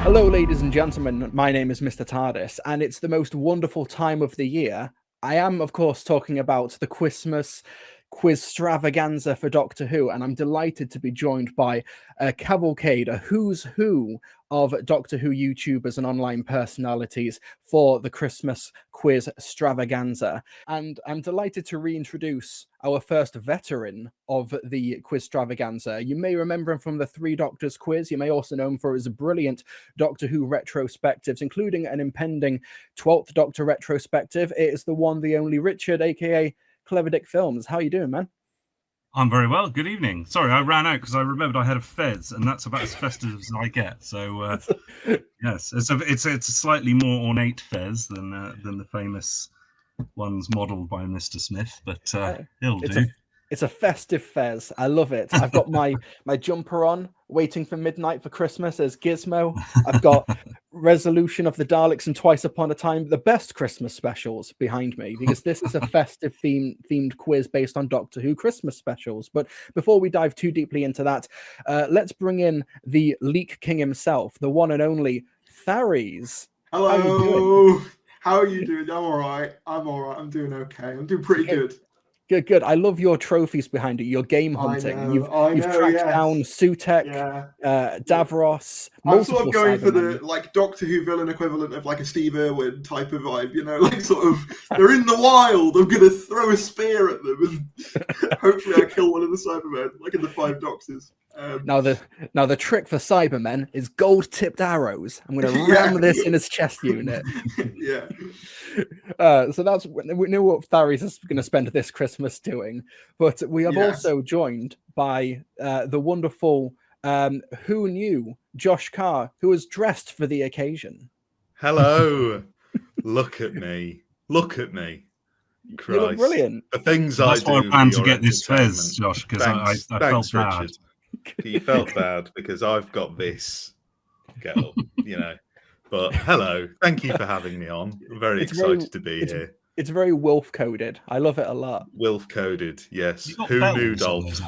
Hello, ladies and gentlemen. My name is Mr. TARDIS, and it's the most wonderful time of the year. I am, of course, talking about the Christmas quiz stravaganza for Doctor Who, and I'm delighted to be joined by a cavalcade, a who's who of Doctor Who YouTubers and online personalities for the Christmas quiz stravaganza. And I'm delighted to reintroduce our first veteran of the quiz stravaganza. You may remember him from the Three Doctors quiz. You may also know him for his brilliant Doctor Who retrospectives, including an impending 12th Doctor retrospective. It is the one, the only Richard, aka Clever Dick Films. How you doing, man? I'm very well. Good evening. Sorry, I ran out because I remembered I had a fez, and that's about as festive as I get. So yes, it's a slightly more ornate fez than the famous ones modelled by Mr. Smith, but it'll do. It's a festive fez. I love it. I've got my jumper on, waiting for midnight for Christmas as Gizmo. I've got Resolution of the Daleks and Twice Upon a Time, the best Christmas specials behind me, because this is a festive themed quiz based on Doctor Who Christmas specials. But before we dive too deeply into that, let's bring in the Leak King himself, the one and only Tharies. Hello. How are you doing? I'm all right. I'm doing okay. I'm doing pretty good. Good. I love your trophies behind it. Your game hunting. You've tracked down Sutek, Davros. I'm sort of going for the Doctor Who villain equivalent of like a Steve Irwin type of vibe, like sort of they're in the wild. I'm gonna throw a spear at them and hopefully I kill one of the Cybermen, like in the Five Doctors. Now the trick for Cybermen is gold-tipped arrows. I'm going to ram this in his chest unit. Yeah. So we know what Tharies is going to spend this Christmas doing, but we have also joined by the wonderful Who Knew Josh Carr, who was dressed for the occasion. Hello. Look at me. Christ. You look brilliant. The things That's I do. That's why I planned to get this fez, Josh, because I felt bad. Richard. You felt bad because I've got this girl, But hello, thank you for having me on. I'm very excited to be here. It's very Wilf coded. I love it a lot. Wilf coded, yes. Who knew, Dolph?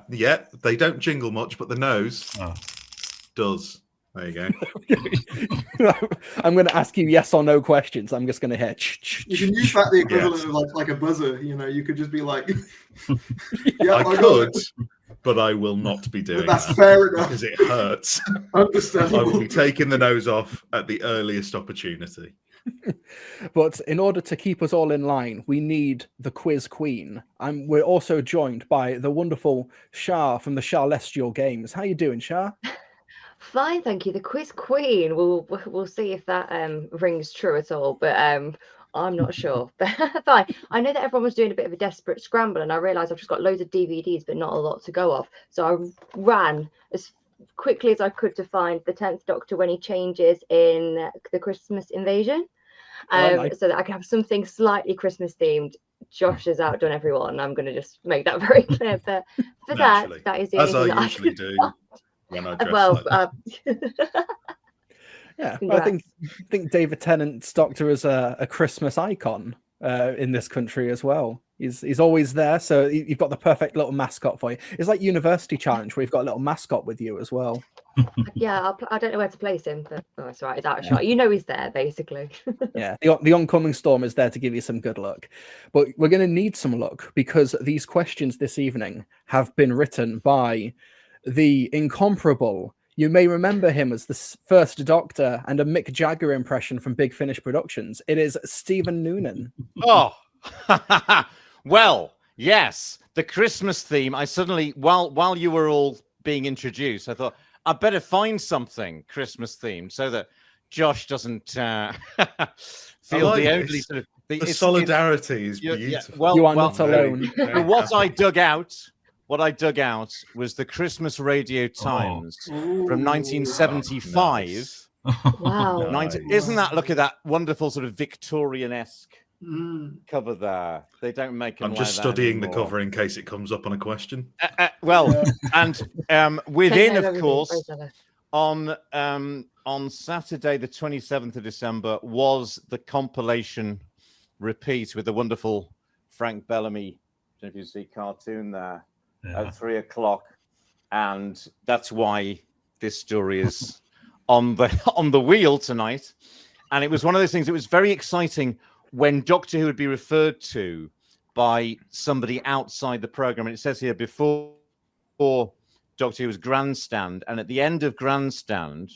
They don't jingle much, but the nose does. There you go. I'm going to ask you yes or no questions. I'm just going to hear. You can use that the equivalent of like a buzzer. You could just be like. I could. But I will not be doing That's that. Fair enough. Because it hurts. Understandable. I will be taking the nose off at the earliest opportunity. But in order to keep us all in line, we need the quiz queen. We're also joined by the wonderful Shah from the Charlestial Games. How you doing, Shah? Fine, thank you. The quiz queen. We'll see if that rings true at all. But I'm not sure. But fine. I know that everyone was doing a bit of a desperate scramble, and I realised I've just got loads of DVDs, but not a lot to go off. So I ran as quickly as I could to find the 10th Doctor when he changes in the Christmas Invasion, so that I can have something slightly Christmas themed. Josh has outdone everyone, and I'm going to just make that very clear. But for that is the only thing that I usually do when I dress Yeah, well, I think David Tennant's Doctor is a Christmas icon in this country as well. He's always there, so you've got the perfect little mascot for you. It's like University Challenge, where you've got a little mascot with you as well. Yeah, I don't know where to place him, but that's right. He's out of shot. He's there, basically. Yeah, the oncoming storm is there to give you some good luck. But we're going to need some luck, because these questions this evening have been written by the incomparable. You may remember him as the first Doctor and a Mick Jagger impression from Big Finish Productions. It is Stephen Noonan. Oh, well, yes. The Christmas theme. I suddenly, while you were all being introduced, I thought I better find something Christmas themed so that Josh doesn't feel the only sort of the solidarity is beautiful. Yeah, well, you are not alone. What I dug out was the Christmas Radio Times from 1975. Nice. Wow. Isn't that, look at that wonderful sort of Victorian-esque cover there. They don't make them. I'm just studying the cover in case it comes up on a question. And within, of course, on Saturday, the 27th of December, was the compilation repeat with the wonderful Frank Bellamy, I don't know if you see cartoon there, at 3 o'clock. And that's why this story is on the wheel tonight, and it was one of those things. It was very exciting when Doctor Who would be referred to by somebody outside the program, and it says here before Doctor Who's Grandstand, and at the end of Grandstand,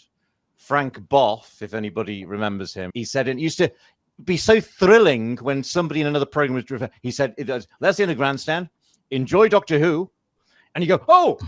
Frank Boff, if anybody remembers him, he said it used to be so thrilling when somebody in another program was referred. He said, "That's the end of Grandstand. Enjoy Doctor Who." And you go, "Oh,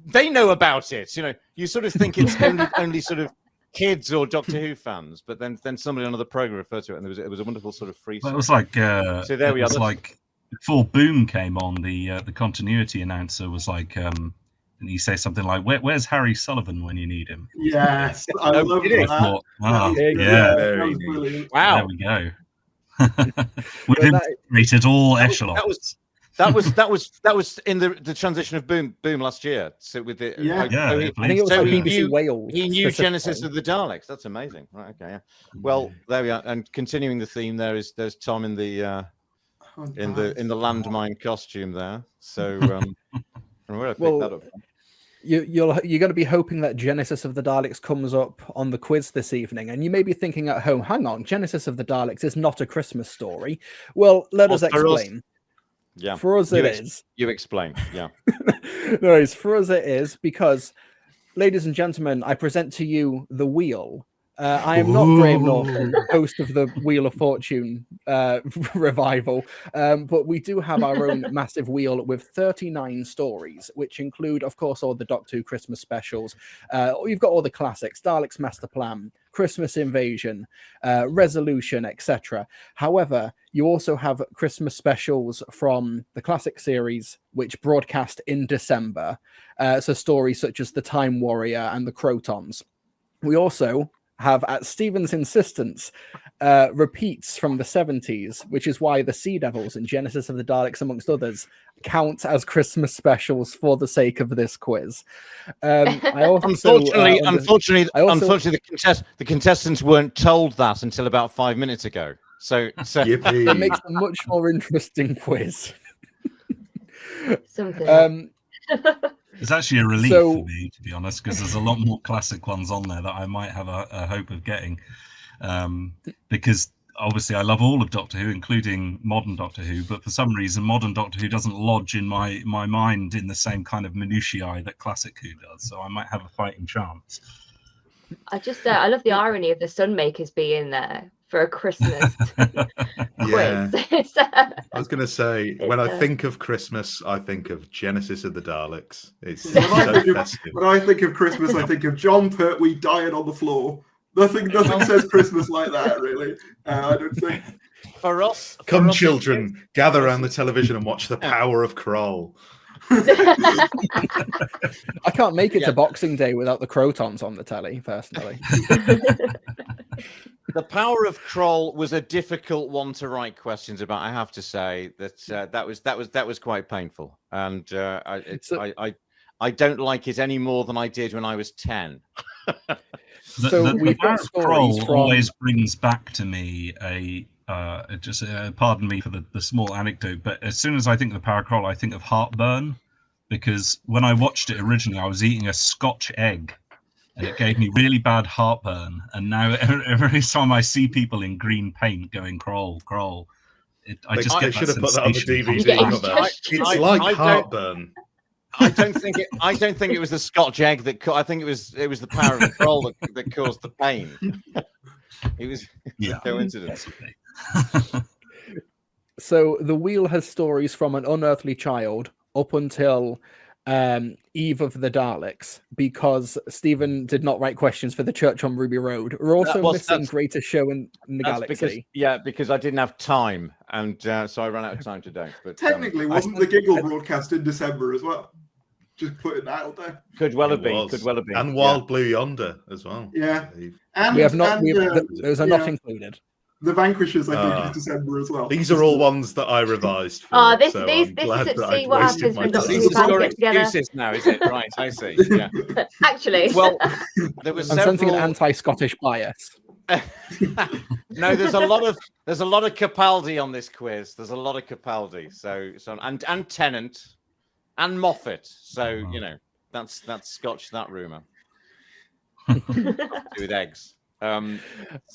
they know about it." You know, you sort of think it's only sort of kids or Doctor Who fans, but then somebody on another program referred to it, and it was a wonderful sort of free. Well, it was like so there we are. Like before Boom came on, the continuity announcer was like, and he says something like, "Where's Harry Sullivan when you need him?" Yes, I love that. Thought, That was brilliant. Wow, there we go. We've integrated all echelons. That was in the transition of Boom last year. So with the Yeah. so he, I think it was so like he BBC knew, Wales. he knew specifically. Genesis of the Daleks. That's amazing. Right? Okay. Yeah. Well, there we are. And continuing the theme, there's Tom in the landmine costume there. So where I picked that up. You're going to be hoping that Genesis of the Daleks comes up on the quiz this evening, and you may be thinking at home, hang on, Genesis of the Daleks is not a Christmas story. Well, let us explain. Yeah, for us it is. You explain. Yeah. No worries. For us it is because, ladies and gentlemen, I present to you the Wheel. I am not Graham Norton, host of the Wheel of Fortune revival, but we do have our own massive wheel with 39 stories, which include, of course, all the Doctor Who Christmas specials. You've got all the classics, Dalek's Master Plan, Christmas Invasion, Resolution, etc. However, you also have Christmas specials from the classic series, which broadcast in December. So stories such as The Time Warrior and The Crotons. We also have, at Stephen's insistence, repeats from the 70s, which is why the Sea Devils and Genesis of the Daleks, amongst others, count as Christmas specials for the sake of this quiz. I also, unfortunately, the contestants weren't told that until about 5 minutes ago. So it makes a much more interesting quiz. Something. It's actually a relief for me, to be honest, because there's a lot more classic ones on there that I might have a hope of getting. Because obviously I love all of Doctor Who, including modern Doctor Who, but for some reason modern Doctor Who doesn't lodge in my mind in the same kind of minutiae that classic Who does. So I might have a fighting chance. I love the irony of the Sunmakers being there for a Christmas quiz. I was going to say, when I think of Christmas, I think of Genesis of the Daleks. It's so festive. When I think of Christmas, I think of John Pertwee dying on the floor. Nothing says Christmas like that, really. I don't think. For us, children, gather around the television and watch The Power of Kroll. I can't make it to Boxing Day without the Crotons on the telly, personally. The Power of Kroll was a difficult one to write questions about. I have to say that was quite painful, and I don't like it any more than I did when I was 10. The Power of Kroll always brings back to me pardon me for the small anecdote, but as soon as I think of the Power of Kroll, I think of heartburn, because when I watched it originally, I was eating a Scotch egg. And it gave me really bad heartburn. And now every time I see people in green paint going Kroll, I just get that should have put that on the DVD cover. It's like heartburn. I don't think it was the Scotch egg I think it was the Power of Kroll that caused the pain. It was a coincidence. So the Wheel has stories from An Unearthly Child up until Eve of the Daleks, because Stephen did not write questions for the Church on Ruby Road. We're also missing Greatest Show in the Galaxy. Because I didn't have time, and so I ran out of time today. But technically, wasn't the Giggle broadcast in December as well? Just putting that out there. Could well have been. And Wild Blue Yonder as well. Yeah. And we have not. Those are not included. The Vanquishers, I think, is December as well. These are all ones that I revised. This is see what happens when Doctor Who fans get together. Now, is it? Right, I see. Yeah. Actually, well, there was I'm sensing an anti-Scottish bias. No, there's a lot of Capaldi on this quiz. There's a lot of Capaldi. So and Tennant and Moffat. So that's Scotch, that rumor. with eggs.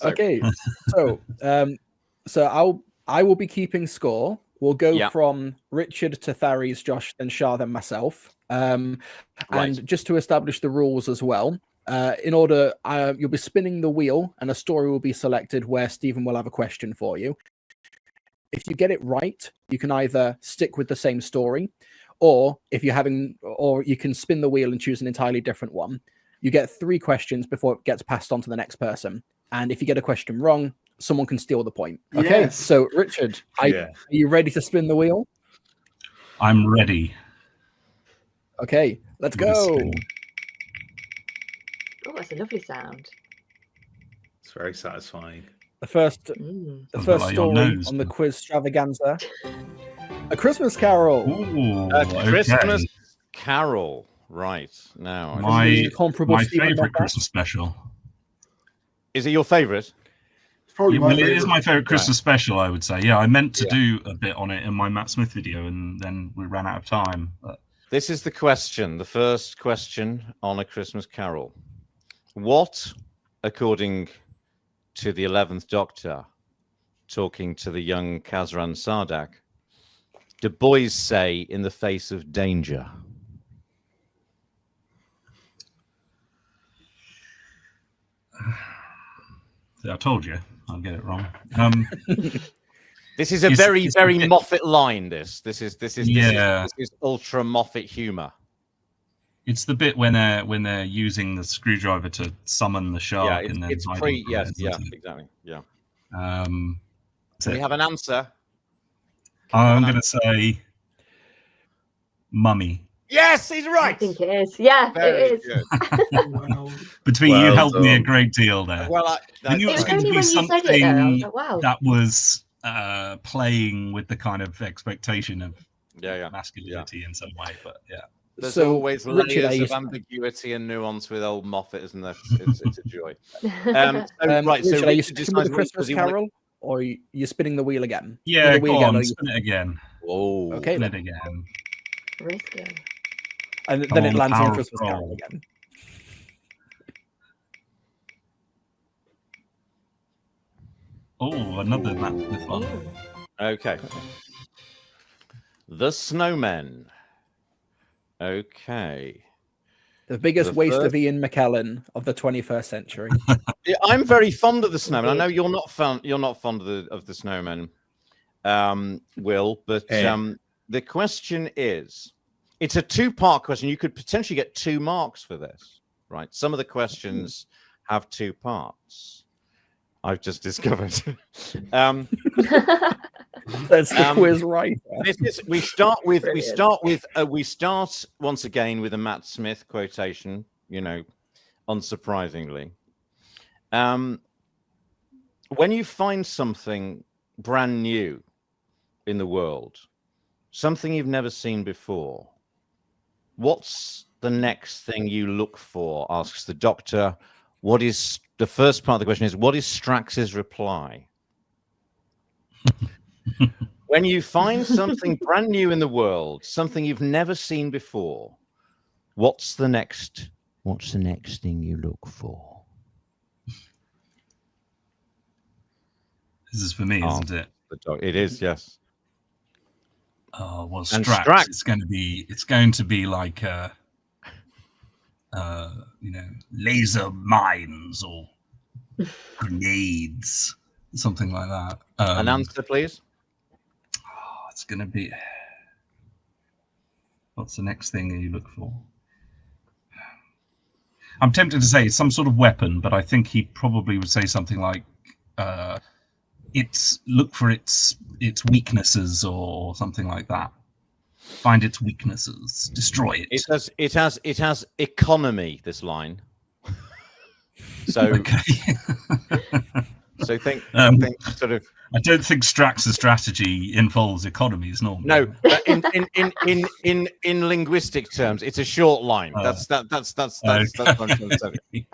Okay, so I will be keeping score. We'll go from Richard to Tharies, Josh, then Shah, then myself. And just to establish the rules as well, in order, you'll be spinning the wheel, and a story will be selected where Stephen will have a question for you. If you get it right, you can either stick with the same story, or you can spin the wheel and choose an entirely different one. You get 3 questions before it gets passed on to the next person. And if you get a question wrong, someone can steal the point. Okay, Yes. so Richard, are you ready to spin the wheel? I'm ready. Okay, let's go. Oh, that's a lovely sound. It's very satisfying. The first Sounds story like your nose. on the quiz extravaganza. A Christmas Carol. Ooh, A okay. Christmas Carol. Right now, My Stephen favorite Moffat. Christmas special. is it your favorite? It's probably my Well, it favorite. is my favorite Christmas special, I would say. Yeah, I meant to do a bit on it in my Matt Smith video, and then we ran out of time. But... This is the question, the first question on A Christmas Carol. What, according to the 11th Doctor, talking to the young Kazran Sardak, do boys say in the face of danger? See, I told you, I'll get it wrong. This is a It's- very, it's very a bit- Moffat line. This is ultra Moffat humor. It's the bit when they're using the screwdriver to summon the shark. Yeah, and then it's hiding pre. from Yes, it, yeah, isn't it? exactly. Yeah. That's We it. have an answer. I'm going to say Mummy. Yes, he's I right. think it is. Yeah, Very it is. good. Wow. Between you Well helped me a done. great deal there. Well, I knew It it was was going to only be when you said it, though. I was something like, wow. that was playing with the kind of expectation of yeah. masculinity in some way, but yeah. There's So, always Richard, layers are of you- ambiguity and nuance with old Moffat, isn't there? It's a joy. So, Richard, so are you Richard sticking with decides the what Christmas he wants. Carol, or you're spinning the wheel again? Yeah, the wheel go again, on, or you- spin it again. Oh, Okay, Spin then. it again. Risky. And Come then on, it lands power on of Christmas roll. Carol again. Oh, another Matt Smith one. Ooh. okay. The Snowmen. Okay. The biggest The waste first- of Ian McKellen of the 21st century. Yeah, I'm very fond of the Snowmen. I Indeed. know you're not fond. You're not fond of the Snowmen, Will. But the question is, it's a 2-part question. You could potentially get 2 marks for this, right? Some of the questions have 2 parts. I've just discovered. That's the Um, quiz right. We start Brilliant. we start once again with a Matt Smith quotation, unsurprisingly. When you find something brand new in the world, something you've never seen before, what's the next thing you look for? Asks the Doctor. What is the first part of the question is, what is Strax's reply? When you find something brand new in the world, something you've never seen before, what's the next thing you look for? This is for me, Oh. isn't it? It is, yes. Oh well, And Strax. Strax- It's going to be like laser mines or grenades, something like that. An answer, please. It's going to be. What's the next thing you look for? I'm tempted to say some sort of weapon, but I think he probably would say something like, look for its weaknesses or something like that. Find its weaknesses, destroy it. It has economy. This line. So Okay. so think sort of. I don't think Strax's strategy involves economies normally. No, in linguistic terms, it's a short line. That's what I'm trying to say.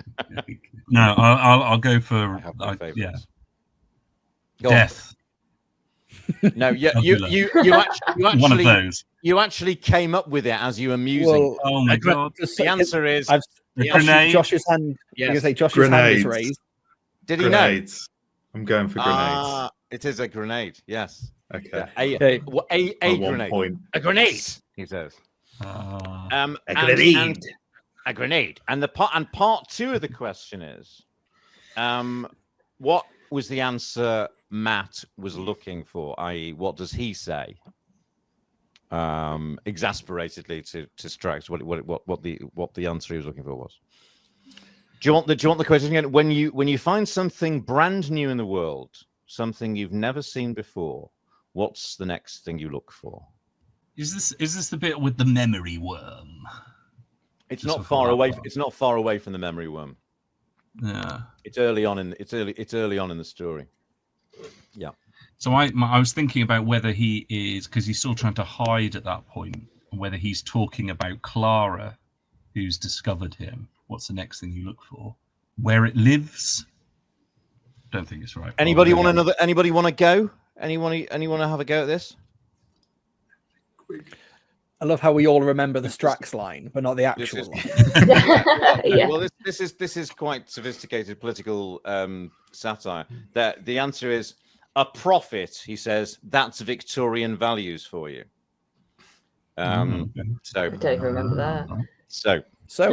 No, I'll go I for have my favorites. Go on. death. No, you One of those. actually came up with it as you were musing. Well, Oh my I'd ra- god! just The say- answer is I've Grenade. Josh's hand. Yes. I was gonna say Josh's hand is Grenades. raised. Did he Grenades. I'm going for grenades. It is a grenade. Yes. Okay. Yeah, Okay. a By 1 grenade. point. A grenade. He says. Uh, And a grenade. And part 2 of the question is, what was the answer Matt was looking for? I.e., what does he say? Exasperatedly to Strax, what the answer he was looking for was. Do you want the question again? When you find something brand new in the world, something you've never seen before, what's the next thing you look for? is this the bit with the memory worm? It's Just not far before away. that one. It's not far away from the memory worm. Yeah. It's early on in the story. Yeah. So I was thinking about whether he is, because he's still trying to hide at that point, whether he's talking about Clara, who's discovered him. What's the next thing you look for? Where it lives? Don't think it's right. Anybody want to go? Anyone want to have a go at this? I love how we all remember the Strax line, but not the actual line. Yeah. Well, this is quite sophisticated political satire. The answer is a prophet. He says that's Victorian values for you. So I don't remember that. So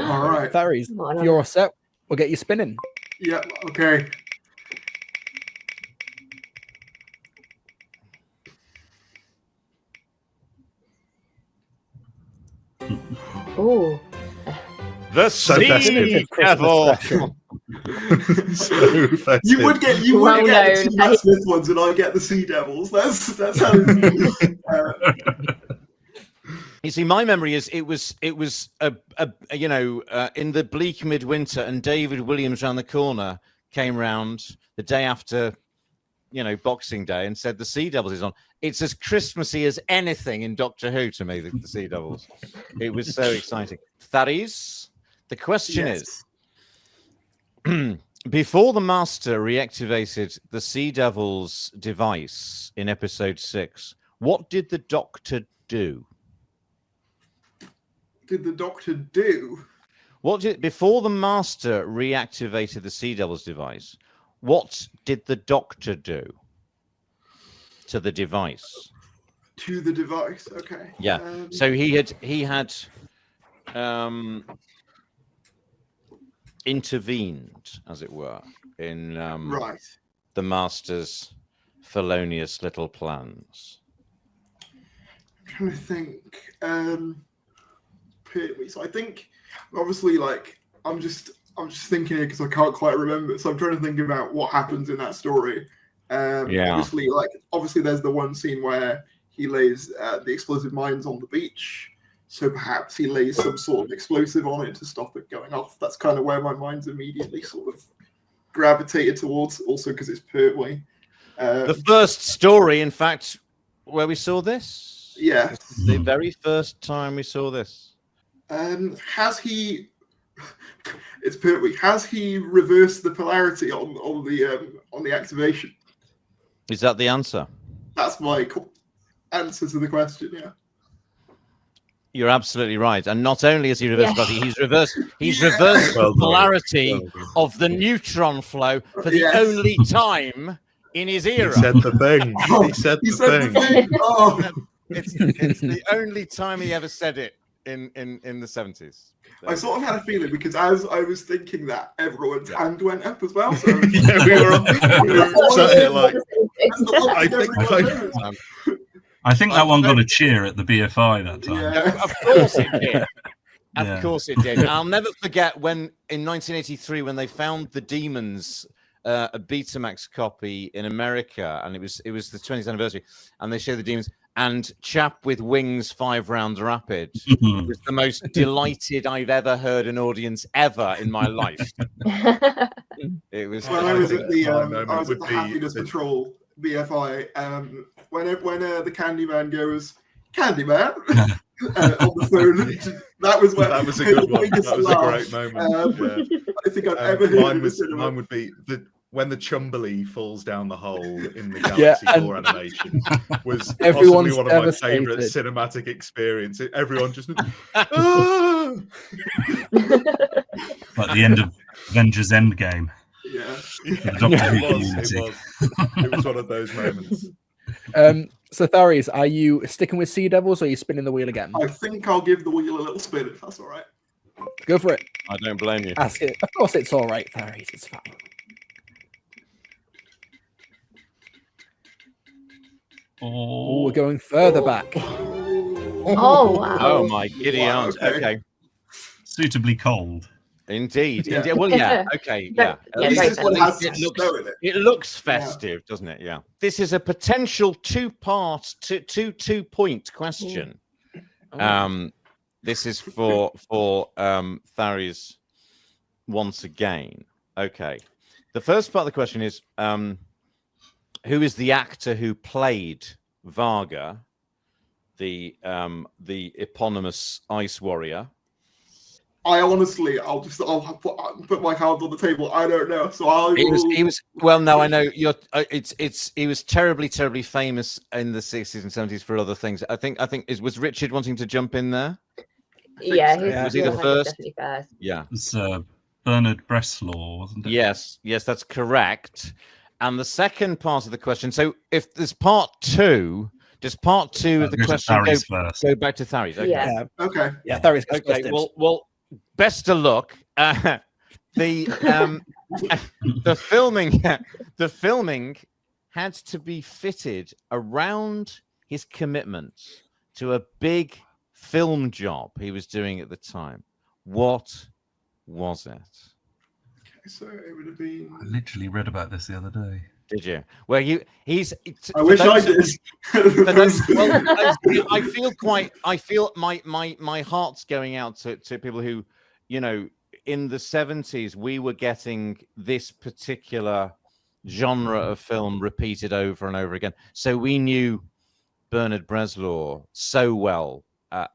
All right. Tharies, Come on, if you're all set, we'll get you spinning. Yeah. Okay. Oh, the So sea festive. devil. So festive. You would get Well the known. two Matt Smith ones, and I get the Sea Devils. That's how. You see, my memory is it was in the bleak midwinter, and David Williams round the corner came round the day after, Boxing Day, and said the Sea Devils is on. It's as Christmassy as anything in Doctor Who to me. The Sea Devils. It was so exciting. Tharies, the question is: before the Master reactivated the Sea Devils device in Episode 6, what did the Doctor do? Did the Doctor do? Before the Master reactivated the Sea Devils device? What did the Doctor do to the device? To the device. Okay. Yeah. So he had intervened, as it were, in Right. the Master's felonious little plans. I'm trying to think. So I think, obviously, I'm just thinking here because I can't quite remember. So I'm trying to think about what happens in that story. Yeah. Obviously, there's the one scene where he lays the explosive mines on the beach. So perhaps he lays some sort of explosive on it to stop it going off. That's kind of where my mind's immediately sort of gravitated towards. Also because it's Pertwee. The first story, in fact, where we saw this. Yeah. This is the very first time we saw this. Has he? It's Pertwee. Has he reversed the polarity on the activation? Is that the answer? That's my answer to the question. Yeah. You're absolutely right. And not only has he reversed Yes. polarity, he's Yeah. reversed Well the done. polarity Well done. of the neutron flow for the Yes. only time in his He era. said the thing. He said He the said thing. the thing. Oh, It's the only time he ever said it in the 70s. I sort of had a feeling because as I was thinking that, everyone's hand went up as well. So Yeah, we were sat here like, that's the one I thing think everyone knows. I think that one got a cheer at the BFI that time. Yeah. Of course it did. Of Yeah. course it did. I'll never forget when in 1983 when they found the Demons a Betamax copy in America, and it was the 20th anniversary, and they showed the Demons, and Chap with Wings 5 Rounds Rapid was the most delighted I've ever heard an audience ever in my life. It was. When I was at the moment I was at would the be Happiness the- Patrol BFI, when the Candyman goes, Candyman, on the phone, that was when That was a good one. biggest That was a laugh, great moment. Yeah. I think I've ever heard in the cinema. Mine would be when the Chumbly falls down the hole in the Yeah, Galaxy and 4 animation was everyone's possibly one of my devastated. favourite cinematic experiences. Everyone just, "Ah!" Like the end of Avengers Endgame. Yeah. The Doctor Who It was one of those moments. So Tharies, are you sticking with Sea Devils or are you spinning the wheel again? I think I'll give the wheel a little spin if that's all right. Go for it. I don't blame you. Ask it. Of course, it's all right, Tharies. It's fine. Oh, we're going further back. Oh, wow. Oh my giddy Wow, aunt. okay. Okay. Suitably cold. Indeed. Yeah. Indeed. Well, yeah. Okay. Yeah. Yeah, At very least This one has it some looks. snow in it. It looks festive, doesn't it? Yeah. This is a potential two-part, two-point question. This is for Tharies once again. Okay. The first part of the question is, who is the actor who played Varga, the eponymous ice warrior? I honestly, I'll put my cards on the table. I don't know, so I'll. He was. Well, no, I know you're. He was terribly famous in the 60s and 70s for other things. I think was Richard wanting to jump in there? Yeah, so. his Was he the real name is first? definitely first. Yeah. It was Bernard Bresslaw, wasn't it? Yes, that's correct. And the second part of the question. So, if there's part two, does part two of the Go to question Tharies first. go back to Tharies? Okay. Yeah. Okay. Yeah, Tharies goes Okay. first. Well. Best of luck. The filming had to be fitted around his commitment to a big film job he was doing at the time. What was it? So it would have been. I literally read about this the other day. Did you? Well, he's. I wish I did. I feel my heart's going out to people who, in the 70s, we were getting this particular genre of film repeated over and over again. So we knew Bernard Bresslaw so well,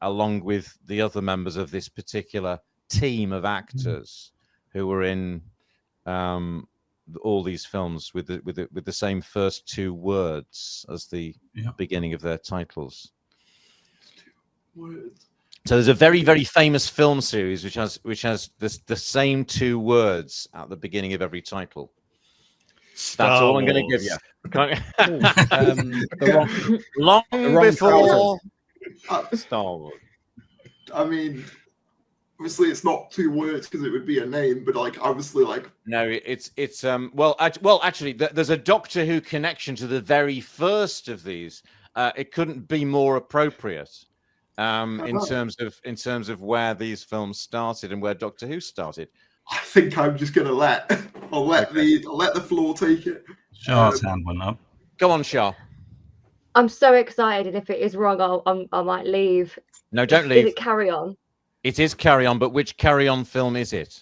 along with the other members of this particular team of actors who were in all these films with the same first two words as the beginning of their titles. Words. So there's a very, very famous film series which has the same two words at the beginning of every title. That's all I'm going to give you. Long before Star Wars. I mean, obviously it's not two words because it would be a name, but obviously No, it's actually there's a Doctor Who connection to the very first of these. It couldn't be more appropriate. In terms of where these films started and where Doctor Who started. I think I'm just gonna let the floor take it. Shah's hand went up. Go on, Shah. I'm so excited, and if it is wrong, I might leave. No, don't leave. Is it Carry On? It is Carry On, but which Carry On film is it?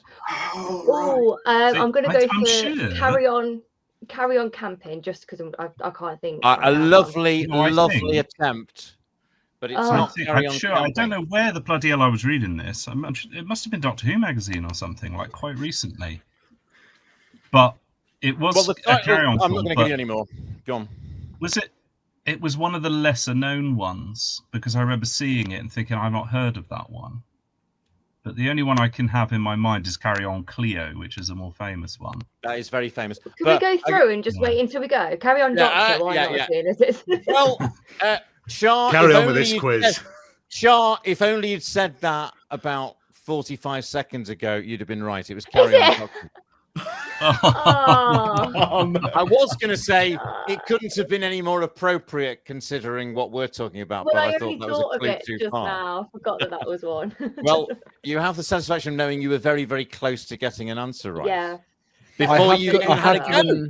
Oh, right. I'm going to go for sure. Carry On Camping, just because I can't think. A lovely think. attempt, but it's Oh. not Carry I'm On. sure. I don't know where the bloody hell I was reading this. It must have been Doctor Who magazine or something, like quite recently. But it was Well, the a title, Carry On I'm film. not going to but give you any more. Go on. Was it? It was one of the lesser known ones because I remember seeing it and thinking I've not heard of that one. But the only one I can have in my mind is Carry On Cleo, which is a more famous one. That is very famous. Can we go through and just wait until we go? Carry On Doctor. Why not? Is it? Well, Shah, Carry on with this quiz. Shah, if only you'd said that about 45 seconds ago, you'd have been right. It was Carry On Doctor. Oh. I was going to say it couldn't have been any more appropriate considering what we're talking about, Well, but I I only thought that was thought a of clue it too just far. now. I forgot that was one. Well, you have the satisfaction of knowing you were very, very close to getting an answer right. Yeah. Before you even had a go.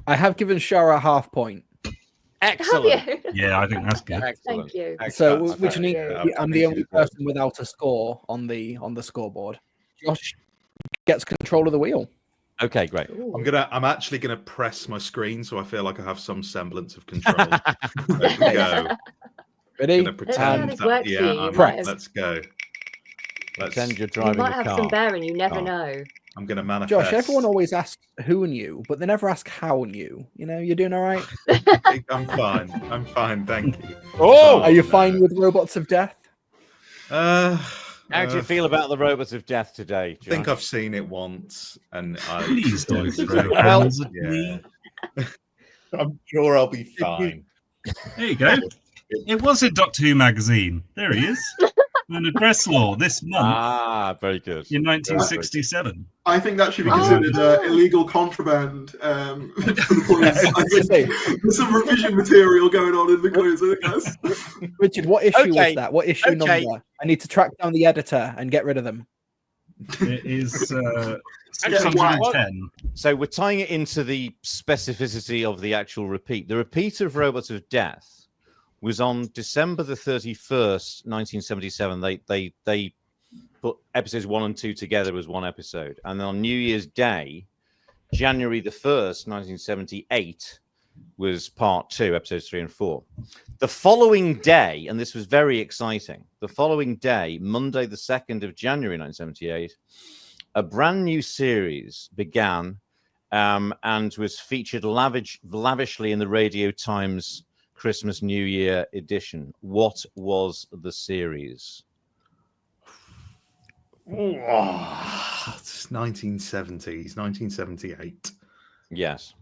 I have given Shara a half point. Excellent. Have you? Yeah, I think that's good. Excellent. Thank you. So, Excellent. which means you. I'm the only person without a score on the scoreboard. Josh gets control of the wheel. Okay, great. Ooh. I'm actually gonna press my screen so I feel like I have some semblance of control. There we go. Ready? Gonna pretend this that, works for you. You might have- let's go. Pretend you're You driving might a have car. some bearing, you never Oh. know. I'm gonna manifest. Josh, everyone always asks who knew, but they never ask how knew. You're doing all right? I'm fine. I'm fine, thank you. Oh! Are you fine with Robots of Death? How do you feel about the Robots of Death today, I think Josh? I've seen it once, and I Please don't enjoyed throw it. hands at Yeah. me. I'm sure I'll be fine. There you go. It was in Doctor Who magazine. There he is. Bernard Bresslaw this month Ah, very good. in 1967. I think that should be Oh, considered yeah. illegal contraband for the quiz. I think there's some revision material going on in the quiz, I guess. Richard, what issue Okay, was that? What issue okay. number? I need to track down the editor and get rid of them. It is Actually, 610. So we're tying it into the specificity of the actual repeat. The repeat of Robots of Death was on December the 31st, 1977. They put episodes 1 and 2 together as one episode. And then on New Year's Day, January the 1st, 1978, was part 2, episodes 3 and 4. The following day, and this was very exciting, the following day, Monday the 2nd of January 1978, a brand new series began and was featured lavishly in the Radio Times Christmas New Year edition. What was the series? It's 1970s, 1978. Yes.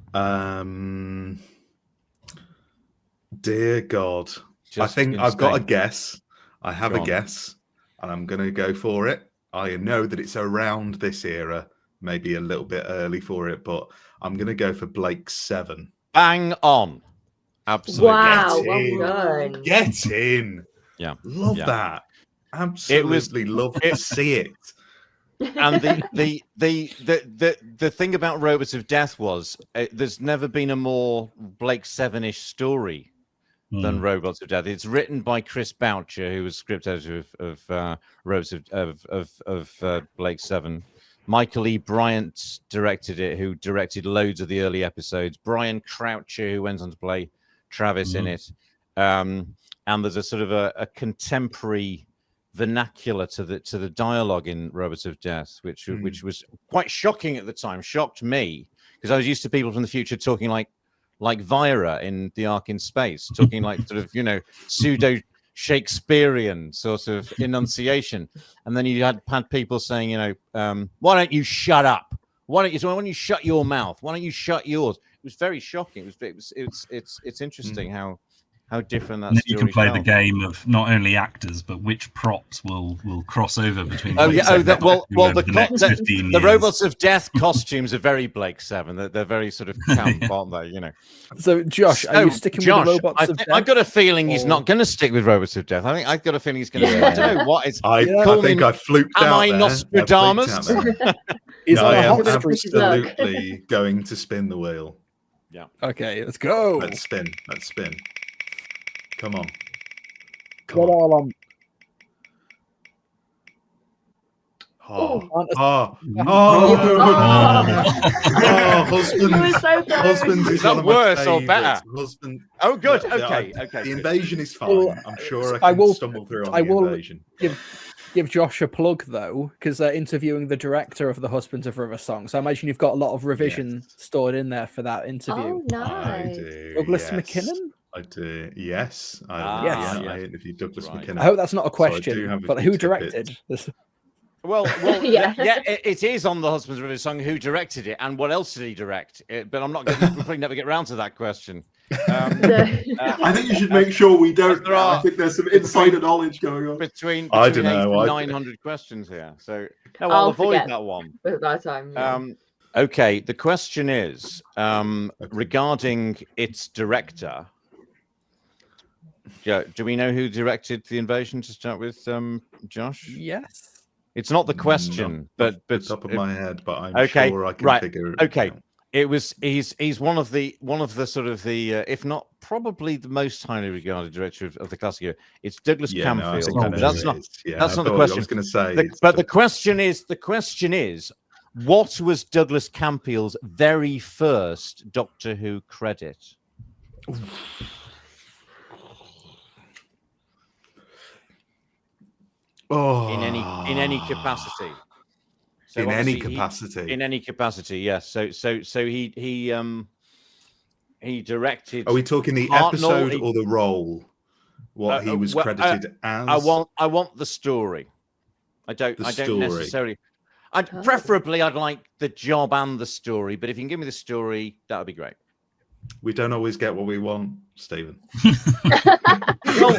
Dear God. I think I've got a guess. I have a guess, and I'm going to go for it. I know that it's around this era, maybe a little bit early for it, but I'm going to go for Blake 7. Bang on. Absolutely. Wow, Get well in. done. Get in. Yeah. Love Yeah. that. Absolutely love to see it. And the thing about Robots of Death was there's never been a more Blake 7-ish story than Robots of Death. It's written by Chris Boucher, who was script editor of Robots of Blake 7. Michael E. Bryant directed it, who directed loads of the early episodes. Brian Croucher, who went on to play Travis in it. And there's a sort of a contemporary vernacular to the dialogue in Robots of Death, which was quite shocking at the time. Shocked me because I was used to people from the future talking like Vira in The Ark in Space, talking like sort of pseudo Shakespearean sort of enunciation, and then you had people saying why don't you shut up? Why don't you shut your mouth? Why don't you shut yours? It was very shocking. It's interesting how different that Then story you can play felt. the game of not only actors but which props will cross over between. Oh yeah. Oh, the next 15 the years. Robots of Death costumes are very Blake 7. They're very sort of camp, aren't they? So, Josh, are you sticking with the Robots of Death? I've got a feeling he's not going to stick with Robots of Death. I've got a feeling he's going to. I don't know what is. I think I fluked out. Am I there. Nostradamus? He's No, on I a am hot streak. absolutely going to spin the wheel. Yeah. Okay, let's go. Let's spin. Come on. Get all on. Husband. You were so close. Husband is Is that one of my worse or favourites. better? Husband. Oh, good. Yeah, Okay. The Okay. invasion is fine. Well, I'm sure I I can will- stumble through on I the will- invasion. Give Josh a plug though, because they're interviewing the director of the Husbands of River Song. So I imagine you've got a lot of revision stored in there for that interview. Oh, I nice. do. Douglas yes. McKinnon? I do. Yes. Yes. I interviewed Douglas Right. McKinnon. I hope that's not a So I do question, have a but few who tidbits. directed this? Well, Yeah. it is on the Husbands of River Song. Who directed it, and what else did he direct? But I'm not going to probably never get round to that question. I think you should make sure we don't. There are- I think there's some insider knowledge going on. Between I don't know, 900 questions here, so no, I'll I'll avoid forget. that one. At that time. Yeah. Okay, the question is regarding its director. Do we know who directed The Invasion to start with, Josh? Yes. It's not the question, Not but off the top of my head, but I'm Okay, sure I can right, figure it okay. out. It was he's one of the sort of the if not probably the most highly regarded director of the classic era. It's Douglas Yeah, no, I Camfield. think I know That's who not it is. Yeah, that's I not the thought- question. I was going to say, but the question is, what was Douglas Campbell's very first Doctor Who credit? In any capacity. So in any obviously capacity. in any capacity, yes. So he directed. Are we talking the Art episode Noel- or the role? What he was well, credited as? I want the story. I don't story. necessarily. Oh. Preferably, I'd like the job and the story. But if you can give me the story, that would be great. We don't always get what we want, Stephen. Well,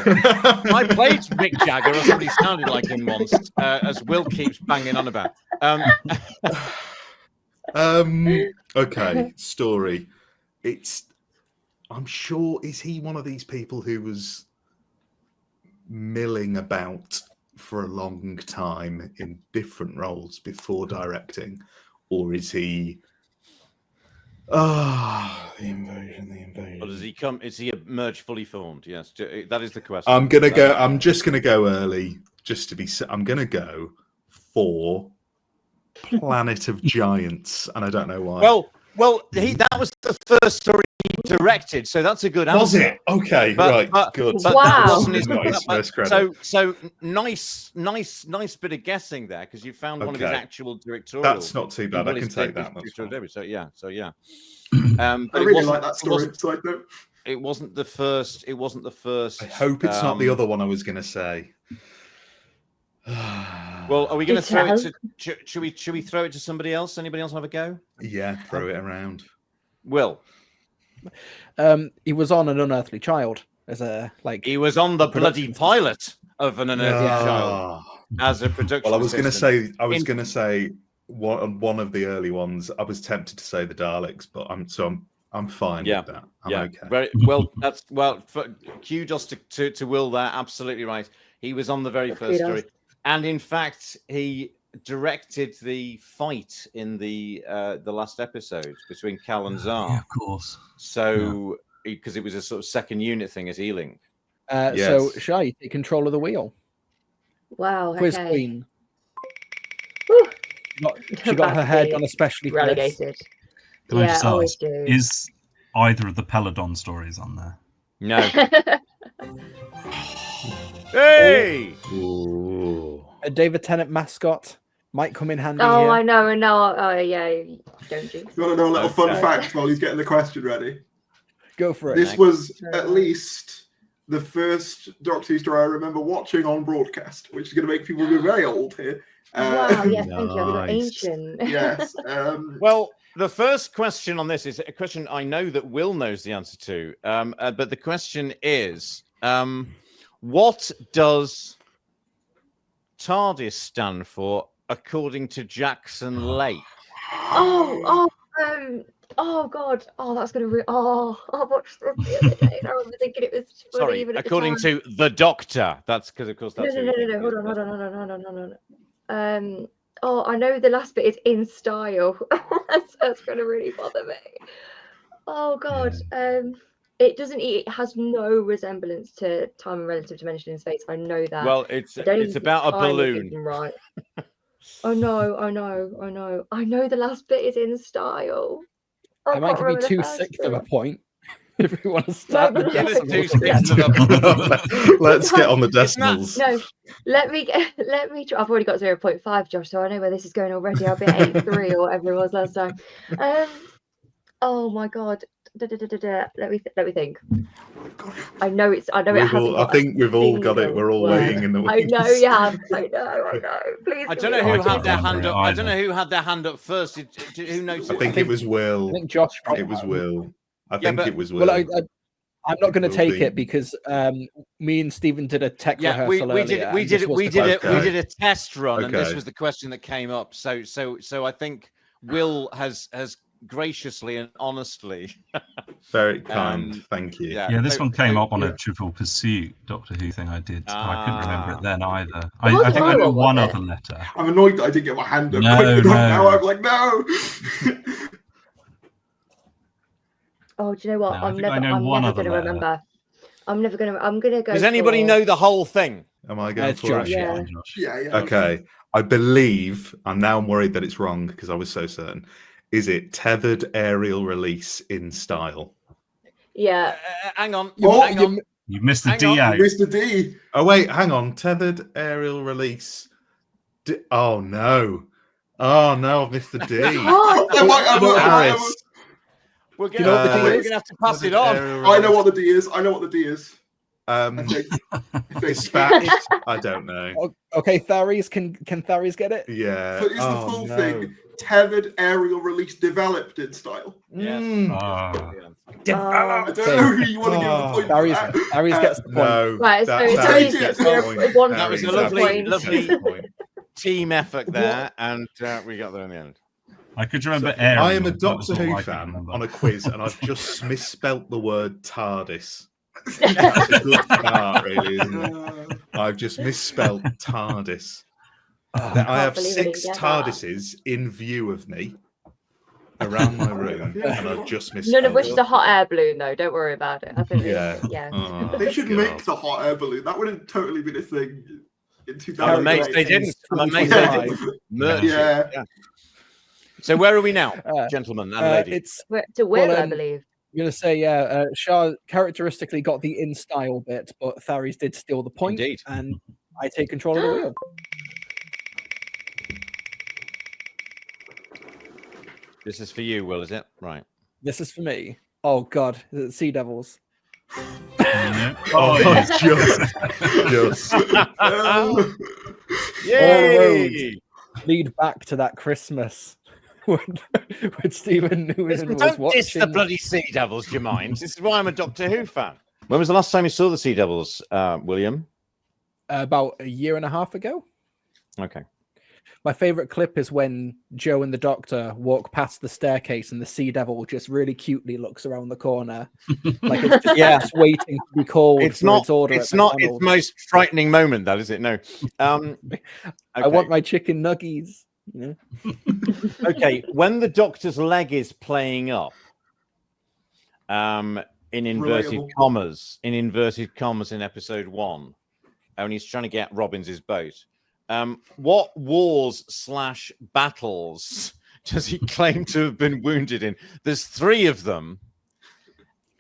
I played Mick Jagger, or somebody sounded like him once, as Will keeps banging on about. Okay, story. I'm sure, is he one of these people who was milling about for a long time in different roles before directing? Or is he... the invasion. Or does he come? Is he emerge fully formed? Yes, that is the question. I'm just gonna go early, just to be. I'm gonna go for Planet of Giants, and I don't know why. Well, that was the first story he directed, so that's a good answer. Was it? Okay, right, good. But Wow. that wasn't his Nice, first credit. So nice bit of guessing there, because you found one of his Okay. actual directorial. That's not too bad. I Well, can his take debut- that. That's directorial fine. debut, So yeah. I But really like that story. So I don't. It wasn't the first. It wasn't the first. I hope it's not the other one I was going to say. Well, are we going to throw it Tell. to? Should we throw it to somebody else? Anybody else have a go? Yeah, throw it around. Will. He was on An Unearthly Child as a He was on the bloody production pilot of An Unearthly Child Ah. as a production. Well, I was going to assistant. say, one of the early ones. I was tempted to say the Daleks, but I'm fine Yeah. with that. I'm Yeah, okay. very well. Kudos to Will there. Absolutely right. He was on the very first Kudos. story, and in fact, he directed the fight in the last episode between Cal and Zar. Yeah, of course. So because it was a sort of second unit thing as Ealing. So Yes. Shai, take control of the wheel. Wow. Quiz Okay. Queen. Whew. She got her head Back on especially for this. relegated. Can I Yeah, just always ask, do. is either of the Peladon stories on there? No. Hey. Ooh. A David Tennant mascot might come in handy Oh, here. I know. Oh, yeah. Don't you? You want to know a little fun Okay. fact while he's getting the question ready? Go for it. This Nice. was at least the first Doctor Who story I remember watching on broadcast, which is going to make people feel very old here. Wow. Yes. Thank you. I got Nice. ancient. Yes. Well, the first question on this is a question I know that Will knows the answer to. But the question is, what does TARDIS stand for according to Jackson Lake? Oh God. Oh, that's gonna. I watched this the other day, and I remember thinking it was funny Sorry, even at the according time. to the Doctor. That's because, of course, No, that's no, who no, he no, thinks no. is Hold on. Oh, I know the last bit is in style. That's gonna really bother me. Oh God. It doesn't. It has no resemblance to Time and Relative Dimension in Space. I know that. Well, it's I don't even think about a time is balloon. given right. Oh no, I know. I know the last bit is in style. I might can't give you remember the first 2/6 of a bit. point if you want to start but the give Give us decimal. 2/6 of a Let's get on the It's not- decimals. No, let me try. I've already got 0.5, Josh, so I know where this is going already. I'll be at 8.3 or whatever it was last time. Oh my God. Let me think. I know it hasn't I got a think we've all got it. single We're all word. waiting in the I wings. know you have. I know. Please. I give don't me know a who I had don't their remember hand it up. I don't know either. who had their hand up first. Who knows? I think it was I Will. think Josh. I probably think it was had. Will. I Yeah, think but- it was Will. Well, I'm not going to Will take be- it because me and Stephen did a tech Yeah, we rehearsal did earlier, we and did this it was we the did it question. we did a test run, and this Okay. was the question that came up. So I think Will has graciously and honestly. Very kind. Um, Thank you. Yeah, this so- one came so- up on a Trivial Pursuit Doctor Who thing I did. I couldn't remember Ah. it then either. It I wasn't think I my know one, was one it? other letter. I'm annoyed that I didn't get my hand up No, quick enough. Now no. I'm like, no. Oh, do you know what? No, I I'm think I never. know I'm one never other going to letter. remember. I'm going to go. Does anybody for- know the whole thing? Am I going It's for Josh. it? Yeah. Josh. Yeah. Okay. I believe, and now I'm worried that it's wrong because I was so certain. Is it tethered aerial release in style? Yeah. Hang on. Oh, hang on. You missed the Hang D on, out. Mr. D. Oh wait, hang on. Tethered aerial release. Oh no! Oh no! I've missed the D. Oh, I might have a- We're you know what the gonna D we're is? gonna have to pass it Tethered on. aerial I know release. what the D is. Dispatched. I don't know. Okay, Tharies, can Tharies get it? Yeah. So is the full thing tethered aerial release developed in style? Yes. Ah. I don't know who you want to give the point for that. Tharies gets the point. No. Right, so that's Tharies it. gets That one was a point. lovely team effort there, and we got there in the end. I could remember Ariel. I am a that was Doctor all Who I could fan remember. on a quiz, and I've just misspelt the word TARDIS. That's a good start, really, isn't it? I've just misspelt TARDIS. I have believe I didn't 6 get that. TARDISes in view of me around my room, and I've just misspelled None of which is it. a hot air balloon, though. Don't worry about it. I think Yeah. Oh, They should God. make the hot air balloon. That would have totally been a thing in I'm 2000. amazed they didn't. I'm amazed they didn't. Merge it. Yeah. So where are we now, gentlemen and ladies? It's To Will, Well, I believe. I'm gonna say, yeah, Shah characteristically got the in style bit, but Tharies did steal the point, Indeed. and I take control of the wheel. This is for you, Will, is it? Right. This is for me. Oh God, is it Sea Devils? Yeah. Oh, yes. just. Yay! Lead back to that Christmas when Stephen Noonan Listen, was don't diss the watching. bloody Sea Devils, do you mind? This is why I'm a Doctor Who fan. When was the last time you saw the Sea Devils, William? About a year and a half ago. Okay. My favorite clip is when Joe and the Doctor walk past the staircase and the Sea Devil just really cutely looks around the corner, like it's just, Yeah. just waiting to be called. It's for not. its order. It's at not its McDonald's. most frightening moment, that is it? No. I want my chicken nuggies. You know? Okay, when the Doctor's leg is playing up, in inverted Relatable. commas, in episode 1, and he's trying to get Robbins' boat. What wars/battles does he claim to have been wounded in? There's 3 of them,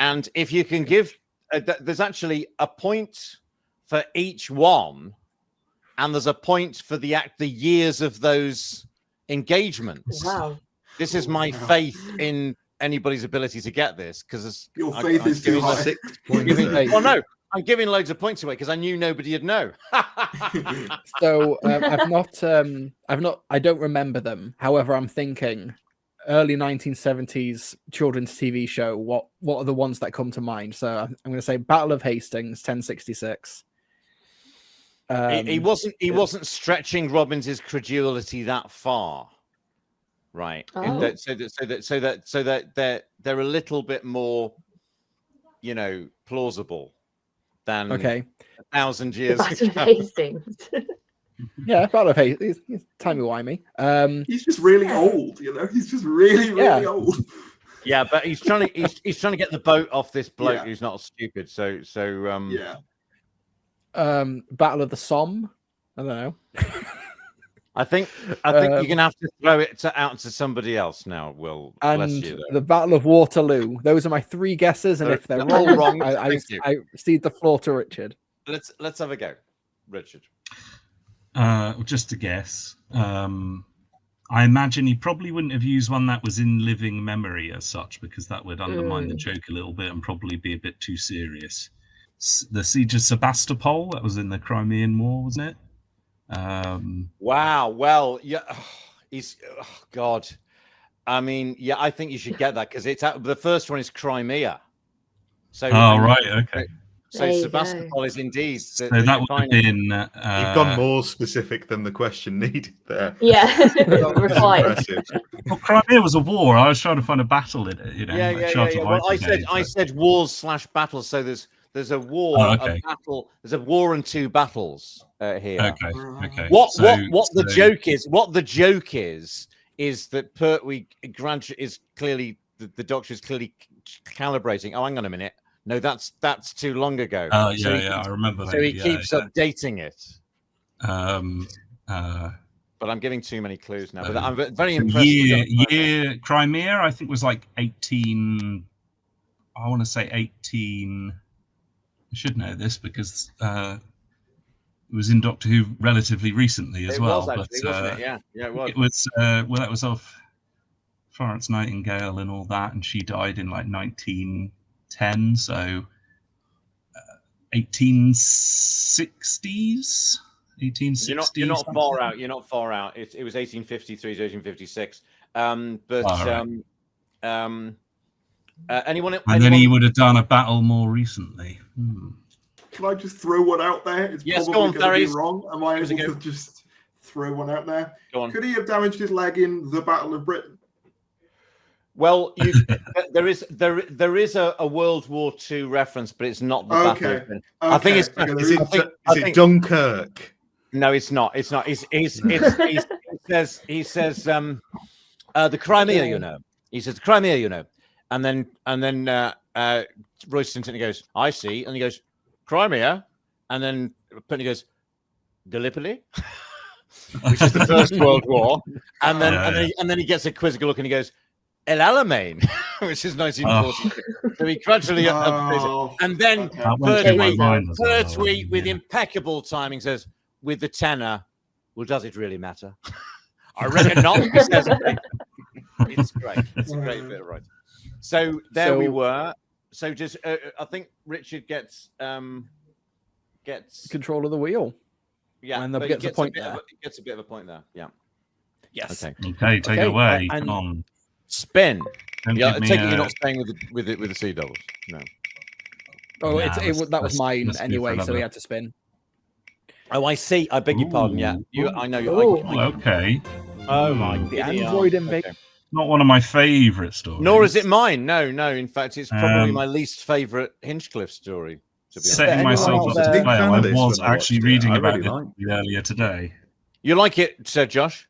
and if you can give, there's actually a point for each one, and there's a point for the years of those engagements. Wow. This is my faith in anybody's ability to get this, because Your faith is too high. 6 points. Giving there. a- well, no, I'm giving loads of points away because I knew nobody would know. So I don't remember them. However, I'm thinking early 1970s children's TV show. What are the ones that come to mind? So I'm going to say Battle of Hastings, 1066. He wasn't stretching Robbins' credulity that far, right? Oh. So that they're a little bit more, plausible than Okay, 1,000 years Battle of ago. Hastings. yeah, Battle of Hastings. Timey-wimey. He's just really old, He's just really, really Yeah. old. Yeah, but he's trying to get the boat off this bloke Yeah. who's not stupid. So Yeah. Battle of the Somme. I don't know. I think you're Um, gonna have to throw it out to somebody else now. Will, bless And you. Though. the Battle of Waterloo. Those are my 3 guesses, and So if they're they're all wrong, wrong. I Thank you. I cede the floor to Richard. Let's have a go, Richard. Just a guess. I imagine he probably wouldn't have used one that was in living memory as such, because that would undermine the joke a little bit and probably be a bit too serious. The Siege of Sebastopol, that was in the Crimean War, wasn't it? Wow. Well, yeah. He's God. I mean, yeah. I think you should get that because it's the first one is Crimea. So. Oh, right. Okay. So There you Sebastopol is indeed. So that would have been. You've gone more specific than the question needed there. Yeah. Required. Impressive. Well, Crimea was a war. I was trying to find a battle in it. Yeah. Well, I said wars/battles. So there's a war, okay. a battle. There's a war and 2 battles here. Okay. What So- the joke is? What the joke is that Pertwee Grant is clearly the Doctor is clearly calibrating. Oh, hang on a minute. No, that's too long ago. Oh, So he I remember that. So he keeps updating it. But I'm giving too many clues now. But I'm very impressed. Year Crimea, I think, was like 18. I want to say 18. I should know this because it was in Doctor Who relatively recently as It well. was actually, wasn't it? Yeah, it was. It was well, that was of Florence Nightingale and all that, and she died in like 1910. So 1860s. 1860s. You're not far out. You're not far out. It was 1853 to 1856. Anyone? And then he would have done a battle more recently. Can I just throw one out there? It's Yes, go probably on, going to be Darius. wrong. Am I Give us a able go. to just throw one out there? Go on. Could he have damaged his leg in the Battle of Britain? Well, there is a World War II reference, but it's not the Battle Okay. of Britain. I think it's. Okay, Is it, I is it think- Dunkirk? No, it's not. It's not. He says the Crimea, you know. He says the Crimea, you know, and then Roy Stinton goes, I see, and he goes Crimea, and then Putney goes Gallipoli, which is the First World War, and then he gets a quizzical look and he goes El Alamein, which is 1940. So he gradually Oh, and then okay. That went through my Pertwee- mind as well. Pertwee, with Yeah. impeccable timing, says, with the tenor, well, does it really matter? I reckon not. He says, it's great. It's a great bit of writing. So there we So- were. So just, I think Richard gets Control of the wheel. yeah, and but he gets a gets point bit of there. he gets a bit of a point there. Yeah. Yes. Okay. Okay, take Okay, it away. and- Come on. Spin. Don't Yeah, I give me take it a- you're not staying with the sea doubles. No. Oh, Nah, that was let's- mine let's go for anyway, so another. he had to spin. Oh, I see. I beg your pardon. Yeah. Ooh. I know. Ooh. Oh, okay. Oh my. The The giddy Android aunt. invasion. Okay. Not one of my favourite stories. Nor is it mine. No. In fact, it's probably Um, my least favourite Hinchcliffe story. To be honest. Setting anyone myself out up there- to Big fail. fan I of this was when I actually watched it. reading I about really it liked earlier today. You like it, Sir Josh?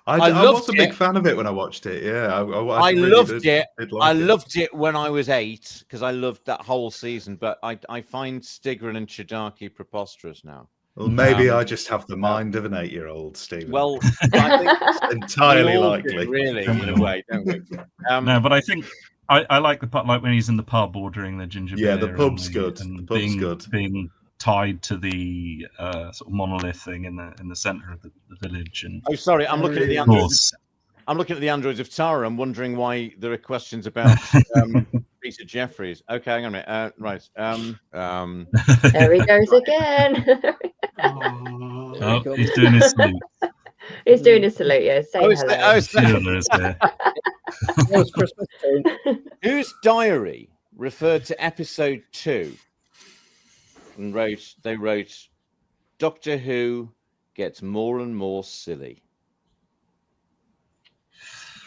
I loved was a big it. fan of it when I watched it. Yeah, I I really loved it. did I like it. loved it when I was 8 because I loved that whole season. But I find Stigran and Chidaki preposterous now. Well, maybe Um, I just have the mind of an 8-year-old, Stephen. Well, I think It's entirely we all likely. do, really, in a way, don't we? No, but I think I like the part, like when he's in the pub ordering the ginger beer. Yeah, the pub's and good. and The pub's being, good. Being tied to the sort of monolith thing in the center of the village, and Oh, sorry, I'm looking at the of androids. course, I'm looking at the androids of Tara. I'm wondering why there are questions about Peter Jeffries. Okay, hang on a minute. Right. There he goes again. oh, he's doing his salute. He's doing a salute. Yeah, say Oh, it's hello. the- oh, it's the- Schiller is there. It was Christmas too. Whose diary referred to episode 2 and they wrote Doctor Who gets more and more silly.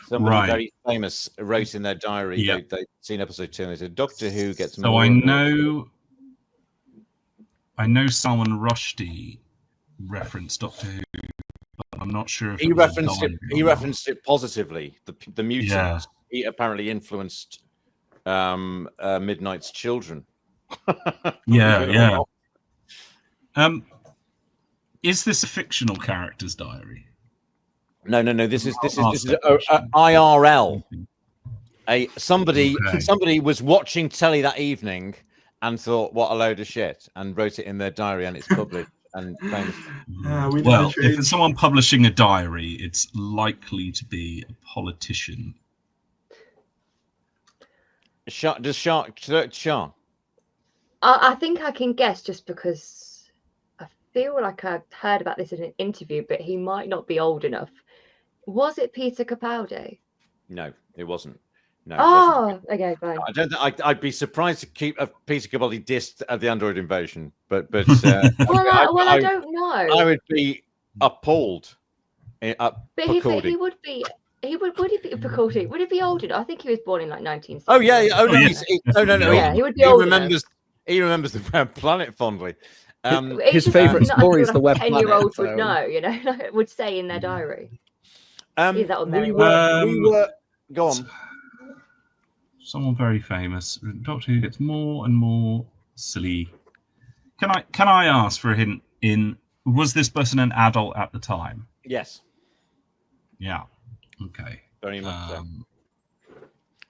Somebody Right. very famous wrote in their diary Yep. they'd seen episode 2 and they said Doctor Who gets So more I and more know Salman Rushdie referenced Doctor Who, but I'm not sure if he it was a referenced it. diary He or not. referenced it positively. The mutants. Yeah. He apparently influenced Midnight's Children. Yeah. Is this a fictional character's diary? No. This is Ask that a question. IRL. Somebody Okay. was watching telly that evening and thought, "What a load of shit," and wrote it in their diary, and it's published and famous. We need Well, to if change. it's someone publishing a diary, it's likely to be a politician. Shark. I think I can guess just because I feel like I've heard about this in an interview, but he might not be old enough. Was it Peter Capaldi? No, it wasn't. No. It wasn't. Oh, okay, fine. I don't. I'd be surprised to keep a Peter Capaldi dissed at the Android invasion, but Well, I I don't know. I would be appalled. But he would be. Would he be Picaldi? Would he be old enough? I think he was born in like 1960. Oh yeah. Oh no. Yeah. No. Yeah, he would be old enough. He remembers the Web Planet fondly. It's His just favourite not story is like the Web 10-year-olds Planet, would know, you know, would say in their diary. Either that or Mary we Poppins. were. Go on. Someone very famous. Doctor Who gets more and more silly. Can I ask for a hint? Was this person an adult at the time? Yes. Yeah. Okay. Very much so. Um,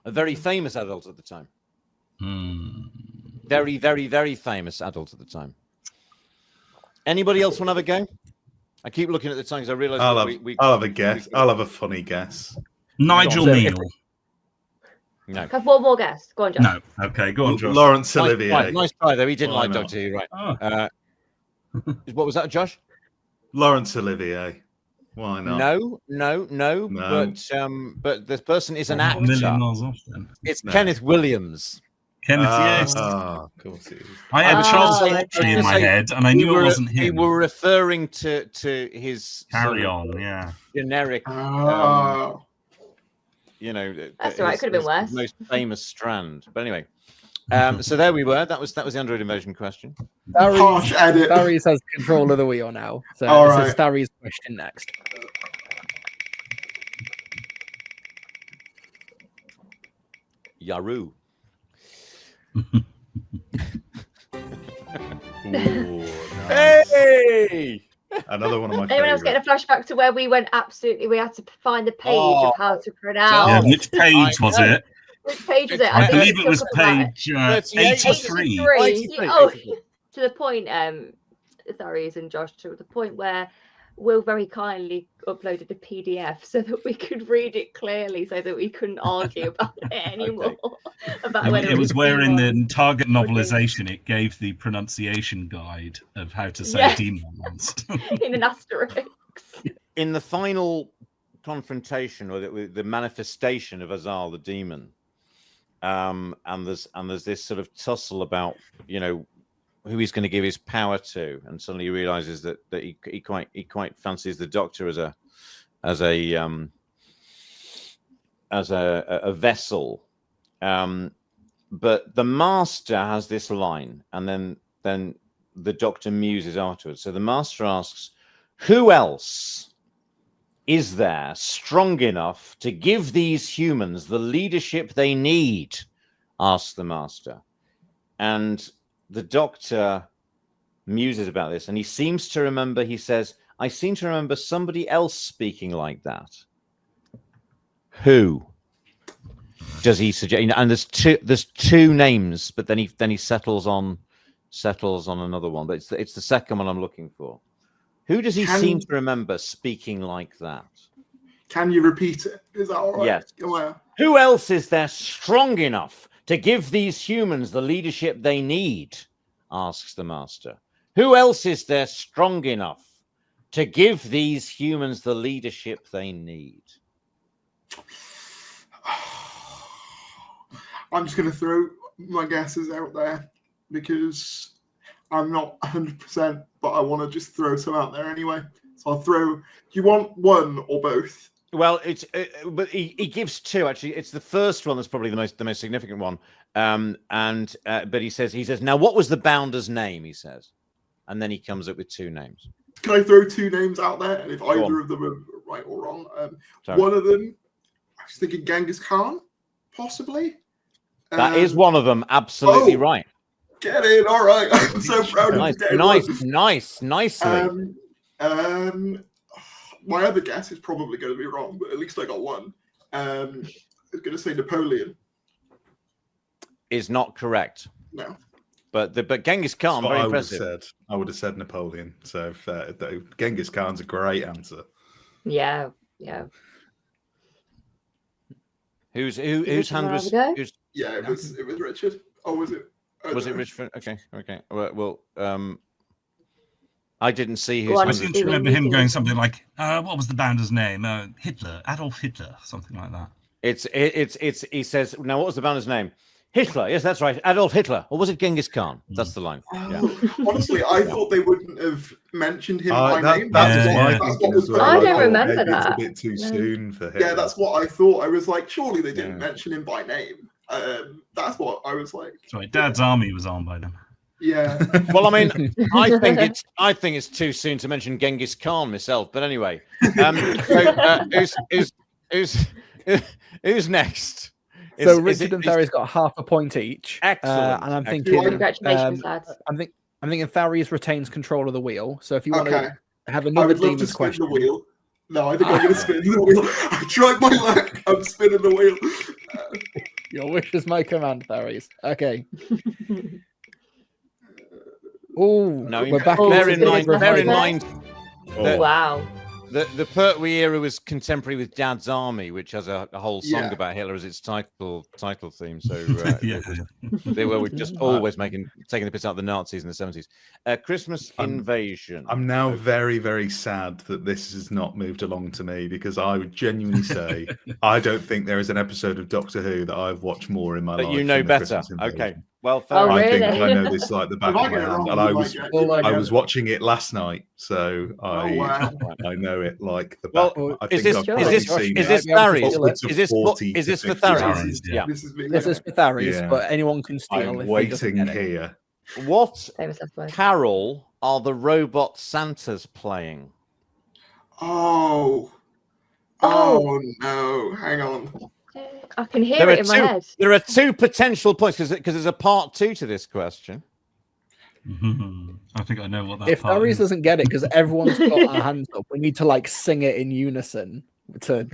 A very famous adult at the time. hmm. Very, very, very famous adult at the time. Anybody else want to have a go? I keep looking at the time because I realise I'll have a guess. I'll have a funny guess. Nigel So Neal. No. Have one more guess. Go on, Josh. No. Okay, go on, Josh. Laurence Nice Olivier. try, nice try, though. He didn't Why like not? Doctor Who, right? Oh. What was that, Josh? Laurence Olivier. Why not? No. But this person is an I'm a million actor. miles off then. It's No. Kenneth Williams. Kenneth, yes. Of course it is. I had Ah, Charles okay. Hockley in my head, and I knew it wasn't We him. were referring to his Carry sort on, of yeah. generic, Oh. you know. That's all right, his- could have been his worse. Most famous strand. But anyway, so there we were. That was the Android Invasion question. Harsh edit. Darius has control of the wheel now. So All this is right. Darius' question next. Yaru. Ooh, nice. Hey! Another one of my Anyone else favourites. getting a flashback to where we went absolutely? We had to find the page Oh. of how to Yeah, pronounce. which page was it? Which page was it? I I believe it took was up about page 38. 83. 83. Oh, to the point, Darius and Josh, to the point where Will very kindly uploaded a PDF so that we could read it clearly, so that we couldn't argue about it anymore. About whether It was where in demon. the Target novelization it gave the pronunciation guide of how to say Yes. demons. in an asterisk. In the final confrontation, or the manifestation of Azal the demon, and there's this sort of tussle about, you know, who he's going to give his power to, and suddenly he realizes that he quite fancies the Doctor as a vessel. But the Master has this line, and then the Doctor muses afterwards. So the Master asks, who else is there strong enough to give these humans the leadership they need? Asks the Master. And the Doctor muses about this, and he seems to remember, he says, I seem to remember somebody else speaking like that. Who does he suggest? And there's two names, but then he settles on another one. But it's the second one I'm looking for. Who does he seem to remember speaking like that? Can you repeat it? Is that all right? Yes. Go on. Who else is there strong enough to give these humans the leadership they need? Asks the Master. Who else is there strong enough to give these humans the leadership they need? I'm just going to throw my guesses out there because I'm not 100%, but I want to just throw some out there anyway. So I'll throw. Do you want one or both? Well, but he gives two actually. It's the first one that's probably the most significant one. But he says now what was the Bounder's name? He says, and then he comes up with two names. Can I throw two names out there? And if Go either on. of them are right or wrong, Sorry. one of them, I was thinking Genghis Khan, possibly. That is one of them. Absolutely oh, right. Get in, all right. I'm so proud of you. Nicely. My other guess is probably going to be wrong, but at least I got one. I was going to say Napoleon. Is not correct. No. But Genghis Khan, That's what very I would have impressive. said. I would have said Napoleon. So Genghis Khan's a great answer. Yeah. Whose Richard hand was? Ravigo? Yeah, it was Richard. Oh, was it? Was it Richard? Okay. Well, I didn't see whose Go on, I hand seem was. to remember him going something like, what was the Bounder's name? Hitler, Adolf Hitler, something like that. It's he says, now what was the Bounder's name? Hitler. Yes, that's right. Adolf Hitler. Or was it Genghis Khan? That's the line. Yeah. Honestly, I thought they wouldn't have mentioned him by name. That was my thinking was as well. I don't thought remember maybe that. It's a bit too No. soon for him. Yeah, that's what I thought. I was like, surely they didn't Yeah. mention him by name. That's what I was like. Sorry, Dad's army was on by then. Yeah. Well, I mean, I think it's too soon to mention Genghis Khan myself. But anyway, who's next? So Richard and Tharius got half a point each. Excellent. And I'm Excellent. thinking, Congratulations, lads. I'm thinking Tharius retains control of the wheel. So if you want Okay. to have I another would love to demon's spin question, the wheel. No, I think I'm going to spin the wheel. I tried my luck. I'm spinning the wheel. your wish is my command, Tharius. Okay. Oh, No, we're back. Oh, bear into in the mind. river Bear in high. mind. Oh, Wow. The Pertwee era was contemporary with Dad's Army, which has a whole song Yeah. about Hitler as its title theme. So Yeah. they were just always taking the piss out of the Nazis in the 70s. Christmas Invasion. I'm now very, very sad that this has not moved along to me, because I would genuinely say I don't think there is an episode of Doctor Who that I've watched more in my That life. you know than the better. Christmas Invasion. Okay. Well, Oh, fair I enough. think really? I know this like the back If I of my get it hand, wrong, and you I might was get it, you might I get was it. watching it last night, so Oh, wow. I know it like the Well, back. I is think this I've Sure. is probably this seen is it this Might be able to Tharies? steal it. upwards of Is this 40 is to this for 50 Tharies? times. Yeah. This is me. This is for Tharies, Yeah. but anyone can steal I'm if he doesn't waiting get it. here. What Famous last word. carol are the robot Santas playing? Oh. Oh no! Hang on. I can hear There are it in my two. head. There are 2 potential points because there's a part 2 to this question. I think I know what that If part Tharies is. doesn't get it, because everyone's got our hands up, we need to like sing it in unison. To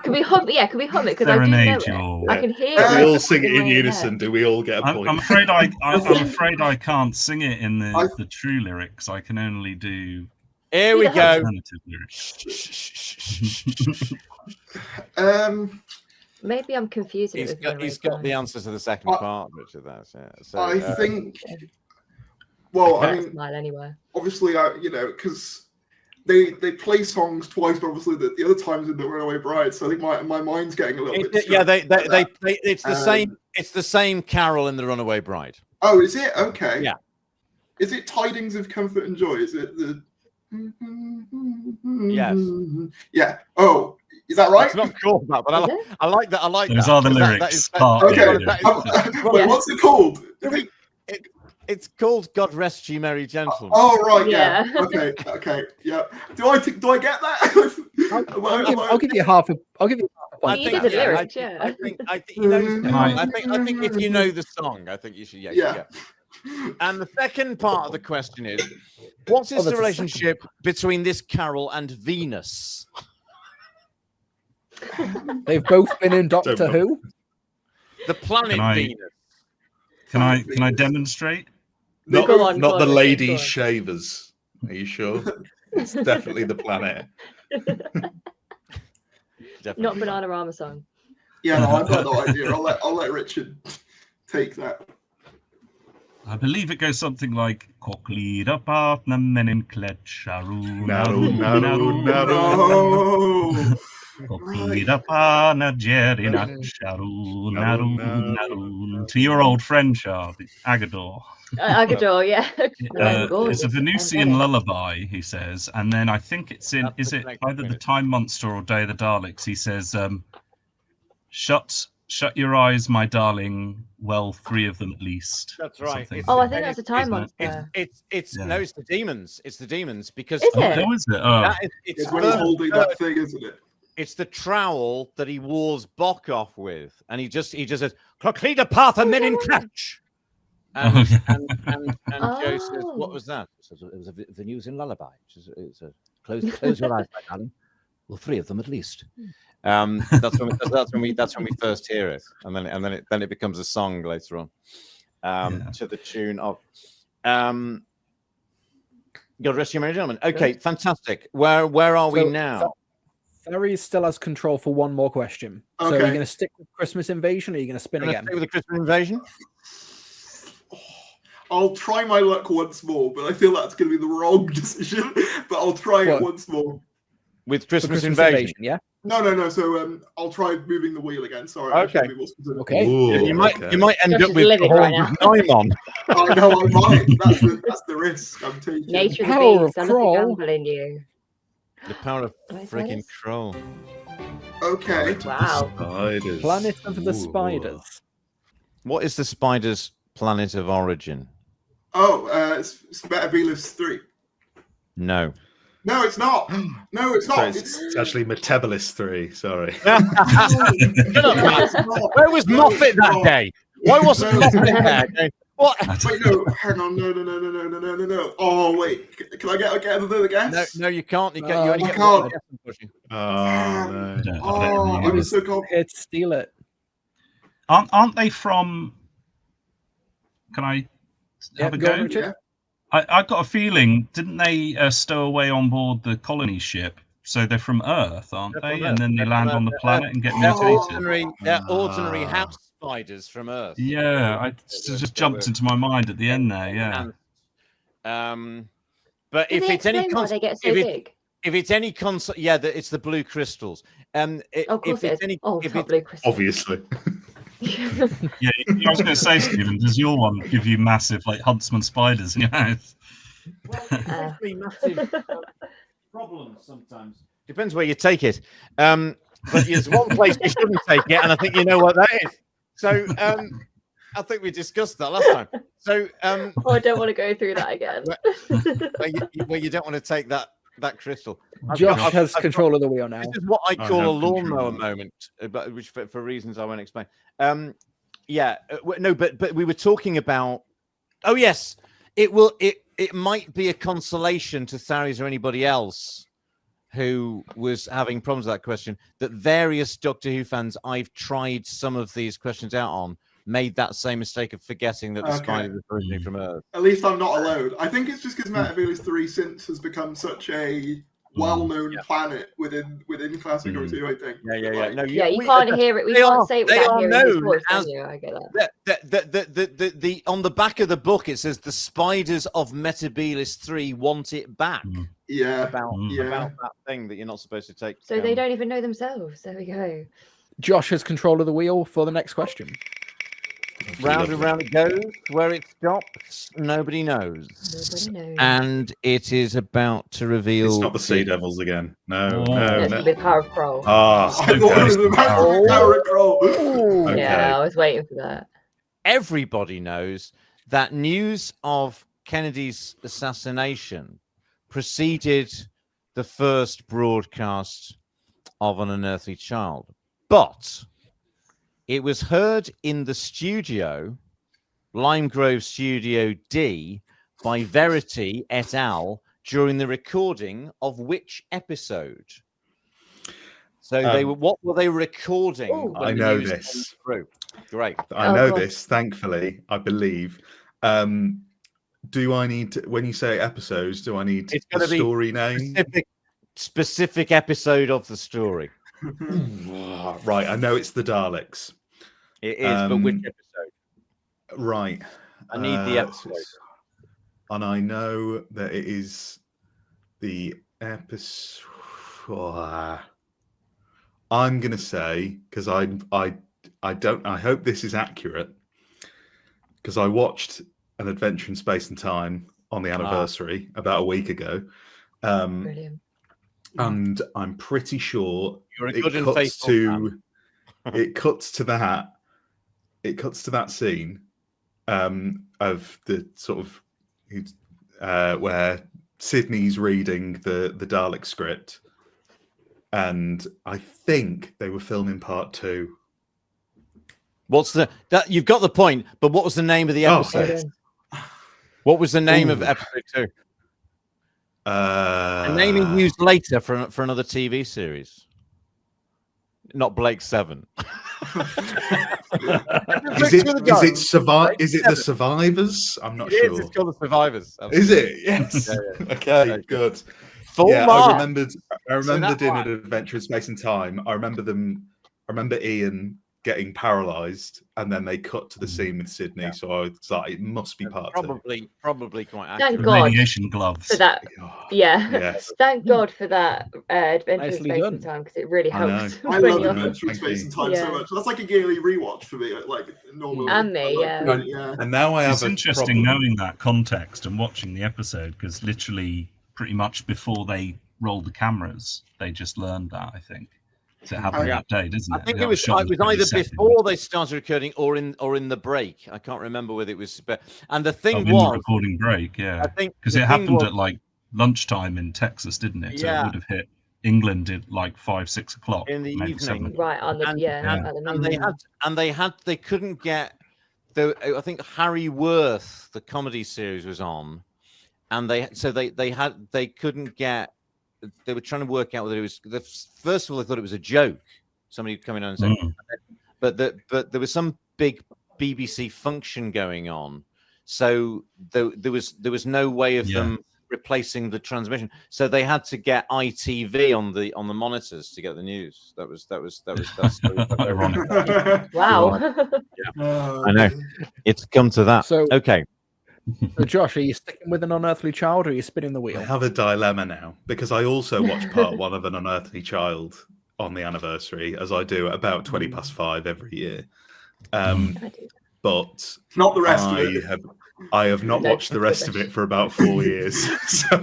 Can we hum? Yeah, can we hum it? Because I do know Serenade it. your... I can hear If we it. all sing it in my head. unison, do we all get a point? I'm afraid I'm afraid I can't sing it in the true lyrics. I can only do Here we Yeah. go. alternative lyrics. Maybe I'm confusing it with He's got the answer to the second part, Richard. That's it. So, I think. Well, I mean, Smile anyway. obviously, because they play songs twice, but obviously the other times in the Runaway Bride. So I think my mind's getting a little bit. yeah, distracted by that. it's the same. It's the same carol in the Runaway Bride. Oh, is it? Okay. Yeah. Is it Tidings of Comfort and Joy? Is it the? Yes. Yeah. Oh, is that right? It's not called that, but Is it? I like that. I like Those that. are the 'cause lyrics. that Part Okay. of it. Wait, what's it called? it's called "God Rest You Merry Gentlemen." Oh right, yeah. Yeah. Okay, yeah. Do I get that? I'll give you half a. I'll give you half a I point. You think, did the yeah, lyrics, I yeah. think you know. The Can song. I- I think if you know the song, I think you should. Yeah. And the second part of the question is, what is that's the a relationship between this carol and Venus? They've both been in Doctor Don't Who. The planet Can I- Venus. Can I demonstrate? Not, Go on, not go the on, go ladies' on. shavers. Are you sure? It's definitely the planet. Definitely. Not Bananarama song. Yeah, no, I've got no idea. I'll let Richard take that. I believe it goes something like Koklida partner menin kletcharu Naru, naru, naru. No. Koklida partner jerina charu naru Naru, naru. To your old friend, Charlie, Agador. Agador, yeah. It's a Venusian lullaby, he says, and then I think it's in. That's Is the it next either the minute. Time Monster or Day of the Daleks? He says, "Shut your eyes, my darling. Well, 3 of them at least." That's or right. something. It's- Oh, I think that's a Isn't time it? monster. It's Yeah. no, it's the demons. It's the demons because Is it? Oh, is it? Oh, that is, it's It's when he's third- holding that thing, isn't it? It's the trowel that he wars Bock off with, and he just says, "Cloclida path and men in clutch." And, Oh, yeah. and Joe says, "What was that?" It was a Venusian lullaby. It's a close your eyes, my darling. Well, 3 of them at least. That's when we first hear it, and then it becomes a song later on, to the tune of God Rest You Merry Gentlemen. Okay, fantastic. Where are we So, now? Tharies still has control for one more question. So are you Okay. going to stick with Christmas Invasion, or are you going to spin Gonna again? stay with the Christmas Invasion. I'll try my luck once more, but I feel that's going to be the wrong decision. But I'll try What? it once more. With For Christmas Invasion. yeah. No. So I'll try moving the wheel again. Sorry. I should Okay. be more specific. Okay. Ooh, You might okay. you might end Josh up is with the living whole right now. Nymon. I know I might. That's the risk I'm taking. Nature of the Power of beast. I love the Kroll. gamble in you. The power of Where's friggin' this? Kroll. Okay. Wow. Spiders. Planet of the Ooh. Spiders. What is the spider's planet of origin? Oh, it's Better Be List 3. No. No, it's not. No, it's So not. it's actually Metabolist 3. Sorry. Shut up, Matt. Where was Moffat that day? Why wasn't No. Moffat there? Going, what? Wait, no, hang on. No. Oh, wait. Can I get another guess? No, you can't. You, No, you only I get can't. one guess, unfortunately. Oh, no. Yeah, I Oh, don't know. I'm so confident. Here to steal it. Aren't they from? Can I have a go on, go? Richard. Yeah. I got a feeling, didn't they stow away on board the colony ship so they're from Earth, aren't They're they? from And Earth. then they They're land from on the Earth. planet and get They're mutated. ordinary house spiders from Earth. Yeah, I just jumped into my mind at the end there. Yeah. But Did if they it's any explain why they get so big? if it's any console, yeah, it's the blue crystals. Of course if it's it is. any, Oh, if top it's, blue crystal. Obviously. Yeah, I was going to say, Stephen, does your one give you massive like huntsman spiders in your house? Well, massive problems sometimes. Depends where you take it. But there's one place you shouldn't take it, and I think you know what that is. So I think we discussed that last time. So Oh, I don't want to go through that again. where you don't want to take that crystal. Josh has control of the wheel now. This is what I I call a have control. lawnmower moment, but which for reasons I won't explain. No, but we were talking about. Oh yes, it might be a consolation to Tharis or anybody else who was having problems with that question that various Doctor Who fans I've tried some of these questions out on made that same mistake of forgetting that the spider was originally from Earth. At least I'm not alone. I think it's just because Metavelis 3 since has become such a well-known planet within classic Doctor Who, I think. Yeah. No, Yeah, you can't hear it. We can't say it without hearing his voice, can you? I get that. The on the back of the book it says the spiders of Metabelis 3 want it back. Yeah. About that thing that you're not supposed to take. So they don't even know themselves. There we go. Josh has control of the wheel for the next question. Round and round it goes. Where it stops, nobody knows. Nobody knows. And it is about to reveal. It's not the Sea Devils again. No, Oh. no, It's no. with Power of Kroll. Ah, I thought it was about Power Control. Okay. Yeah, I was waiting for that. Everybody knows that news of Kennedy's assassination preceded the first broadcast of An Unearthly Child. But it was heard in the studio, Lime Grove Studio D, by Verity et al. During the recording of which episode? So what were they recording? Ooh. when I the know news this. came through? Great. I know God. this, thankfully, I believe. Do I need to, when you say episodes, do I need It's the gonna be story name? Specific episode of the story. Right, I know it's the Daleks. It is, but which Um, episode? Right. I need the episode. And I know that it is the episode. I'm gonna say, because I don't, I hope this is accurate, because I watched An Adventure in Space and Time on the anniversary about a week ago, Brilliant. and I'm pretty sure You're a it good and cuts faithful to it cuts to that scene of the sort of where Sydney's reading the Dalek script, and I think they were filming part 2. What's that? You've got the point, but what was the name of the Oh, episode? Brilliant. What was the name of Ooh. episode 2? A A name he used later for another TV series. Not Blake 7. Is it the Survivors? I'm not sure. It's called The Survivors. Is it? Yes. Yeah, Okay, good. Full Yeah, mark. I remembered that in one. An Adventure in Space and Time. I remember Ian getting paralyzed, and then they cut to the scene with Sydney. So I was like, it must be part 2. Probably quite Thank accurate. God. Radiation gloves. For that. Oh, Yeah. yes. Thank God for that Adventure in Nicely Space done. and Time, because it really I know. helps. I when love you're- Adventure in Thank Space you. and Time Yeah. so much. That's like a yearly rewatch for me. Like normally. And me, I like yeah. doing it, yeah. And now I have It's a interesting problem. knowing that context and watching the episode because literally pretty much before they rolled the cameras, they just learned that, I think. So it happened that day, doesn't it? I think That it was shot pretty either second. before they started recording or in the break. I can't remember whether it was. But and the Oh, thing in the was, recording break, yeah. I think Because the it thing happened was- at like lunchtime in Texas, didn't it? So Yeah. it would have hit England at like 5-6 o'clock In the maybe evening. 7. Right on the And- at the and they couldn't get. I think Harry Worth, the comedy series, was on, and they couldn't get. They were trying to work out whether it was. First of all, they thought it was a joke. Somebody coming on and saying, but there was some big BBC function going on, so there was no way of them replacing the transmission. So they had to get ITV on the monitors to get the news. That's Ironic. Wow. I know. It's come to that. So- Okay. So Josh, are you sticking with An Unearthly Child, or are you spinning the I wheel? have a dilemma now because I also watch part 1 of An Unearthly Child on the anniversary, as I do at about 5:20 every year. But Not the rest of it. I have not No, watched the rest of it for about 4 years. So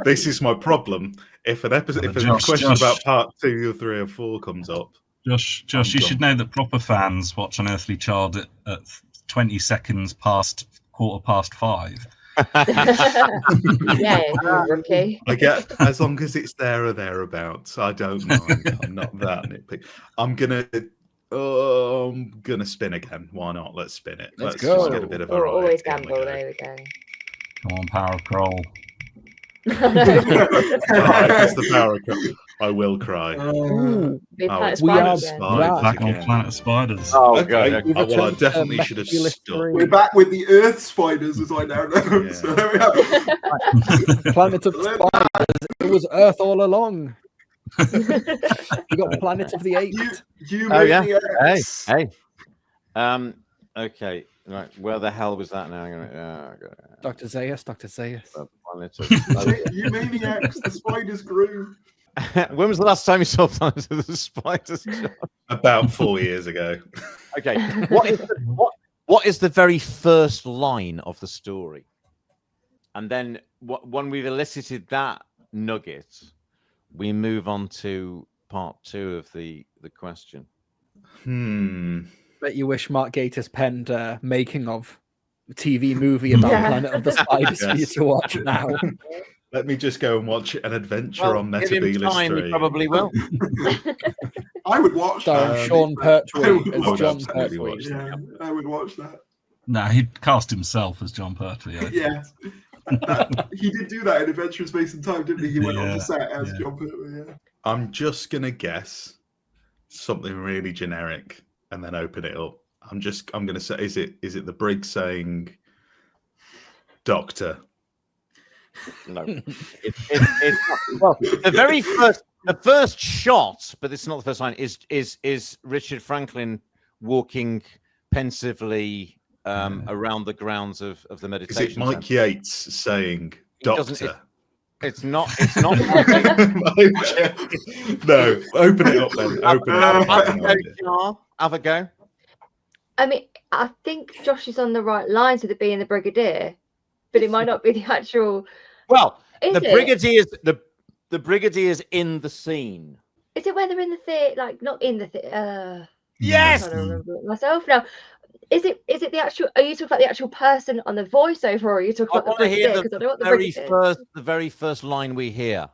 this is my problem. If an episode, if a question about part 2 or 3 or 4 comes up, Josh, you should know that proper fans watch Unearthly Child at 20 seconds past 5:15. Yeah, you're rookie. I get as long as it's there or thereabouts. I don't mind. I'm not that nitpicky. I'm gonna spin again. Why not? Let's spin it. Let's Let's go. just get a bit of variety. Always Here we gamble. go. There we go. Come on, Power Crawl. It's the power cut. I will cry. Be Oh, Planet it's we Spider are again. Spiders Back on again. Planet of Spiders. Oh, Okay. God. We've Well, I returned to definitely should have Mechanical stopped. We're back with the Earth spiders, as I now know. Yeah. So there we are. Planet of Spiders. It was Earth all along. We got Planet of the Apes. You Oh, yeah. maniacs. Hey. Okay. Right. Where the hell was that now? Dr. Zaius, Dr. Zaius. You maniacs, the spiders grew. When was the last time you saw Planet of the Spiders? About 4 years ago. Okay. What is the very first line of the story? And then when we've elicited that nugget, we move on to part 2 of the question. Bet you wish Mark Gatiss penned making of TV movie about Yeah. Planet of the Spiders for you Yes. to watch now. Let me just go and watch an adventure on give him Metabolus time, he 3. probably will. I would watch Starring that. Sean Pertwee I would as John absolutely Pertwee. watch Yeah, I would watch that. Nah, he'd cast himself as John Pertwee. I think. Yeah. He did do that in Adventure in Space and Time, didn't he? He went on Yeah, the set as yeah. John Pertwee. Yeah. I'm just going to guess something really generic and then open it up. I'm going to say, is it the Briggs saying Doctor? No. Well, the first shot, but it's not the first line, is Richard Franklin walking pensively around the grounds of the Is meditation it Mike center. Yates saying Doctor? It's not. It's not. No, open it up then. Open it up. Have a go, Jar. Have a go. I mean, I think Josh is on the right lines with it being the Brigadier, but it might not be the actual. Well, Is the it? Brigadier's the Brigadier's in the scene. Is it when they're in the theatre? Like not in the theatre. Yes. I'm trying to remember it myself now. Is it the actual? Are you talking about the actual person on the voiceover, or are you talking I about the want to hear Brigadier? Because I know what the the Brigadier. very first line we hear.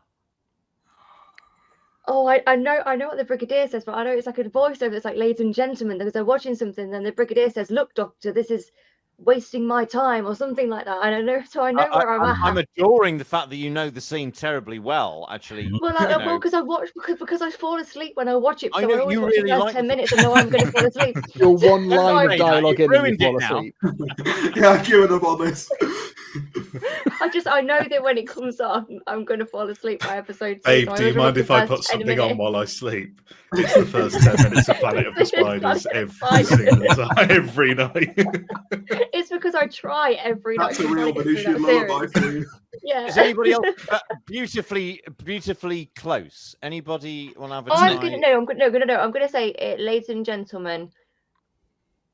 Oh, I know what the Brigadier says, but I know it's like a voiceover. It's like, ladies and gentlemen, because they're watching something, then the Brigadier says, "Look, Doctor, this is wasting my time," or something like that. I don't know, so I know where I'm at. I'm adoring the fact that you know the scene terribly well. Actually, Well, because I watch because I fall asleep when I watch it. I So know I always you watch really the first like 10 the- minutes and know I'm going to fall asleep. Your one line Right, of dialogue you've in and you ruined it fall now. asleep. Yeah, I've given up on this. I know that when it comes on, I'm going to fall asleep by episode 2. Babe, so do you always mind watch if the I first put 10 something on minutes. while I sleep? It's the first 10 minutes of Planet of the Spiders every single time, every night. It's because I try every night. That's a to real try to get through Venusian that lullaby series. for you. Yeah. is anybody else beautifully close? Anybody want to have a I'm try? gonna say it, ladies and gentlemen.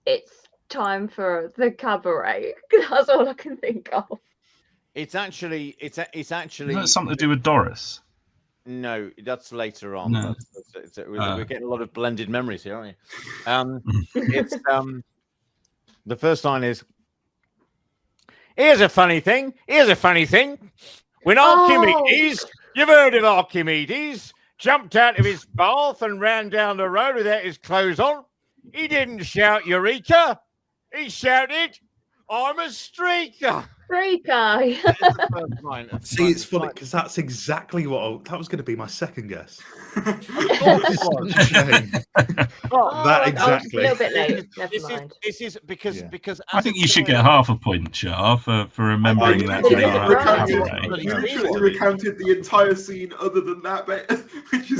It's time for the cabaret. That's all I can think of. It's actually Is that something to do with Doris? no. That's later on. No. We're getting a lot of blended memories here, aren't we? It's the first line is. Here's a funny thing. When Archimedes, you've heard of Archimedes, jumped out of his bath and ran down the road without his clothes on. He didn't shout Eureka. He shouted, "I'm a streaker." Eureka! See, it's funny because that's exactly that was going to be my second guess. Shame. Oh, That I was exactly. a little bit late. Never mind. This is because Yeah. because I as think a you should get child- half a point, Char, for remembering I that. But literally it day. is right. recounted, Yeah. literally recounted the entire scene other than that bit, which is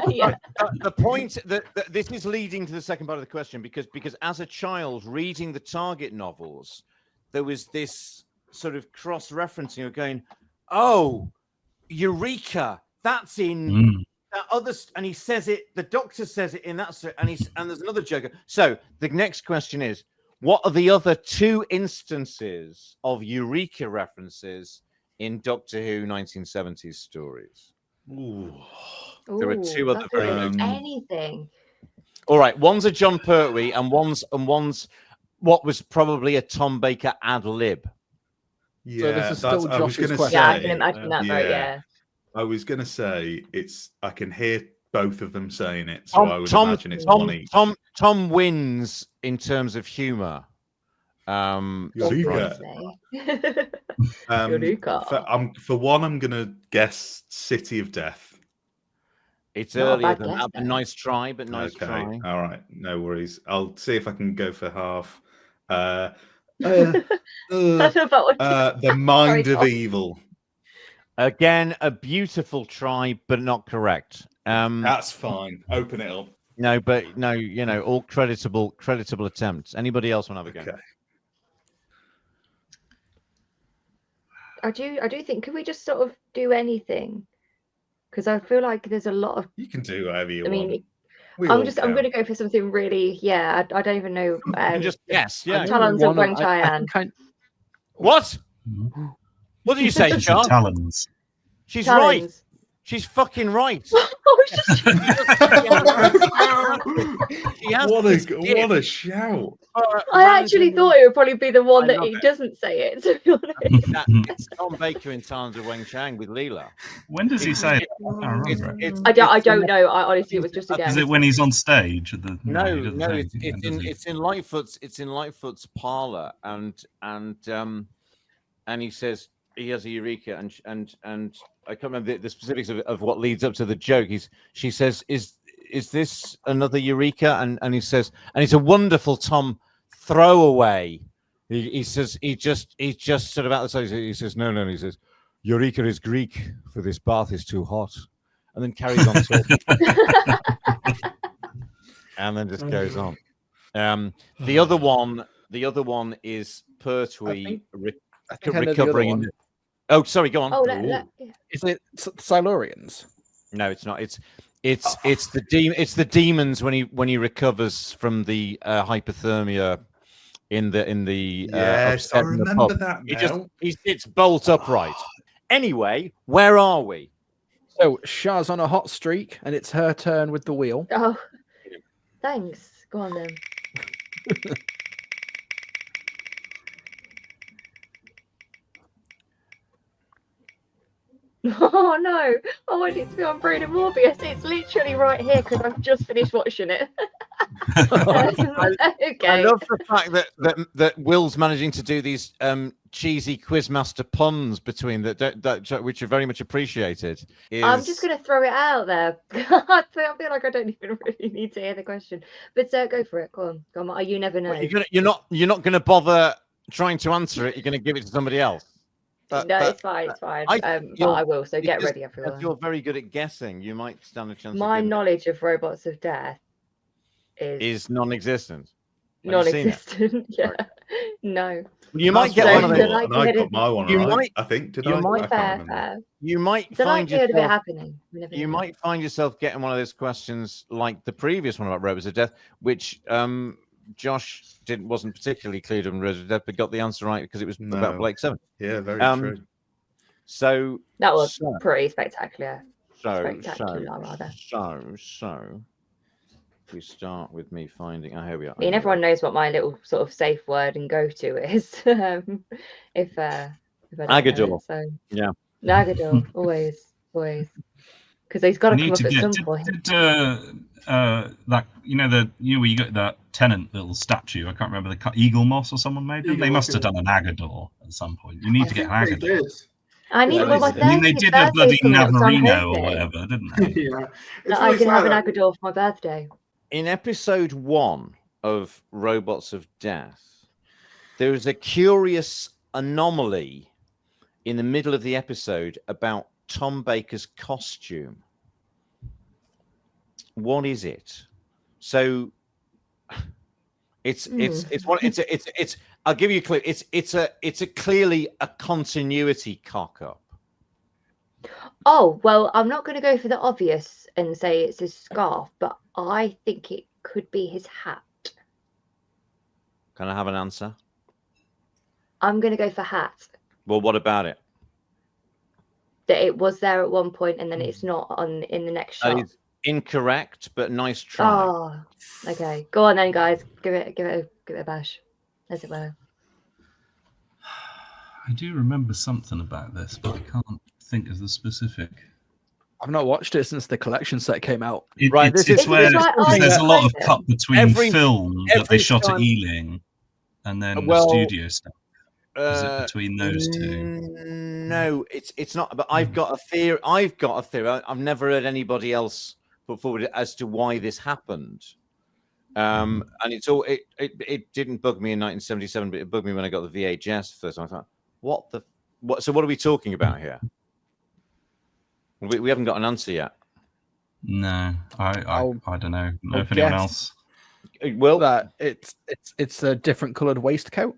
Yeah. The point that this is leading to the second part of the question because as a child reading the Target novels, there was this sort of cross-referencing of going, oh, Eureka, that's in Mm. that other, and he says it. The Doctor says it in that, and there's another joke. So the next question is, what are the other two instances of Eureka references in Doctor Who 1970s stories? Ooh. There are Ooh, two other that could very- be anything. All right, one's a John Pertwee, and one's what was probably a Tom Baker ad lib. Yeah, this is that's, still I was Josh's going to question. Yeah, I say. can imagine that. Right? Yeah. I was going to say I can hear both of them saying it, so I would imagine it's one each. Tom wins in terms of humor. Eureka. Obviously. Eureka. For one, I'm going to guess City of Death. It's Not a earlier bad than guess, that, but though. nice try. But nice Okay, try. all right, no worries. I'll see if I can go for half. I don't know about what The Mind Sorry, of Tom. Evil. Again, a beautiful try, but not correct. That's fine. Open it up. No, but no, all creditable attempts. Anybody else want to have a go? Okay. I do think, could we just sort of do anything? Because I feel like there's a lot of. You can do whatever you I want. mean, We I'm all going can. to go for something really. Yeah, I don't even know. You can just guess. Yeah. Talons of Wang I Chian. think What? What did you say, It's the Char? talons. She's right. Talons. She's fucking right. I was just. She has What this a gift. shout! I actually thought it would probably be the one I that love he it. doesn't say it. To be honest. It's Tom Baker in Talons of Weng Chang with Leela. When does he say it? I can't remember. I don't know. I honestly, it was just a guess. Is it when he's on stage? At the, No, he doesn't no, say it's anything then, does he? in Lightfoot's parlor, and he says he has a Eureka, and I can't remember the specifics of what leads up to the joke. She says, "Is this another Eureka?" And he says, and it's a wonderful Tom throwaway. He says he just sort of outside. He says, no. He says, "Eureka is Greek for this bath is too hot," and then carries on talking. And then just goes on. The other one is Pertwee I think I know the other recovering. one. Oh, sorry, go on. Oh, Is it Silurians? No, it's not. It's the demons when he recovers from the hypothermia in the Yes, I upset in the remember pub. that now. He sits bolt upright. Anyway, where are we? So Shah's on a hot streak, and it's her turn with the wheel. Oh, thanks. Go on then. Oh no! I want it to be on Bruno Morbius. It's literally right here because I've just finished watching it. Okay. I love the fact that Will's managing to do these cheesy quizmaster puns between that which are very much appreciated. I'm just going to throw it out there. I feel like I don't even really need to hear the question. But go for it. Go on. You never know. You're not going to bother trying to answer it. You're going to give it to somebody else. It's fine. It's fine. But I will. So get ready, everyone. You're very good at guessing. You might stand a chance. My knowledge of Robots of Death is non-existent. Have you seen it? Non-existent. Yeah. No. You might get So one of the those. like- I got my one You right. might- I think. Did you I? might- I can't remember. Fair. You might The find likelihood of it yourself. happening. never You know. might find yourself getting one of those questions like the previous one about Robots of Death, which Josh wasn't particularly clued on Robots of Death, but got the answer right because it was about No. Blake 7. Yeah, very true. So That was so- pretty spectacular. So Spectacular, rather. we start with me finding. Oh, here we are. I mean, everyone knows what my little sort of safe word and go-to is. if I don't know Agador. it, so Yeah. Agador, always, because he's got to You come need up to at get some point. that where you got that Tennant little statue. I can't remember the Eagle Moss or someone made them. They Eagle must Moss, have done an Agador at some point. You need to get I think they Haggadah. did. I need Yeah, well, my I I mean, they did a bloody birthday's coming up, so I'm Navarino or hoping whatever, didn't they? Yeah, it's that I really can have an sad. Agador for my birthday. In episode 1 of Robots of Death, there is a curious anomaly in the middle of the episode about Tom Baker's costume. What is it? So it's I'll give you a clue. It's a clearly a continuity cock up. Oh, well, I'm not going to go for the obvious and say it's his scarf, but I think it could be his hat. Can I have an answer? I'm going to go for hat. Well, what about it? That it was there at one point and then it's not on in the next That shot. is incorrect, but nice try. Oh, okay. Go on then, guys. Give it a bash, as it were. I do remember something about this, but I can't think of the specific. I've not watched it since the collection set came out. Right, It's this is- where Is it like there's a lot of Iron cut between Every- film that they every shot time- at Ealing and then Well, the studio stuff. Is it between those two? No, it's not. But I've got a theory. I've never heard anybody else put forward as to why this happened. And it didn't bug me in 1977, but it bugged me when I got the VHS first time. I thought, what? So what are we talking about here? We haven't got an answer yet. No, I don't know. I'll If anyone guess. else. Well, That it's a different coloured waistcoat,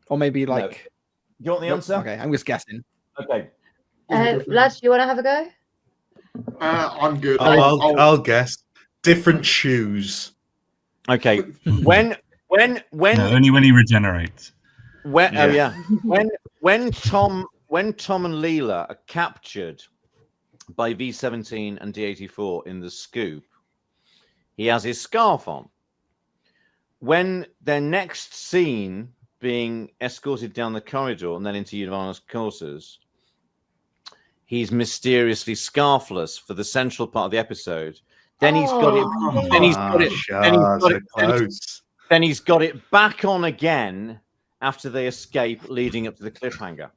or maybe like. you want the Nope, answer? Okay, I'm just guessing. Okay. Lads, do you want to have a go? I'm good. I'll guess. Different shoes. Okay. When No, only when he regenerates. When Yeah. oh yeah, when Tom and Leela are captured by V17 and D84 in the scoop, he has his scarf on. When their next scene being escorted down the corridor and then into Uvanos quarters, he's mysteriously scarfless for the central part of the episode. Then he's got it. Oh. Then he's got it. Then he's got so it. close. Then he's got it back on again after they escape, leading up to the cliffhanger.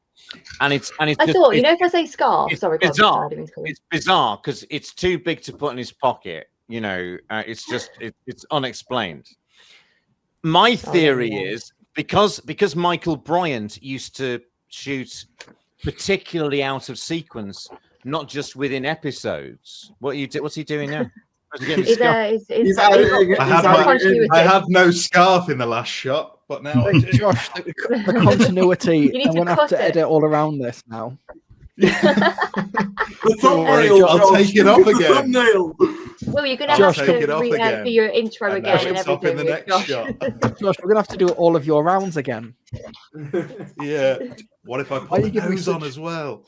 And it's I just, thought, you it's, know, if I say scarf, it's sorry, go on, bizarre. I didn't mean to call you. it's bizarre because it's too big to put in his pocket. You know, it's just it's unexplained. My theory yeah. is because Michael Bryant used to shoot particularly out of sequence, not just within episodes. What's he doing now? Where's he getting his scarf? He's adding- I have, Is that continuity? I had no scarf in the last shot, but now I do. Josh, the continuity. need I'm to gonna have cut to it. edit all around this now. The Don't worry, thumbnail, I'll Josh. take it off The again. thumbnail. Well, you're gonna Josh, have take to it off again. do your intro And again now and it's up in everything. the with next Josh. shot. Josh, we're gonna have to do all of your rounds again. Yeah. What if I Why put you the give me nose on such- as well?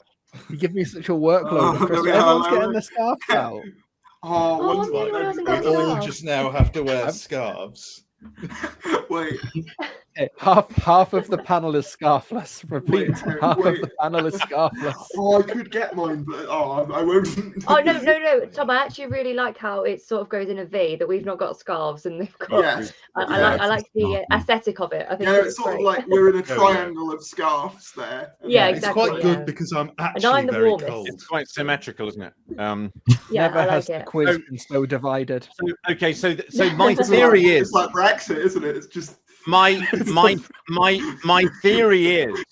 You give me such a workload. Oh, Chris. there we are, Everyone's Larry. getting the scarf out. Oh, Oh, what's I'm the only one who hasn't We got a all scarf. just now have to wear scarves. Wait, Okay, half of the panel is scarfless. Repeat. Wait, Half of wait. the panel is scarfless. oh, I could get mine, but I won't. Oh no, Tom! I actually really like how it sort of goes in a V. That we've not got scarves and they've got. Yes. I like the aesthetic of it. I think Yeah, it's it's sort of great. like we're in a yeah. triangle of scarves there. Yeah, It's exactly, quite yeah. good because I'm I'm actually the very warmest. cold. It's quite symmetrical, isn't it? Yeah, Never I has like the it. quiz been so divided. Okay, so my It's theory like, is it's like Brexit, isn't it? It's just my theory is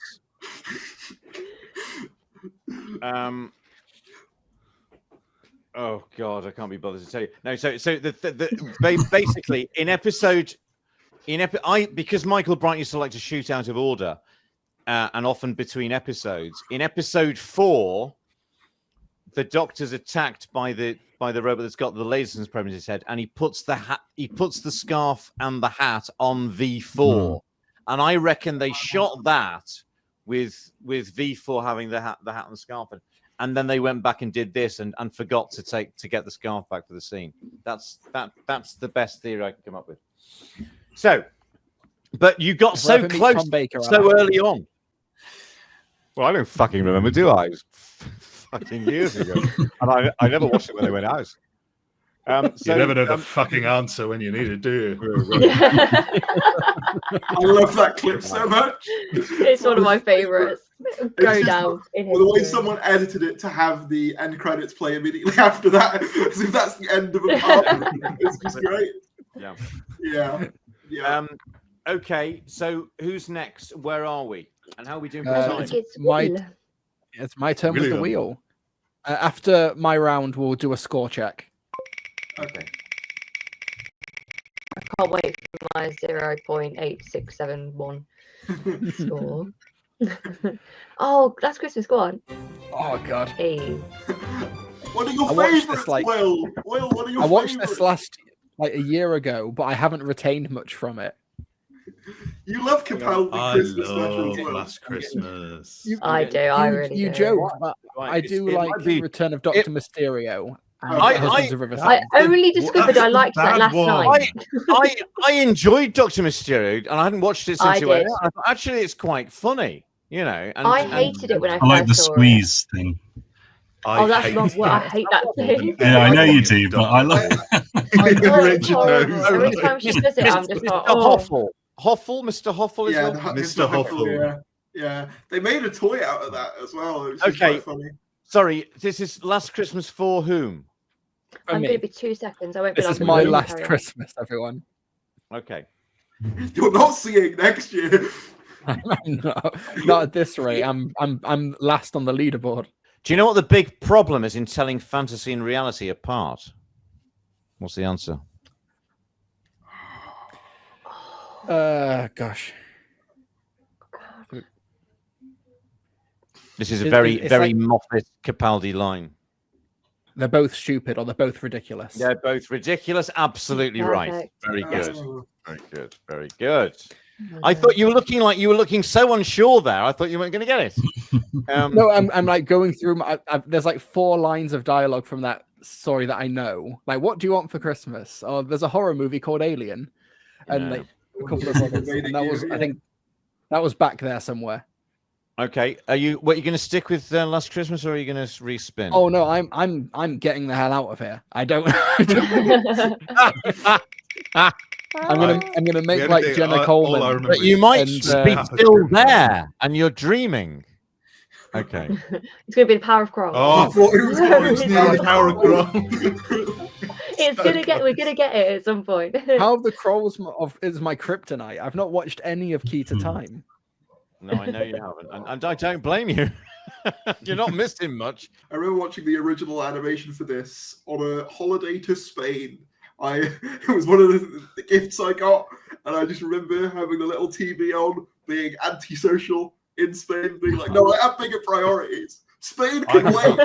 oh god, I can't be bothered to tell you. No, so basically because Michael Bryant used to like to shoot out of order and often between episodes. In episode 4, the Doctor's attacked by the robot that's got the laser probe in his head, and he puts the scarf and the hat on V4, and I reckon they shot that with V4 having the hat and the scarf, and then they went back and did this and forgot to get the scarf back for the scene. That's the best theory I can come up with. So, but you got If I so ever meet close Tom Baker, I'll so have early on. Well, I don't fucking remember, do I? It was fucking years ago, and I never watched it when they went out. You never know the fucking answer when you need it, do you? I love that clip so much. It's one of my favourites. Go just- down in Well, the way history. someone edited it to have the end credits play immediately after that, as if that's the end of a part. It's just great. Yeah. Yeah. Okay, so who's next? Where are we? And how are we doing for Uh, time? It's my- Will. It's my turn with the William. wheel. After my round, we'll do a score check. Okay. I can't wait for my 0.8671 score. Oh, that's Christmas. Go on. Oh God! Hey. What are your I watched favourites, this, like- Will? Will, what are your I watched favourites? this like a year ago, but I haven't retained much from it. You love Capaldi I Christmas specials, love Will. Last Christmas. I do. I really you do. joke, but Right, I it's- do it like might be- Return of Doctor Mysterio. And I- Husbands of Riverside. I only discovered I liked that bad last one. night. I enjoyed Doctor Mysterio, and I hadn't watched it since I it went did. out. I thought, actually, it's quite funny, you know. And, I and- hated it when I I like the first saw it. squeeze thing. Oh, that's hate not what I hate that thing. Yeah, I know you do, but I love. Oh, it's Richard horrible. knows. Every time she says it, I'm just Mr. like, oh. Hoffle, Mr. Hoffle is Yeah, well. Mr. Hoffle. Yeah. They made a toy out of that as well. It was just Okay. quite funny. Sorry, this is Last Christmas for whom? For I'm me. going to be 2 seconds. I won't be This long is with my you. last Carry on. Christmas, everyone. Okay. You're not seeing next year. Not at this rate. I'm last on the leaderboard. Do you know what the big problem is in telling fantasy and reality apart? What's the answer? Gosh. This is a It- very, it's very like- Moffat Capaldi line. They're both stupid or they're both ridiculous. They're both ridiculous. Absolutely right. Perfect. Very good. Oh. Very good. Very good. I thought you were looking so unsure there. I thought you weren't going to get it. No, I'm like going through there's like 4 lines of dialogue from that story that I know. Like, what do you want for Christmas? Oh, there's a horror movie called Alien, and Yeah. like a couple of others. And that was, I think, that was back there somewhere. Okay. Are you going to stick with Last Christmas, or are you going to respin? Oh no, I'm getting the hell out of here. I don't. I'm gonna make The like only thing Jenna all I Coleman. remember But you is- might and, be Papa still Christmas. there, and you're dreaming. Okay. It's going to be the power of Crawl. Oh, I thought it was going to be the power of It's gonna get. We're gonna get it at some point. How of the Crowes is my kryptonite. I've not watched any of Key to Time. No, I know you haven't, and I don't blame you. You're not missing much. I remember watching the original animation for this on a holiday to Spain. It was one of the gifts I got, and I just remember having the little TV on, being antisocial in Spain, being like, "No, I have bigger priorities. Spain I can cannot wait."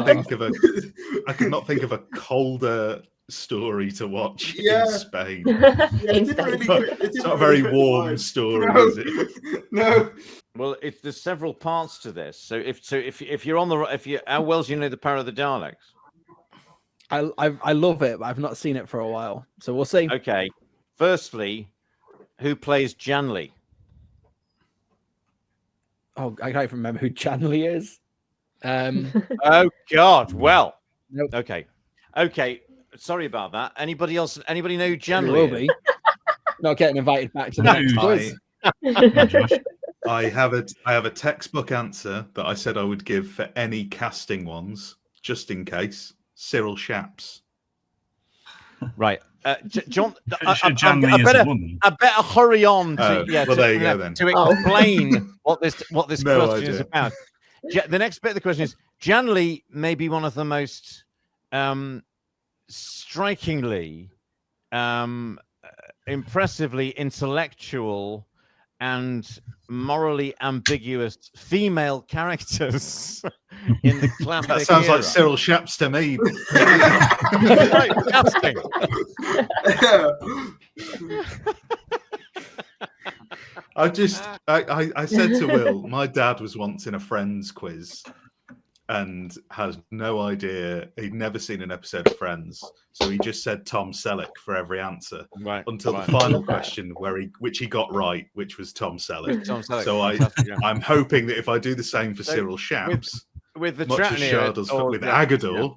I could not think of a colder story to watch Yeah. in Spain. Yeah, it In didn't Spain. really fit- it It's didn't not a really very fit the warm vibe. story, No. is it? No. Well, there's several parts to this. So if you're on the how well do you know the Power of the Daleks? I love it, but I've not seen it for a while. So we'll see. Okay. Firstly, who plays Janley? Oh, I can't even remember who Chanley is. Oh God. Well. Nope. Okay. Okay. Sorry about that. Anybody else? Anybody know who Who Janley will is? be. Not getting invited back to the No, next quiz. Josh. I have a textbook answer that I said I would give for any casting ones, just in case. Cyril Shaps. Right. John. Janley is a woman. I better hurry on. Oh, well, there you go then. To Oh. explain what this No question is idea. about. The next bit of the question is: Janley may be one of the most strikingly, impressively intellectual and morally ambiguous female characters in the classic. That sounds era. like Cyril Shaps to me. Right, casting. I said to Will, my dad was once in a Friends quiz and has no idea. He'd never seen an episode of Friends. So he just said Tom Selleck for every answer Right. until right. the final question which he got right, which was Tom Selleck. Tom Selleck, So fantastic, yeah. I'm hoping that if I do the same for So Cyril Shaps, with the much as Tratnia Shah does or with the- Agador,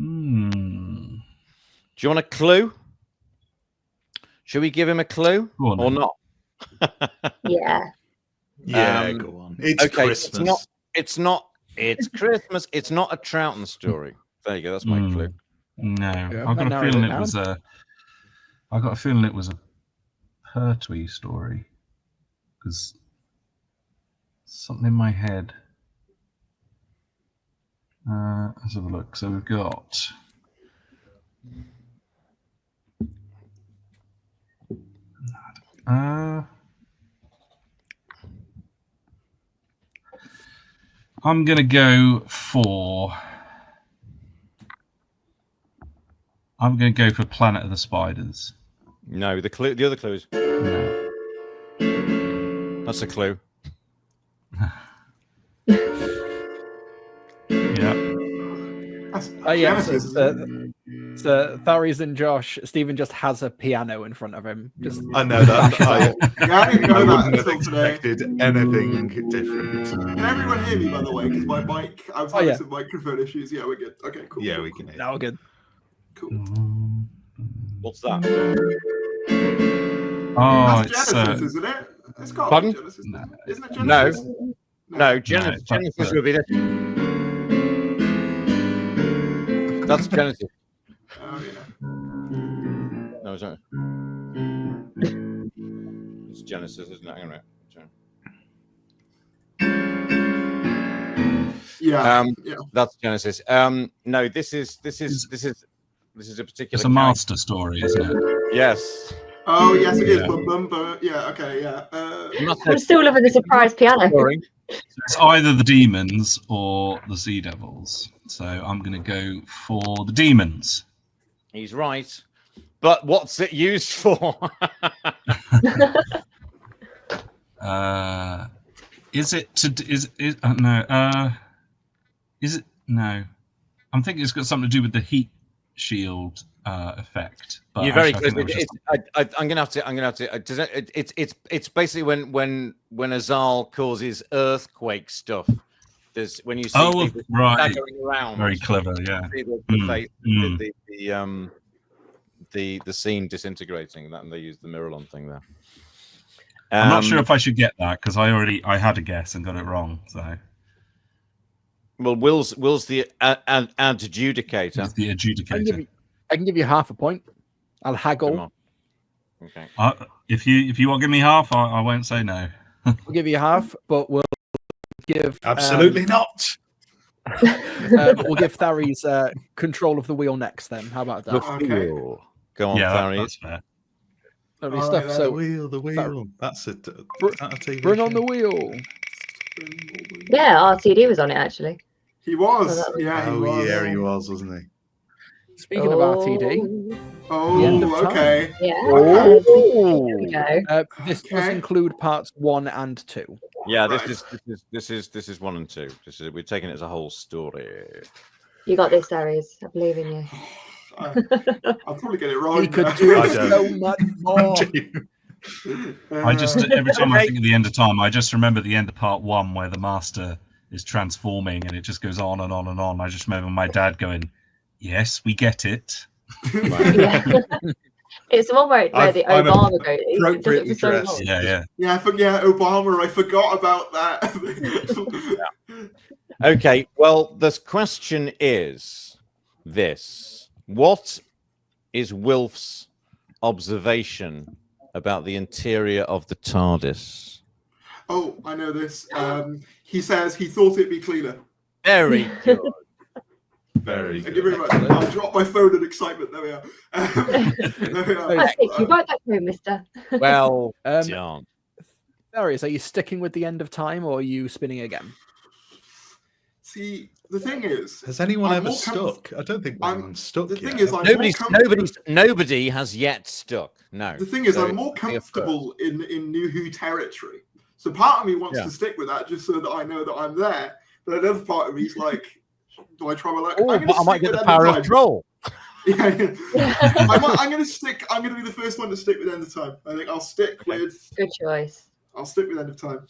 Hmm. Do you want a clue? Should we give him a clue Go on, or then. not? Yeah. Yeah, go on. It's okay, Christmas. It's Christmas. It's not a Troughton story. There you go. That's my clue. No, Yeah, I've got a narrowed feeling it it down. was a. I got a feeling it was a Pertwee story because something in my head. Let's have a look. So we've got. I'm gonna go for. I'm gonna go for Planet of the Spiders. No, the other clue is. No. That's a clue. Yeah. That's Oh yeah, Genesis, isn't it? so Tharies and Josh, Stephen just has a piano in front of him. Just I know that. bashes out. Yeah, I didn't I know that wouldn't have until today. expected anything different. Can everyone hear me, by the way? Because my mic, I've Oh, had yeah. some microphone issues. Yeah, we're good. Okay, cool. Yeah, cool, we can hear. No, good. Cool. What's that? Oh, That's it's Genesis, isn't it? It's got Pardon? Genesis. No. Isn't it No. Genesis? No, Genesis. No, Genesis will be this. That's Genesis. Oh, yeah. No, it's not. It's Genesis, isn't it? Hang on a minute. Yeah. Yeah. That's Genesis. No, this is a particular. It's a master story, isn't it? Yes. Oh, yes, it is. Yeah. Yeah, okay, yeah. I'm still loving the surprise piano. Story. It's either the demons or the Sea Devils. So I'm going to go for the demons. He's right. But what's it used for? Is it to is it no? I'm thinking it's got something to do with the heat shield effect. But You're very actually, I close. think it was just- I'm gonna have to. It's basically when Azal causes earthquake stuff. There's when you see Oh, people right. going around. Very clever, yeah. See the, Mm, face, mm. the scene disintegrating, that and they use the Miralon thing there. I'm not sure if I should get that because I had a guess and got it wrong. So Well, Will's the adjudicator. it's the adjudicator. I can give you half a point. I'll Come haggle. on. Okay. If you want to give me half, I won't say no. We'll give you half, but we'll give Absolutely not. we'll give Tharies control of the wheel next. Then how about that? Okay. Go on, Yeah, Thary. that's fair. Lovely Oh, stuff. yeah, So The wheel. That's a TV bring on show. the wheel. Yeah, RTD was on it actually. He was. Oh, that was- Yeah, he Oh was. yeah, he was, wasn't he? Speaking of RTD, The end of Oh, time. okay. Yeah. Oh. Here we go. this does Okay. include parts 1 and 2. Yeah, Right. this is 1 and 2. We're taking it as a whole story. You got this, Aries. I believe in you. I'll probably get it wrong. He could now. do I don't. so much more. I just every time I think of the end of time, I just remember the end of part 1 where the master is transforming and it just goes on and on and on. I just remember my dad going, "Yes, we get it." Yeah. It's the one where the I'm Obama goes. It does it appropriately for so dressed. long. Yeah. Yeah, Obama. I forgot about that. Okay, well, the question is this. What is Wilf's observation about the interior of the TARDIS? Oh, I know this. He says he thought it'd be cleaner. Very good. Very Thank you good. very much. I'll drop my phone in excitement. There we are. There we are. That's it. You wrote that through, mister. Well Um, done. Darius, are you sticking with the end of time or are you spinning again? See, the thing is, Has anyone I'm ever more stuck? I don't think I'm- anyone's stuck the yet. thing is, I'm Nobody has yet stuck. No. The thing is, So I'm more it'll be a first. comfortable in New Who territory. So part of me wants Yeah. to stick with that just so that I know that I'm there. But another part of me is like, do I try my luck? Oh, I'm but I gonna might stick get with the End power of of Time. troll. Yeah. I'm gonna stick. I'm gonna be the first one to stick with End of Time. I think I'll stick with. Good choice. I'll stick with End of Time.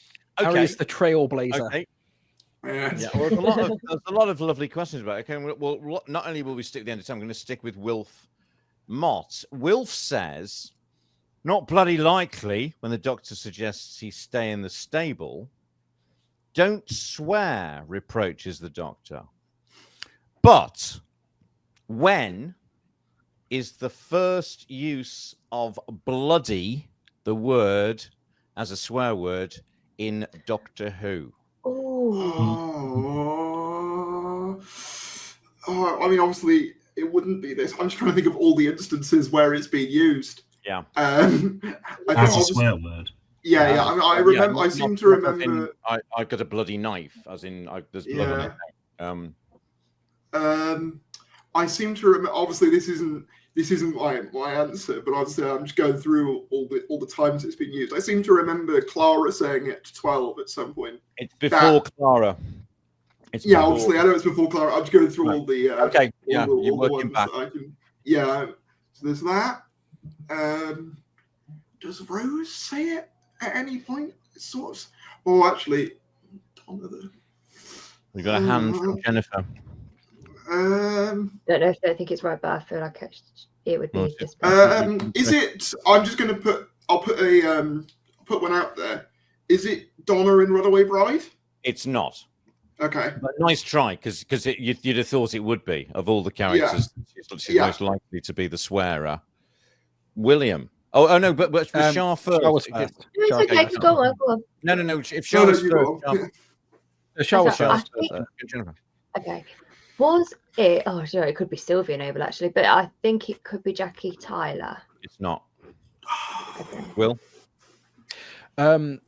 Okay. Darius the trailblazer. Okay. Yes. Yeah, well, there's a lot of lovely questions about it. Okay, well, not only will we stick the end of time, I'm going to stick with Wilf Mott. Wilf says, not bloody likely when the doctor suggests he stay in the stable. Don't swear, reproaches the doctor. But when is the first use of bloody, the word, as a swear word in Doctor Who? I mean, obviously, it wouldn't be this. I'm just trying to think of all the instances where it's been used. Yeah. I As a swear word. Yeah. I mean, I remember. I seem to remember. I got a bloody knife, as in there's blood on it. I seem to remember. Obviously, this isn't my answer, but obviously, I'm just going through all the times it's been used. I seem to remember Clara saying it to 12 at some point. It's before Clara. Obviously, I know it's before Clara. I'm just going through all the. Okay, you're working back. So there's that. Does Rose say it at any point? Sort of. Oh, actually, we got a hand from Jennifer. Don't think it's right, but I feel like it would be. Is it? I'm just going to put. I'll put one out there. Is it Donna in Runaway Bride? It's not. Okay. But nice try, because you'd have thought it would be of all the characters. She's most likely to be the swearer. William. Oh no, but was Shah first? Shah was first. It's okay. Go on. No. If Shah was first, Shah was first. Okay. Was it? Oh, sure. It could be Sylvia Noble actually, but I think it could be Jackie Tyler. It's not. Will. I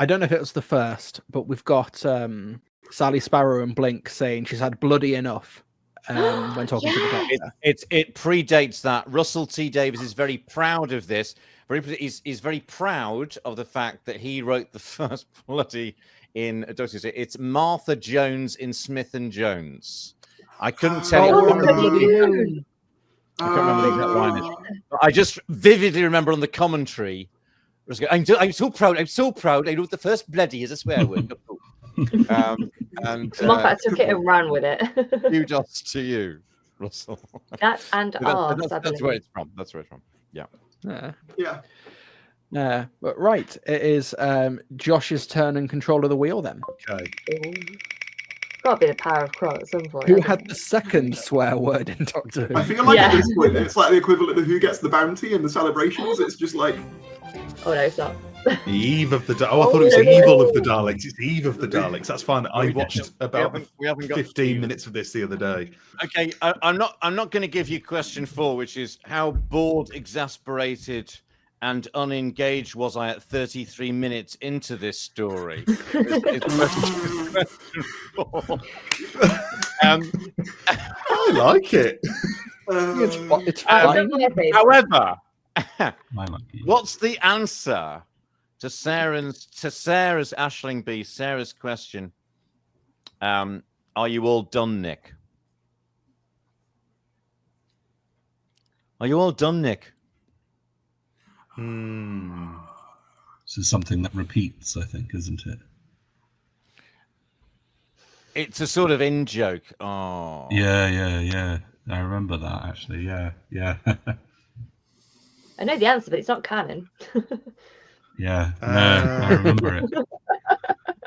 don't know if it was the first, but we've got Sally Sparrow and Blink saying she's had bloody enough when talking to the doctor. It predates that. Russell T Davies is very proud of this. He's very proud of the fact that he wrote the first bloody in Doctor Who. It's Martha Jones in Smith and Jones. I couldn't tell you. I can't remember the exact line. I just vividly remember on the commentary. I'm so proud. I wrote the first bloody as a swear word. And Moffat took it and ran with it. Kudos to you, Russell. That's where it's from. That's where it's from. Yeah. But right, it is Josh's turn and control of the wheel then. Okay. Got to be the power of Crow at some point. Who had the second swear word in Doctor Who? I think at this point, it's like the equivalent of who gets the bounty in the celebrations. It's just like. Oh no, it's not. The Eve of the Daleks. Oh, I thought it was the Evil of the Daleks. It's Eve of the Daleks. That's fine. I watched about 15 minutes of this the other day. Okay, I'm not going to give you question 4, which is how bored, exasperated, and unengaged was I at 33 minutes into this story? It's question 4. I like it. It's fine. However, what's the answer to Sarah's Aisling B? Sarah's question. Are you all done, Nick? Are you all done, Nick? This is something that repeats, I think, isn't it? It's a sort of in joke. Oh. Yeah. I remember that actually. Yeah. I know the answer, but it's not canon. Yeah, no, I remember it.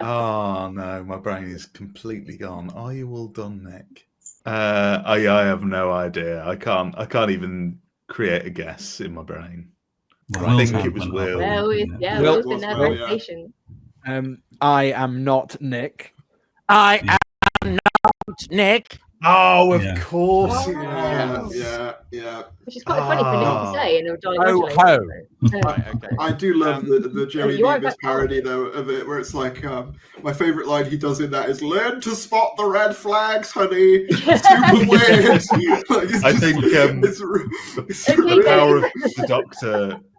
Oh no, my brain is completely gone. Are you all done, Nick? I have no idea. I can't even create a guess in my brain. Well, I think it was Will. Will's been there very patient. I am not Nick. I am not Nick. Oh, of course. Yeah. Which is quite funny for Nick to say in a dialogue. Right, okay. I do love the Jerry Beavis parody though of it, where it's like my favorite line he does in that is "Learn to spot the red flags, honey." It's super weird. I think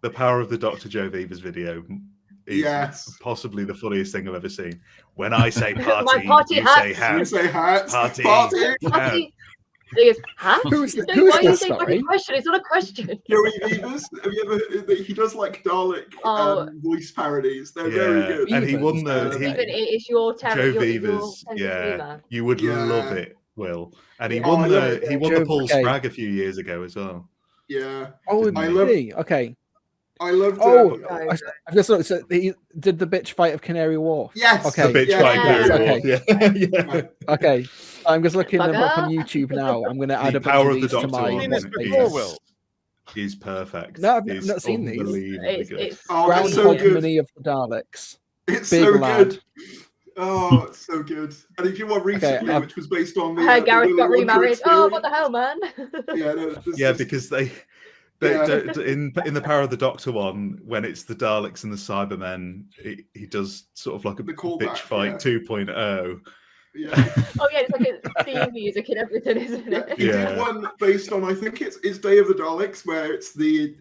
the power of the Doctor Joe Beavis video is possibly the funniest thing I've ever seen. When I say party, My party you hats. say hat. You say hats. Party. Party. He goes, huh? Who's No, who's why are you this? saying like Sorry. a question? It's not a question. Joey Beavers. Have you ever? He does like Dalek Oh. voice parodies. They're very Yeah, good. and he won Beavers, the Stephen, it's your Joe terror. Your Beavers. sense of Yeah, humour. you would Yeah. love it, Will. And he Yeah. won Oh, I the love he it. won the Joe, Paul okay. Spragg a few years ago as well. Yeah, Oh, Didn't I he? love- did he? Okay. I loved. Oh, No. I just looked. So he did the bitch fight of Canary Wharf. Yes. Okay. The bitch Yeah. fight Yeah. Canary Wharf. Yeah. Okay. I'm just looking them up on Bugger. YouTube now. I'm going to add The a bunch Power of of the these to Doctor my. You've seen this one before, is- Will. He's perfect. No, I've He's not seen these. unbelievably It's, good. it's Oh, it's so Groundhog good. Mini of the Daleks. It's Big so lad. good. Oh, it's so good. And did you one recently, I've- which was based on the Gareth Willy got Wonka remarried. Oh, what experience? the hell, man? Yeah, no, there's Yeah, this- because they Yeah. in the Power of the Doctor one, when it's the Daleks and the Cybermen, he does sort of like a The callback, bitch fight yeah. 2.0. yeah. Oh yeah, it's like a theme music and everything, isn't Yeah, it? he Yeah. did one based on, I think it's Day of the Daleks, where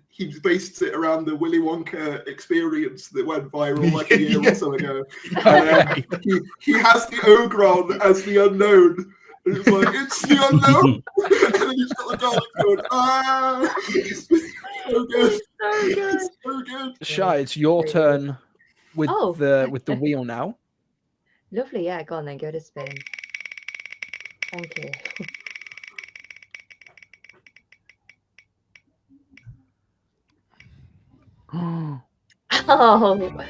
he based it around the Willy Wonka experience that went viral like a year or so ago. And he has the ogre on as the unknown. And it's like, it's the unknown! And then he's got the Daleks going, ah! It's so good. So good. It's so good. Shah, it's your turn with Oh. the wheel now. Lovely, yeah. Go on then, go to spin. Thank you. Oh, good.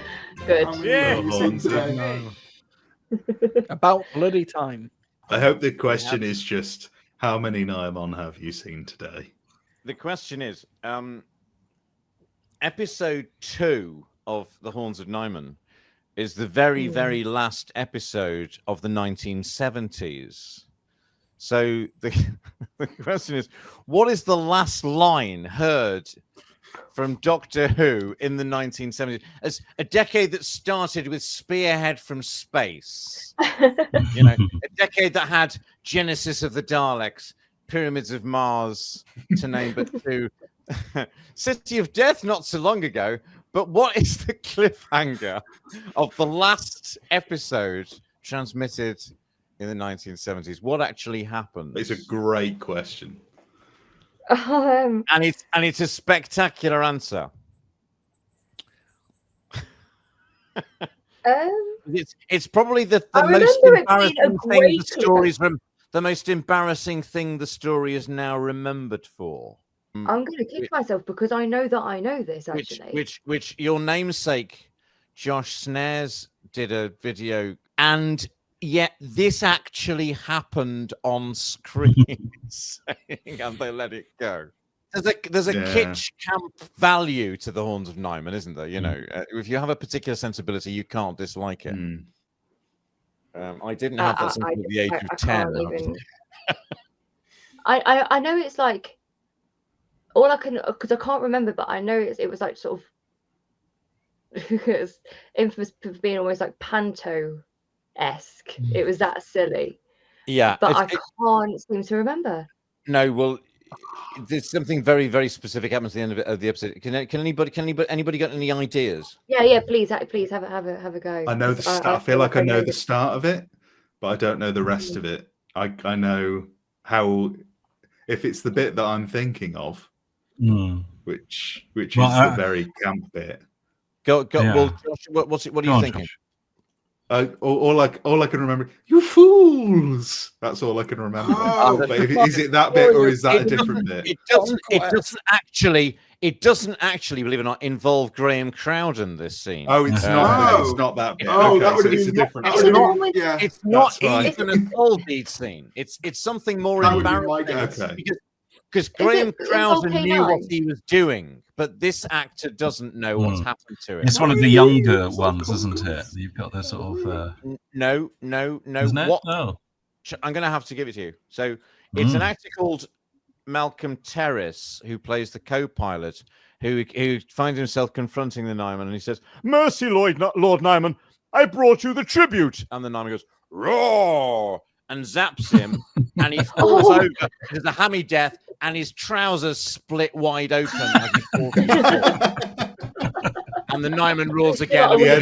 How many Yeah. have you seen today? About bloody time. I hope the question is just how many Naimon have you seen today? The question is, episode 2 of The Horns of Nimon is the very, very last episode of the 1970s. So the question is, what is the last line heard from Doctor Who in the 1970s? As a decade that started with Spearhead from Space, you know, a decade that had Genesis of the Daleks, Pyramids of Mars, to name but two, City of Death not so long ago. But what is the cliffhanger of the last episode transmitted in the 1970s? What actually happened? It's a great question. Um, and it's a spectacular answer. It's probably the I most remember it being a embarrassing thing great the story's the most embarrassing thing the story is now remembered for. I'm going to kick myself because I know that I know this actually. Which your namesake Josh Snares did a video, and yet this actually happened on screen, saying, and they let it go. There's a kitsch camp value to the Horns of Nimon, isn't there? You know, if you have a particular sensibility, you can't dislike it. I didn't have that since the age of 10. I know it's like all I can, because I can't remember, but I know it was like sort of it's infamous for being almost like panto-esque. It was that silly. Yeah, but I can't seem to remember. No, well, there's something very, very specific happens at the end of the episode. Can anybody got any ideas? Yeah, please have a go. I know the start. I feel like I know the start of it, but I don't know the rest of it. I know how, if it's the bit that I'm thinking of, which is the very camp bit. Go. Yeah. Well, Josh, what are you thinking? All I can remember, you fools. That's all I can remember. Oh, but is it that bit or is that a different bit? It doesn't actually, believe it or not, involve Graham Crowden. This scene. Oh, it's not. It's not that bit. Oh, Okay, that would so have it's a been different. yeah. It's not That's fine. even a soul beat scene. It's something more That would be my embarrassing. guess. Okay. Because Graham it Crowden Volcano? knew what he was doing, but this actor doesn't know what's happened to him. It's one of the younger ones, isn't it? You've got the sort of. No. Isn't it? What? Oh. I'm going to have to give it to you. So it's an actor called Malcolm Terrace who plays the co-pilot, who finds himself confronting the Nimon, and he says, "Mercy, Lord Nimon, I brought you the tribute." And the Nimon goes, "Roar!" and zaps him, and he falls over. There's a hammy death, and his trousers split wide open as he falls. And the Nimon roars again. Yeah,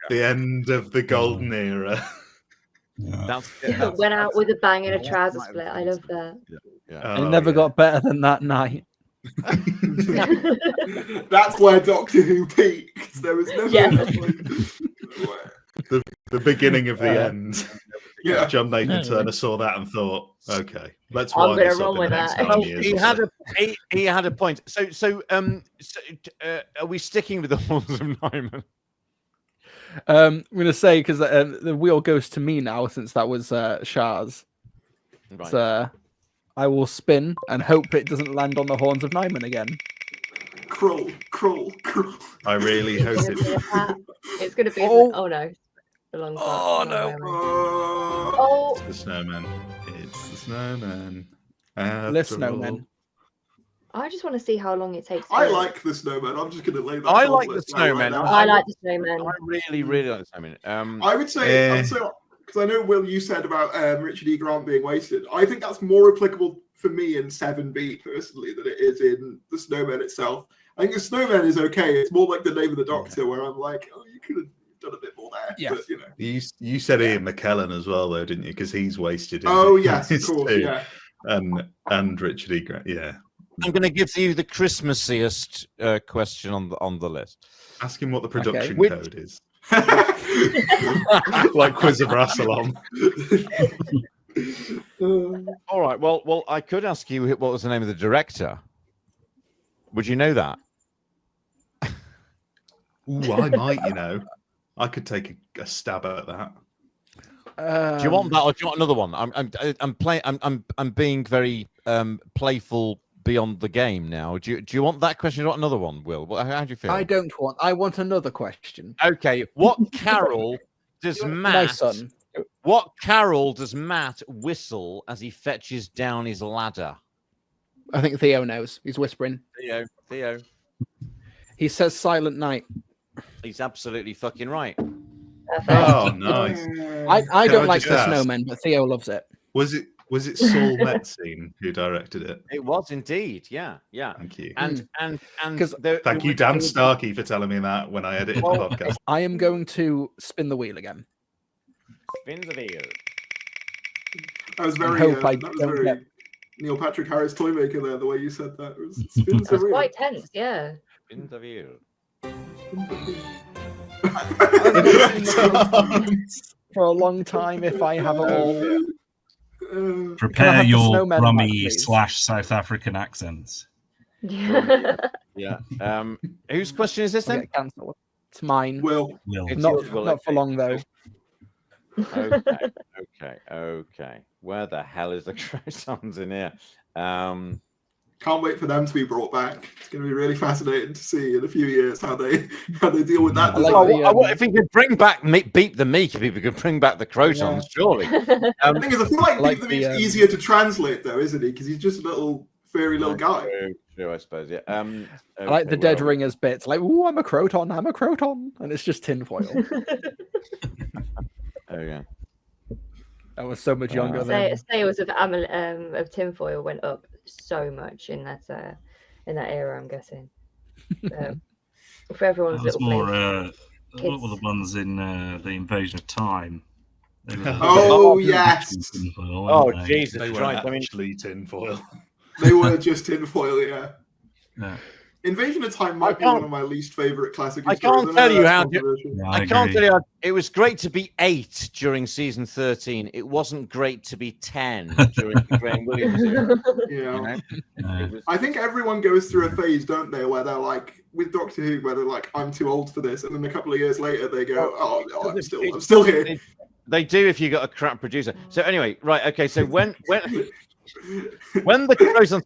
The end of the golden era. That's Went out with a bang and a that's trouser right. split. I love that. It never got better than that night. That's where Doctor Who peaked. There was never Yeah. the beginning of the end. Yeah. John Nathan No. Turner saw that and thought, okay, let's I'm wind gonna this up run in the with next that. 9 Well, years. he or had so. he had a point. So are we sticking with the Halls of Nyman? I'm going to say, because the wheel goes to me now, since that was Shah's. Right. So I will spin and hope it doesn't land on the horns of Nyman again. Krull. I really hope It's it. gonna be a pat. It's gonna be. Oh. Oh no. The long Oh, part. no. Oh. It's the snowman. It's the snowman. After The snowman. all. I just want to see how long it takes. I to- like the snowman. I'm just going to lay that. I like the gauntlet down right snowman. now. I like the snowman. I really like this. I mean, I would say, Eh. because I know, Will, you said about Richard E. Grant being wasted. I think that's more applicable for me in 7B personally than it is in the snowman itself. I think the snowman is okay. It's more like the name of the Doctor, where I'm like, oh, you could have done a bit more there. Yes. But, you know. You said Ian McKellen as well, though, didn't you? Because he's wasted. in Oh, his yes, of course, too. yeah. And Richard E. Grant, yeah. I'm going to give you the Christmassiest question on the list. Ask him what the production Which- code is. Like Quiz of Rassilon. All right. Well, I could ask you what was the name of the director. Would you know that? Ooh, I might, you know. I could take a stab at that. Do you want that, or do you want another one? I'm being very playful beyond the game now. Do you want that question? Or do you want another one, Will? How do you feel? I don't want. I want another question. Okay. What carol does My Matt? son. What carol does Matt whistle as he fetches down his ladder? I think Theo knows. He's whispering. Theo. He says "Silent Night." He's absolutely fucking right. Perfect. Oh, nice. I Can don't I like just the ask? snowman, but Theo loves it. Was it Saul Metzine who directed it? It was indeed. Yeah. Thank you. And 'Cause- Thank you, Dan Starkey, for telling me that when I edited the podcast. I am going to spin the wheel again. Spin the wheel. I was very, hope I that was don't very get- Neil Patrick Harris Toymaker there, the way you said that. It was spins That's the wheel. quite tense. Yeah. Spin the wheel. For a long time, if I have it all. Can I Prepare have the your snowman back, rummy please? / South African accents. Yeah. Whose question is this I'll then? get cancelled. It's mine. Will. Will. It's Not, yours, Will, not for okay. long though. Okay. Where the hell is the crotons in here? Can't wait for them to be brought back. It's going to be really fascinating to see in a few years how they deal with that. I like design. the, if we could bring back Beep the Meek, if we could bring back the crotons, surely. The thing is, I feel like, like Beep the the, Meek's easier to translate, though, isn't he? Because he's just a little furry little guy. True, I suppose. Yeah. I like the Dead Ringers bits. Like, ooh, I'm a Croton, and it's just tinfoil. Oh yeah. I was so much younger then. Sales of tinfoil went up so much in that era. I'm guessing. For everyone's That's little more. place. What were the ones in the Invasion of Time? They were- Oh, yes. Oh Jesus They were Christ! I mean, actually tinfoil. They were just tinfoil, yeah. Yeah. Invasion of Time might be can't- one of my least favorite classic. I histories. can't know tell you that's how controversial. Yeah, I can't agree. tell you. It was great to be 8 during season 13. It wasn't great to be 10 during the Graham Williams era. Yeah. You know? Yeah. It was- I think everyone goes through a phase, don't they, where they're like, with Doctor Who, where they're like, I'm too old for this, and then a couple of years later they go, oh, no, I'm still here. They do if you got a crap producer. So anyway, right? Okay. So when the Crotons,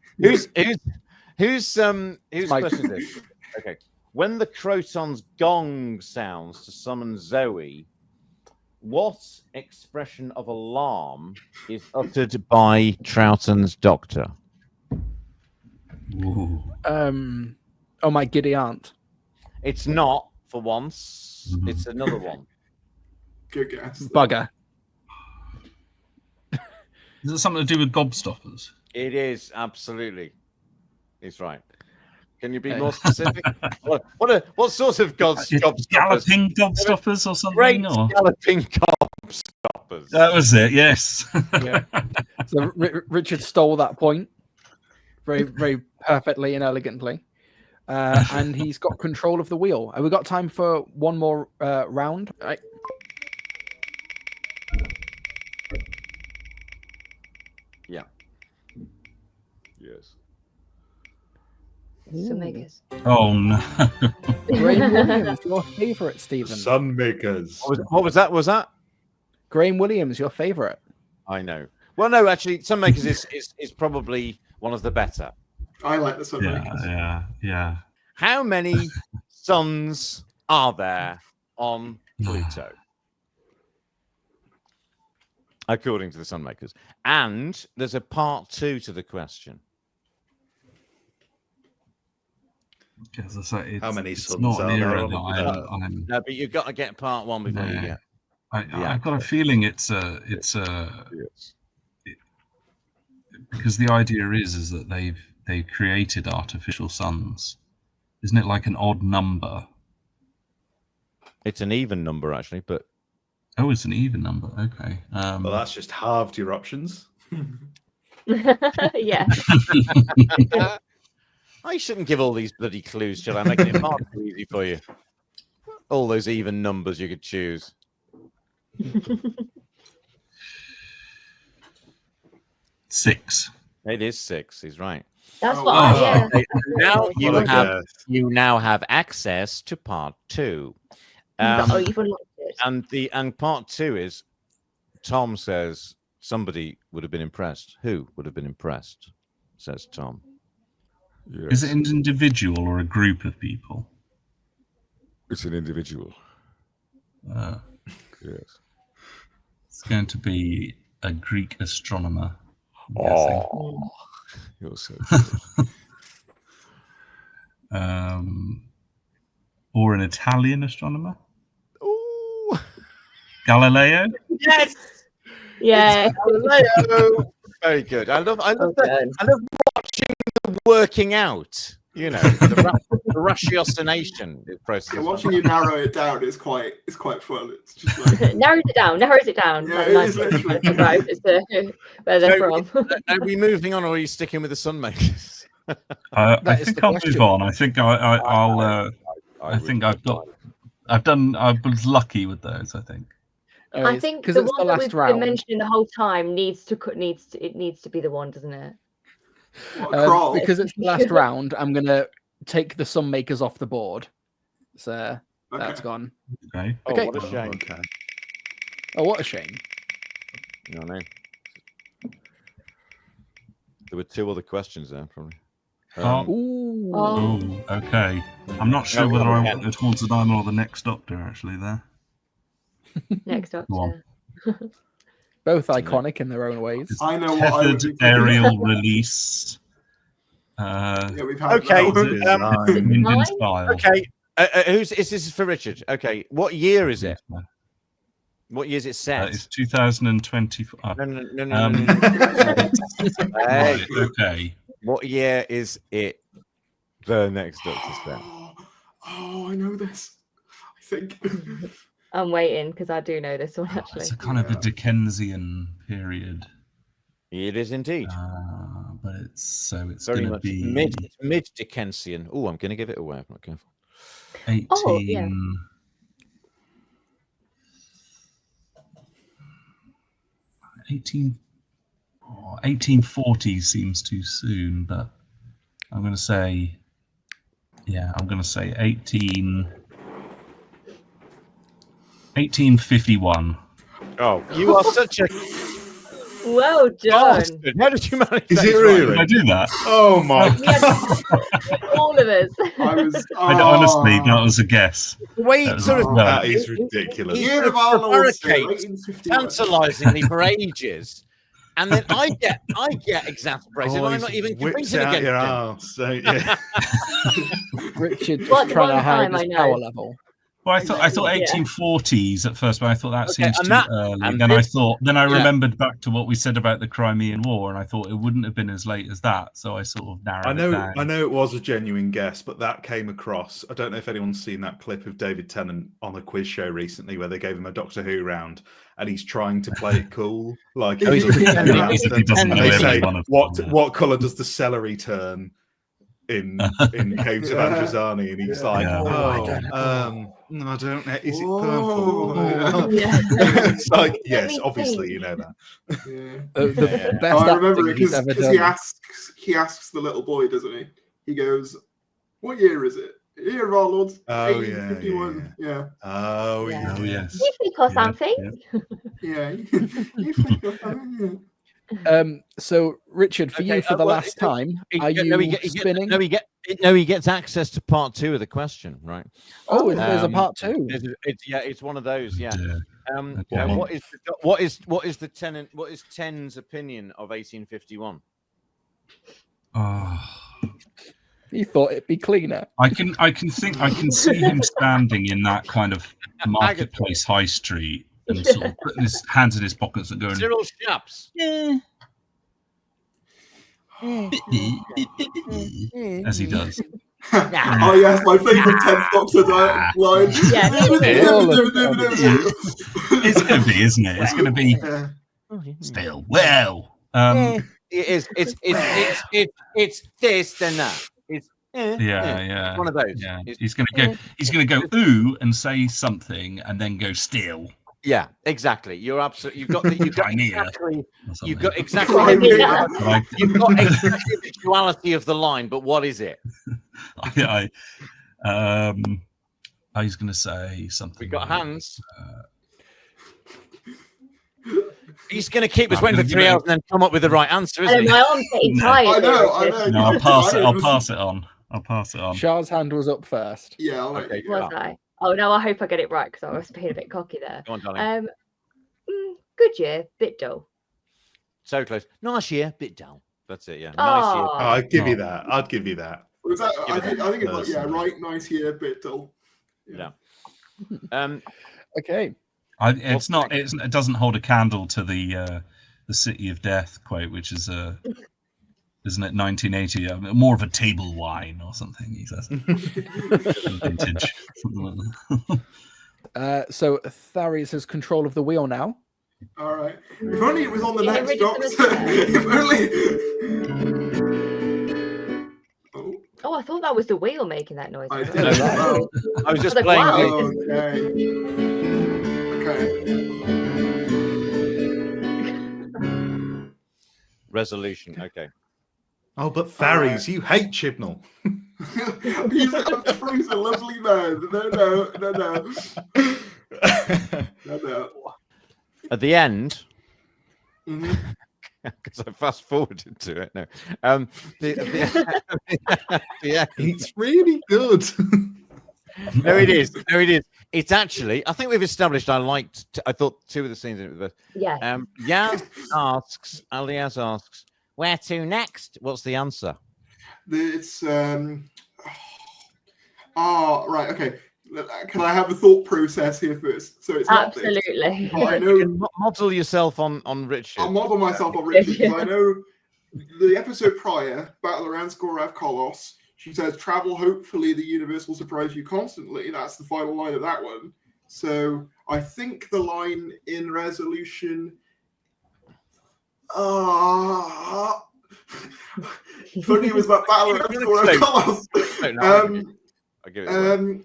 whose Mike. question is this? Okay. When the Crotons gong sounds to summon Zoe, what expression of alarm is uttered by Troughton's doctor? Ooh. Oh my giddy aunt. It's not for once. Mhm. It's another one. Good guess. Bugger. Is it something to do with gobstoppers? It is absolutely. He's right. Can you be more specific? what sort of Is gobstoppers? Galloping gobstoppers or something? Great Or? galloping gobstoppers. grasshoppers. That was it. Yes. Yeah. So Richard stole that point very, very perfectly and elegantly. And he's got control of the wheel. Have we got time for one more round? Right. Yeah. Yes. Sunmakers. Oh no. Graham Williams, your favourite, Stephen. Sunmakers. What was that? Was that? Graham Williams, your favourite. I know. Well, no, actually, Sunmakers is probably one of the better. I like the Sunmakers. Yeah. How many suns are there on Pluto? According to the Sunmakers. And there's a part 2 to the question. As I say, How many it's suns not are an there era on that the I'm No, but you've got to get part 1 before you No. get. I've got a feeling it's because the idea is that they've created artificial suns. Isn't it like an odd number? It's an even number, actually, but Oh, it's an even number. Okay. Well, that's just halved your options. Yeah. I shouldn't give all these bloody clues, shall I? Making it far too easy for you. All those even numbers you could choose. 6. It is 6. He's right. That's Oh, what wow. yeah. Now you What a have guess. you now have access to part 2. Oh, you've unlocked it. And part 2 is Tom says somebody would have been impressed. Who would have been impressed? Says Tom. Is it an individual or a group of people? It's an individual. Uh, Yes. it's going to be a Greek astronomer. I'm guessing. Oh, you're so Or an Italian astronomer. Ooh. Galileo. Yes. Yeah. Galileo. Very good. I love Well that. done. I love watching the working out. You know, the ratiocination process. Yeah, watching you narrow it down is quite fun. It's just like narrows it down. Yeah, Like, it nice is one. literally. Right, as to where they're from. Are we moving on, or are you sticking with the Sunmakers? I That is think the I'll question. move on. I think I'll. I think I've got. I was lucky with those. I think. I think because the it's one the that we've last been round. mentioning the whole time needs to be the one, doesn't it? what a crawl. Because it's the last round, I'm gonna take the Sunmakers off the board. So that's Okay. gone. Okay. Oh, Okay. what a shame. Okay. Oh, what a shame. No, no. There were 2 other questions there, probably. Oh. Ooh. Oh. Oh, okay. I'm not sure No, whether I yeah. want the Haunted Island or the Next Doctor. Actually, there. Next Go on. Doctor. Both iconic in their own ways. I know what I would Tethered be aerial release. Yeah, we've had Okay, that one. Design. Wind Nine? in style. Okay. This is for Richard. Okay. What year is it? What year is it set? It's 2024. No, no, no, no, Um, no, no. Hey, Right, okay. what year is it? The Next Doctor set. Oh, I know this. I think. I'm waiting because I do know this one actually. It's a kind of a Dickensian period, It is indeed. but it's Very going to much be mid Dickensian. Oh, I'm going to give it away. I'm not careful. 18. Oh, yeah. 1840 seems too soon, but I'm going to say, I'm going to say 1851. Oh, you are such a Well done. bastard. How did you manage Is that? it Did really? I do that? Oh my We had all of us. I was. Honestly, that was a guess. Wait, That was- sort of well, That is ridiculous. He Year sort of our Lord, sir, prevaricates 1851. tantalizingly for ages. And then I get exasperated. Oh, I'm he's not even whipped competing out against your him. arse, don't you? Richard just Like the trying to one hide time his I know. power level. Well, I thought Exactly. 1840s at first, but I thought that Okay, seems and too that- early. and Then this- I yeah. remembered back to what we said about the Crimean War, and I thought it wouldn't have been as late as that. So I sort of narrowed it down. I know it was a genuine guess, but that came across. I don't know if anyone's seen that clip of David Tennant on a quiz show recently where they gave him a Doctor Who round and he's trying to play it cool. Like Oh, he's looking pretending. around He's He doesn't and know they every say, one of them. what colour does the celery turn in Caves of Yeah. Androzani? And he's like, Yeah. no, I don't know. Is it Whoa. purple? Yeah. It's like, Let yes, me obviously think. you know that. Yeah. The Yeah. best I remember acting it he's ever because done. he asks the little boy, doesn't he? He goes, "What year is it? Year of our Lord, Oh, yeah, 1851." Yeah, Oh, Yeah. yeah. Oh yes. You think or Yeah, something? yeah. yeah. So Richard, for Okay, you for the well, last time, are he spinning? he gets access to part 2 of the question, right? Oh, there's a Um, part 2. It's one of those. Yeah. Yeah. Okay. And what is the tenant? What is Ten's opinion of 1851? Oh. He thought it'd be cleaner. I can see him standing in that kind of marketplace high street and sort of putting his hands in his pockets and going, Cyril Shaps. as he does. Oh yes, my favourite 10th Doctor line. It's going to be, isn't it? It's going to be Yeah. still well. It is. It's this then that. It's Yeah. one of those. Yeah, It's- he's gonna go ooh and say something and then go still. yeah, exactly. You're absolutely. You've got Crimea. exactly. or You've something. got exactly. Crimea. Like, You've got exactly the duality of the line, but what is it? I was gonna say something. We've got like, hands. He's going to keep us I'm waiting for gonna 3 give it- hours and then come up with the right answer, I isn't know, he? my arm's getting No. tired. I know, here, I Richard. know. No, I'll pass it on. I'll pass it on. Shah's hand was up first. Yeah, I'll Okay, wait. Was I? Oh no, I hope I get it right because I was being a bit cocky there. Go on, darling. Good year, bit dull. So close. Nice year, bit dull. That's it. Yeah. Nice Oh. Oh, I'd give you that. I'd give you that. Was that? I think it's like, yeah, Personally. right, nice year, bit dull. Yeah. year. Okay. It doesn't hold a candle to the City of Death quote, which is isn't it 1980? More of a table wine or something. He says vintage. Something like that. So Tharies has control of the wheel now. All right. If only it was on the Yeah, next really Doctor. gonna If only. Oh, Oh, I thought that was the wheel making that noise. I was did. it? Oh, I was just Like, playing. wow. okay. Resolution. Okay. Oh, but Tharies, you hate Chibnall. He's a lovely man. No. At the end, Mhm. because I fast forwarded to it. No. Yeah. It's really good. No, it is. No, it is. It's actually. I think we've established. I thought 2 of the scenes in it were the best. Yeah. Yaz asks, where to next? What's the answer? It's right. Okay. Can I have a thought process here first? So it's not this. Absolutely. But I You know can model yourself on Richard. I'll model myself on Richard because I know the episode prior, Battle around Skorav Kolos, she says, travel, hopefully the universe will surprise you constantly. That's the final line of that one. So I think the line in Resolution. If only it was about Battle around Skorav Kolos. I'll give it away.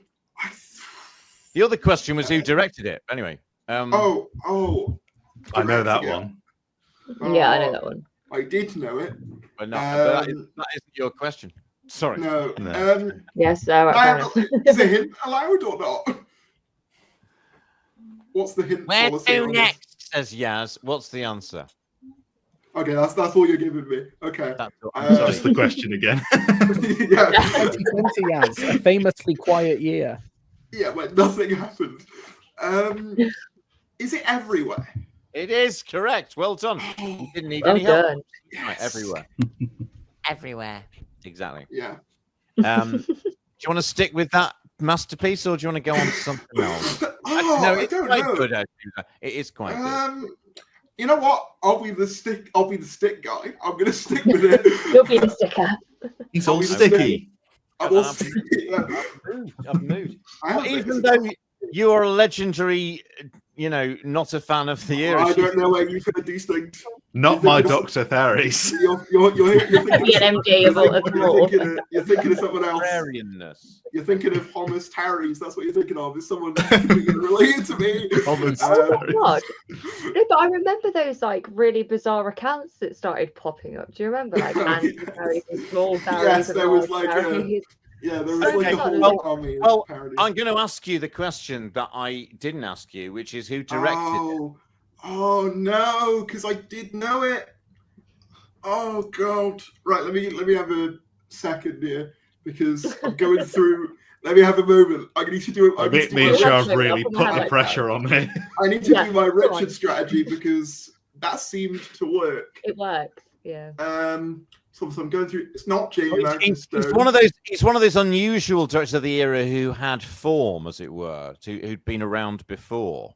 The other question was who directed it. Anyway. I know that again. one. Yeah, I know that one. I did know it. But no, but that isn't your question. Sorry. No. No. Yes, Is a hint allowed or not? What's the hint Where policy to on this? next? Says Yaz. What's the answer? Okay, that's all you're giving me. Okay. That's all. Just the question again. Yeah. 2020 as a famously quiet year. Yeah, but nothing happened. Is it everywhere? It is correct. Well done. You didn't need Well any help. done. Right, everywhere. Everywhere. Exactly. Yeah. Do you want to stick with that masterpiece, or do you want to go on to something else? Oh, No, I it's don't quite know. good. Actually. It is quite good. You know what? I'll be the stick guy. I'm gonna stick with it. You'll be the sticker. He's I'll all be the sticky. I'm all I've sticky. Yeah. I've moved. I am Even basically- though you are a legendary, not a fan of the era. I don't know where you've heard these things. Not my Dr. Theris. You're thinking Be an MD of all of them all. you're thinking of someone else. Librarianness. You're thinking of Thomas Tarries. That's what you're thinking of. Is someone related to me? Thomas Oh my Tarries. god! No, but I remember those like really bizarre accounts that started popping up. Do you remember like Andy Tarries and Small Tarries? Yes, and there was large like Tarries? yeah, there was Okay, like a whole well- army of well, parodies. I'm going to ask you the question that I didn't ask you, which is who directed it? Oh no, because I did know it. Oh god! Right, let me have a second here because I'm going through. Let me have a moment. I need to do it. Me and my- Charles I'll really put put my the hand pressure on me. I need to Yeah, do my go on. Richard strategy because that seemed to work. It works. Yeah. So I'm going through. It's not Jamie Well, Marcus he's Stone. one of those. He's one of those unusual directors of the era who had form, as it were, who'd been around before.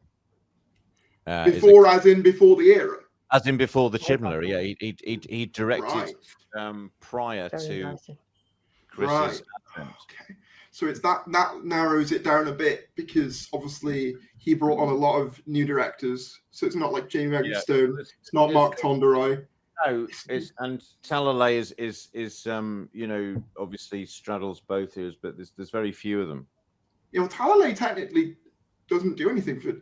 Before, as in before the era. as in before the Chibnall. Yeah, he directed Right. prior Very to nice. Chris's Right. advent. Okay. So it's that narrows it down a bit because obviously he brought on a lot of new directors. So it's not like Jamie Marcus Yeah. Stone. It's not Mark Tonderai. No, and Talalay is obviously straddles both ears, but there's very few of them. You know, Talalay technically doesn't do anything for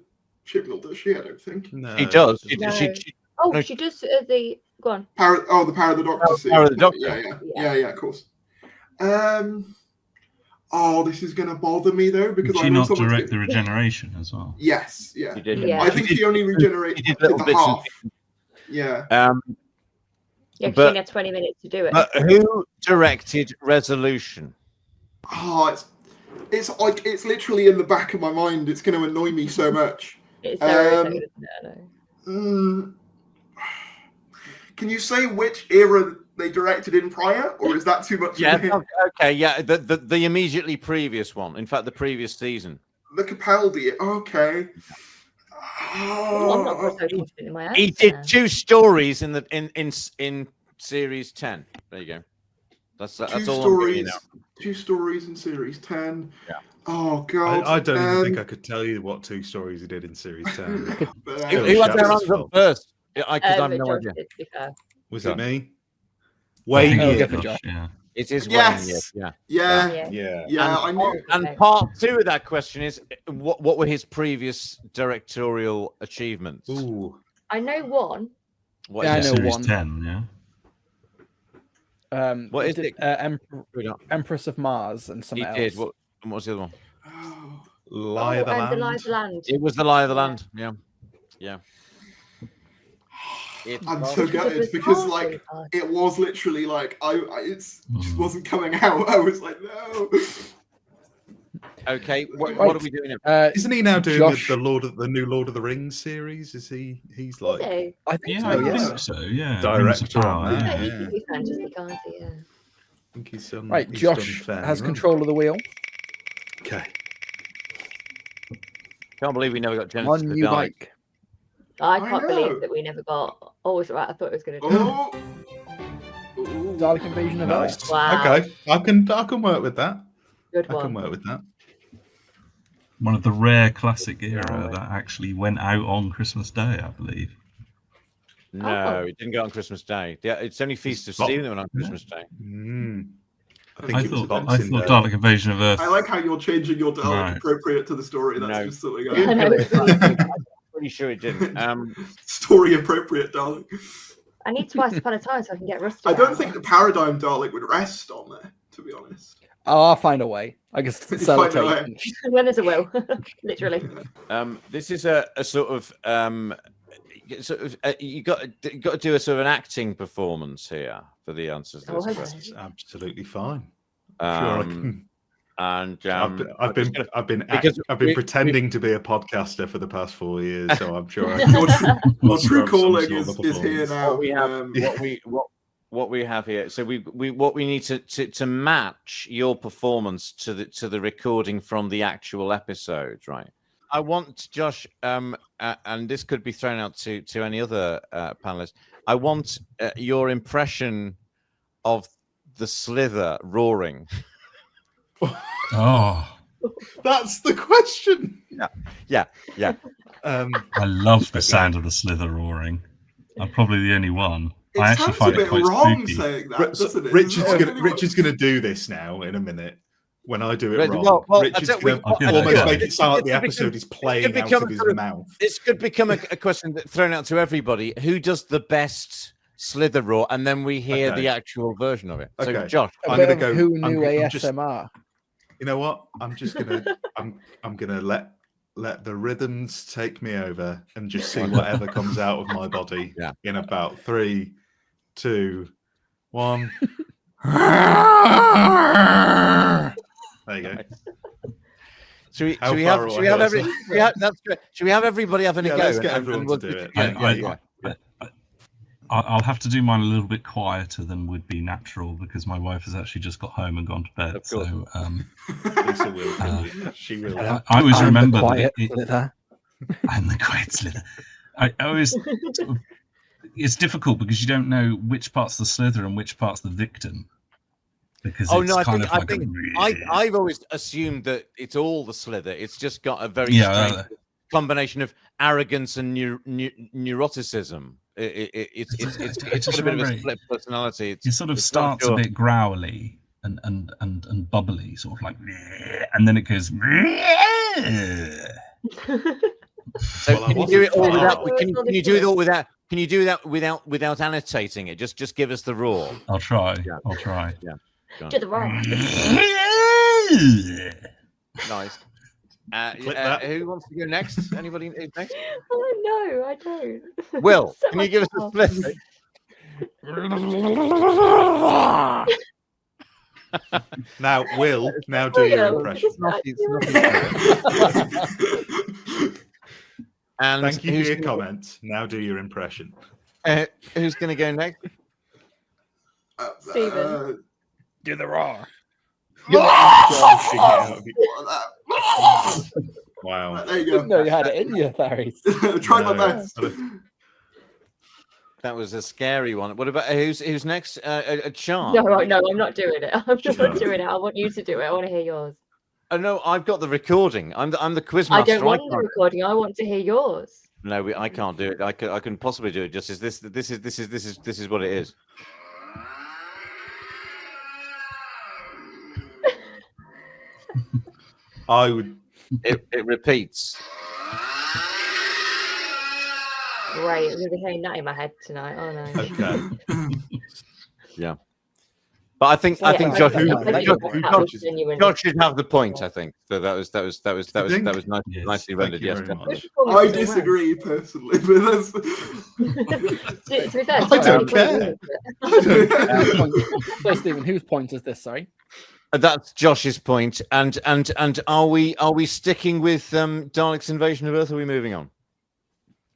Chibnall, does she? I don't think. No, He does. No. She Oh, No. she does the go on. The Power of the Doctor. scene. Power of the Doctor. Yeah, of course. Oh, this is going to bother me though because Did I she know not someone's direct the gonna- regeneration as well? Yes, yeah. did. Yeah. I think she only regenerated He did little the bits and half. Yeah. Yeah, 'cause But- she had 20 minutes to do it. But who directed Resolution? Oh, it's literally in the back of my mind. It's going to annoy me so much. It's Sarah, um, isn't it? I know. Can you say which era they directed in prior, or is that too much? Yeah. of a- Okay. Yeah. The immediately previous one. In fact, the previous season. The Capaldi. Okay. Oh, I'm not so confident in my He answer. did 2 stories in series 10. There you go. That's all. I'm giving you now. 2 stories in series 10. Yeah. Oh god. I don't even think I could tell you what 2 stories he did in series 10. But, Who Still had their Shadows hands up fault. first? Because I have no George idea. did, to be fair. Was it me? I think Wayne. Oh, it yeah, was for Josh, Josh. yeah. It is Yes. Wayne. Yeah. yeah, Yeah. yeah, I knew. And Okay. part 2 of that question is what were his previous directorial achievements? Ooh. I know one. What Yeah, I is know it? Series one. 10, yeah. What is it? Empress of Mars and He something else. did. What was the other one? Oh, Lie of the and Land. The Lie of the Land. It was The Lie of the Yeah. Land. Yeah. I'm so Which was a gutted because bizarre like thing. Oh, it was literally like it just Mm. wasn't coming out. I was like, no. Okay. What Right. are we doing now? Isn't he now doing Josh- the new Lord of the Rings series? Is he? He's is like he? I think Yeah, so, I yeah. think so, yeah. Director Rings of on Power, that. Yeah, yeah. he can do fantasy, can't he? Yeah. I think he's done. Right, he's Josh done fairly has well. control of the wheel. Okay. Can't believe we never got Genesis On of the new Daleks. bike. I I can't know. believe that we never got. Oh, was right. I thought it was going to do. Oh. Ooh. Dalek Invasion of Earth. Nice. Wow. Okay. I can work with that. Good I can one. work with that. One of the rare classic era Yeah. that actually went out on Christmas Day, I believe. No, Oh. it didn't go on Christmas Day. Yeah, it's only Feast of Bo- Stephen that went on Yeah. Christmas Day. I think I it was thought Boxing Day. Dalek Invasion of Earth. I like how you're changing your dialogue Right. appropriate to the story. That's No. just something I know. I'm pretty sure it didn't. story appropriate Dalek. I need Twice Upon a Time so I can get rusty. I don't out. think the paradigm Dalek would rest on there, to be honest. Oh, I'll find a way. I guess You sell find a tape. way. when there's a will, literally. This is a sort of you got to do a sort of an acting performance here for the answers to Oh, this okay. question. It's absolutely fine. Sure, I Um, can. and I've been because we- pretending to be a podcaster for the past 4 years, so I'm sure. Your true Must have some calling sort of is here performance. now. what we have, what we have here. So we what we need to match your performance to the recording from the actual episode, right? I want Josh, and this could be thrown out to any other panelists. I want your impression of the Slither roaring. Oh, That's the question. Yeah. I love the sound of the Slither roaring. I'm probably the only one. It I actually sounds a find it bit quite wrong spooky. saying that, doesn't it? Richard's gonna do this now in a minute. When I do it Right, wrong, well, Richard's that's it. gonna I feel almost like- make it sound like the It could episode is playing out become of a his sort of- mouth. This could become a question thrown out to everybody. Who does the best Slither roar? And then we hear Okay. the actual version of it. So, Okay. Josh, A I'm bit gonna of go- Who I'm knew gonna- I'm just- ASMR? You know what? I'm just gonna I'm gonna let the rhythms take me over and just see whatever comes out of my body Yeah. in about 3, 2, 1. There you go. should How we far have away should we have was every that's great. Should we have everybody having Yeah, a go? let's get and everyone we'll to do it. Yeah. I'll have to do mine a little bit quieter than would be natural because my wife has actually just got home and gone to bed. Of course. So Lisa will. She will. I always I'm remember the that quiet it, Slither. I'm the quiet Slither. I always sort of, it's difficult because you don't know which part's the Slither and which part's the victim. Because Oh it's no, kind I of think like I've always assumed that it's all the Slither. It's just got a very Yeah, strange combination of arrogance and neuroticism. It's I got just a bit of a remember split personality. it sort of it's not starts sure. a bit growly and bubbly, sort of like, and then it goes. So Well, I can you do it all wasn't without? far. Can you do it all without? Can you do that without annotating it? Just give us the roar. I'll try. Yeah. I'll try. To the rock. Nice. Click that. Who wants to go next? Anybody next? Oh no, I don't. Will, So can you much give us a fun. split? Now, Will, now do your Will, impression. just like- And Thank you for who's your gonna- comment. Now do your impression. Who's going to go next? Stephen. Do the roar. Wow. There you Didn't go. know you had it in you, Tharies. Tried my No. best. That was a scary one. What about who's next? Sean. No, I'm not doing it. I'm not Sure. doing it. I want you to do it. I want to hear yours. Oh no, I've got the recording. I'm the quiz I master. don't want the can't- recording. I want to hear yours. No, I can't do it. I can possibly do it. Just as this is what it is. I would. It repeats. Great. I'm going to be hearing that in my head tonight. Oh no. Okay. But I think Yeah, Josh, I Josh- think that was genuine. Josh should have the point. I think so. That was think? nice, Yes. nicely Thank rendered. you Yes. very much. I disagree personally, but that's. To be fair, I don't care. So, Stephen, whose point is this? Sorry. That's Josh's point. And are we sticking with Dalek's invasion of Earth? Or are we moving on?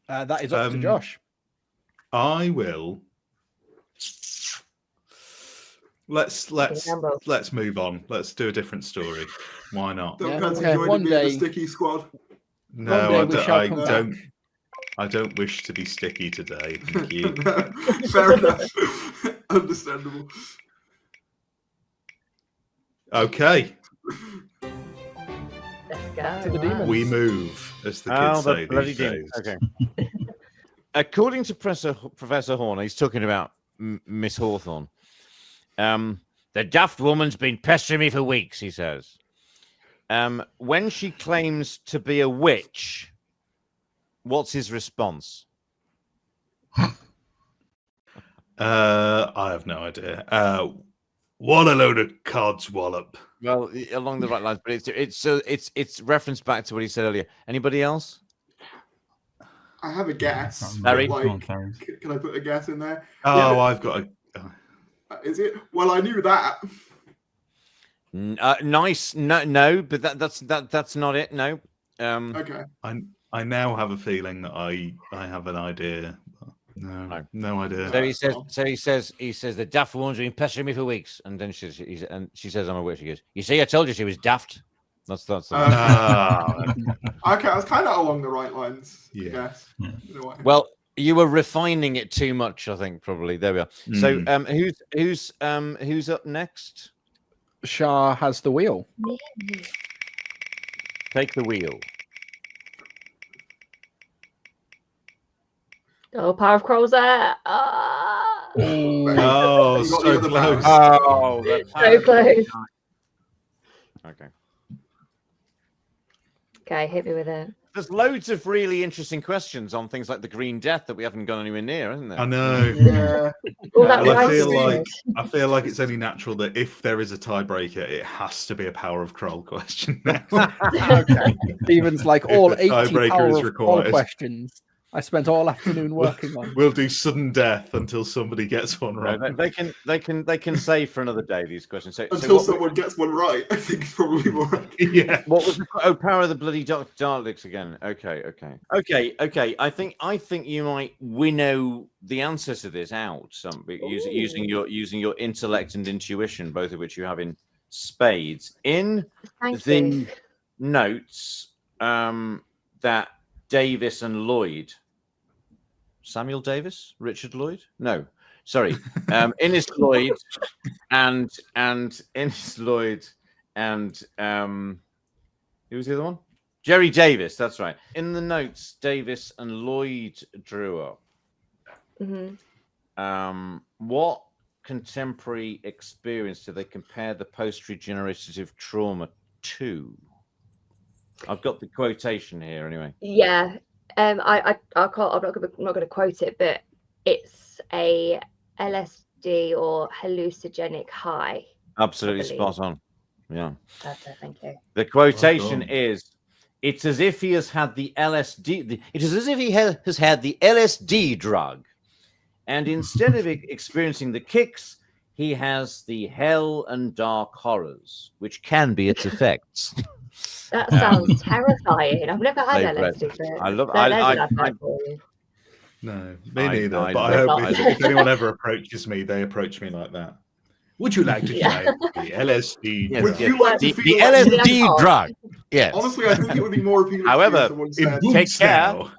That is up to Um, Josh. I will. Let's move on. Let's do a different story. Why not? Don't Yeah, fancy okay, joining one me in the day- sticky squad. No, day I we don't. shall I come don't. back. I don't wish to be sticky today. Thank you. Fair enough. Understandable. Okay, Let's Back go. to the demons. we move, as the kids say these days. Okay. According to Professor Horner, he's talking about Miss Hawthorne. The daft woman's been pestering me for weeks, he says. When she claims to be a witch, what's his response? I have no idea. What a load of codswallop. Well, along the right lines, but it's referenced back to what he said earlier. Anybody else? I have a guess. Harry? Like, Go on, Harry. can I put a guess in there? Oh, Yeah. I've got a. Is it? Well, I knew that. Nice. No, but that's not it. No. Okay. I now have a feeling that I have an idea. No idea. So he says the daft ones have been pestering me for weeks, and then she says I'm a witch. She goes, you see, I told you she was daft. That's the Okay, I was kind of along the right lines. Yeah. I guess. Yeah. In a way. Well, you were refining it too much, I think. Probably there we are. So who's up next? Shah has the wheel. Take the wheel. Oh, Power of Crowsare. Ah. Oh, You got so the other close. powers. Oh, So close. Okay. Okay, hit me with it. There's loads of really interesting questions on things like the Green Death that we haven't gone anywhere near, isn't there? I know. Yeah. All that Well, I writing. feel like it's only natural that if there is a tiebreaker, it has to be a Power of Kroll question. Okay. Stephen's like If all a 80 tiebreaker Power is of required. Kroll questions. I spent all afternoon working on. We'll do sudden death until somebody gets one No, right. they can save for another day these questions. So Until what, someone gets one right, I think it's probably more. Yeah. what was the Power of the Bloody Daleks again? Okay. I think you might winnow the answer to this out using your intellect and intuition, both of which you have in spades. In Thank the you. notes that Davis and Lloyd, Samuel Davis, Richard Lloyd? No, sorry, Innes Lloyd and Innes Lloyd and who was the other one? Jerry Davis. That's right. In the notes, Davis and Lloyd drew up. Mhm. What contemporary experience do they compare the post-regenerative trauma to? I've got the quotation here anyway. Yeah. I can't. I'm not going to quote it, but it's a LSD or hallucinogenic high. Absolutely I believe. spot on. Yeah. That's it, thank you. The quotation done. is, it's as if he has had the LSD. It is as if he has had the LSD drug. And instead of experiencing the kicks, he has the hell and dark horrors, which can be its effects. That sounds terrifying. I've never had They've read- LSD. But I love- there's I- that I- for you. No, me I- neither. I but I love hope that. if anyone ever approaches me, they approach me like that. Would you like to try the LSD? Yes, Would yes. you like to The feel LSD like- drug. Yes. Honestly, I think it would be more appealing. However, to me if someone said, It Take won't care. now.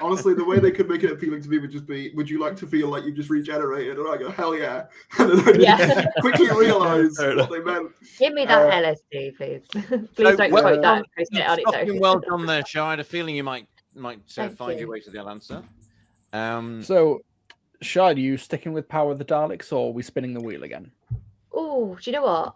honestly, the way they could make it appealing to me would just be, "Would you like to feel like you just regenerated?" And I go, "Hell yeah!" And then I Yeah. just quickly realise Fair what they meant. Give me that LSD, please. Please don't well quote that. done. Post it on its Fucking own. well done there, Shah. I had a feeling you might Thank find you. your way to the answer. So, Shah, are you sticking with Power of the Daleks or are we spinning the wheel again? Oh, do you know what?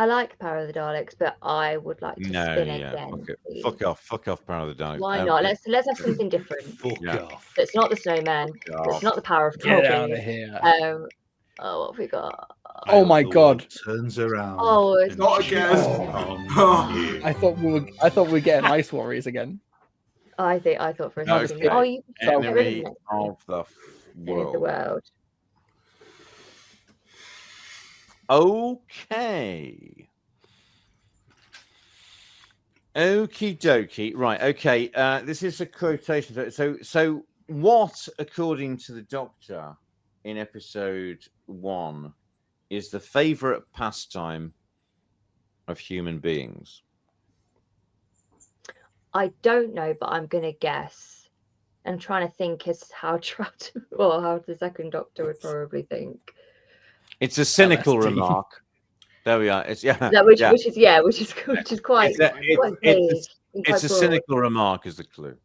I like Power of the Daleks, but I would like to No, spin yeah, again. please. fuck off, Power of the Daleks. Why not? Let's have something different. Fuck Yeah. off. That's not the snowman. That's not the Power of Get Kroll, out of please. here. Oh, what have we got? Oh my The God. world turns around. Oh, it's and not shits again. on you. I thought we were getting Ice Warriors again. I thought for a No, second. okay. Oh, you can get rid Enemy of of the the world. world. Okay. Okie dokie. Right. Okay. This is a quotation. So what, according to the Doctor, in episode 1, is the favorite pastime of human beings? I don't know, but I'm gonna guess. I'm trying to think as how Trout or how the second Doctor would probably think. It's a cynical LSD. remark. There we are. It's Which yeah. is quite It's a- quite it's vague and quite It's a broad. cynical remark, is the clue.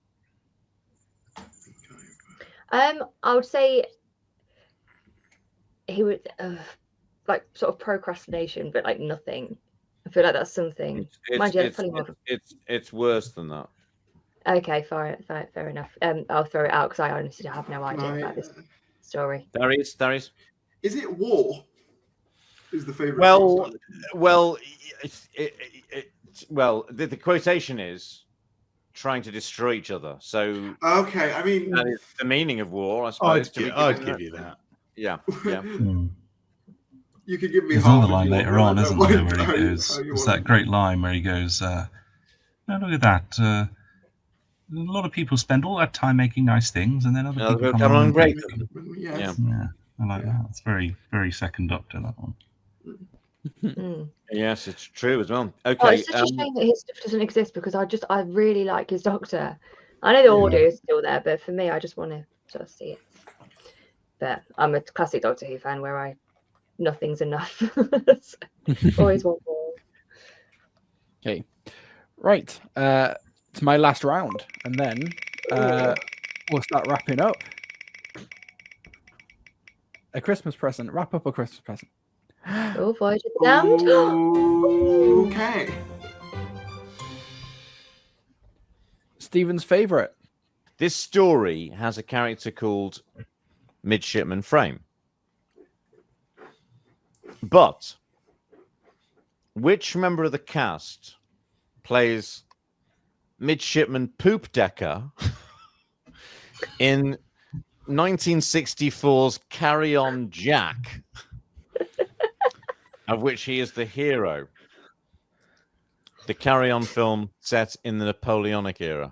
I would say he would like sort of procrastination, but like nothing. I feel like that's something. Mind you, that's probably more of It's worse than that. Okay, fair enough. I'll throw it out because I honestly have no idea about this story. There is. Is it war? Is the favorite? Well, the quotation is trying to destroy each other. So Okay, I mean, that is the meaning of war, I suppose. I'd give you that. Yeah. you could give me There's half another if line you want, later but I on, don't isn't there, mind where how he you- goes, how you it's want that great line where he goes, "Oh, look at that, lot of people spend all that time making nice things, and then other people come come along along and break break them. them. Yes. Yeah, I like that. It's very, very Second Doctor, that one. Mm. Yes, it's true as well. Oh, Okay. it's such a shame that his stuff doesn't exist because I really like his Doctor. I know the audio is still there, but for me, I just want to just see it. But I'm a classic Doctor Who fan where nothing's enough. Always want more. Okay, right. It's my last round, and then we'll start wrapping up. A Christmas present. Wrap up a Christmas present. Oh, Voyage of the Damned. Okay. Stephen's favorite. This story has a character called Midshipman Frame. But which member of the cast plays Midshipman Poop Decker in 1964's Carry On Jack, of which he is the hero? The Carry On film set in the Napoleonic era.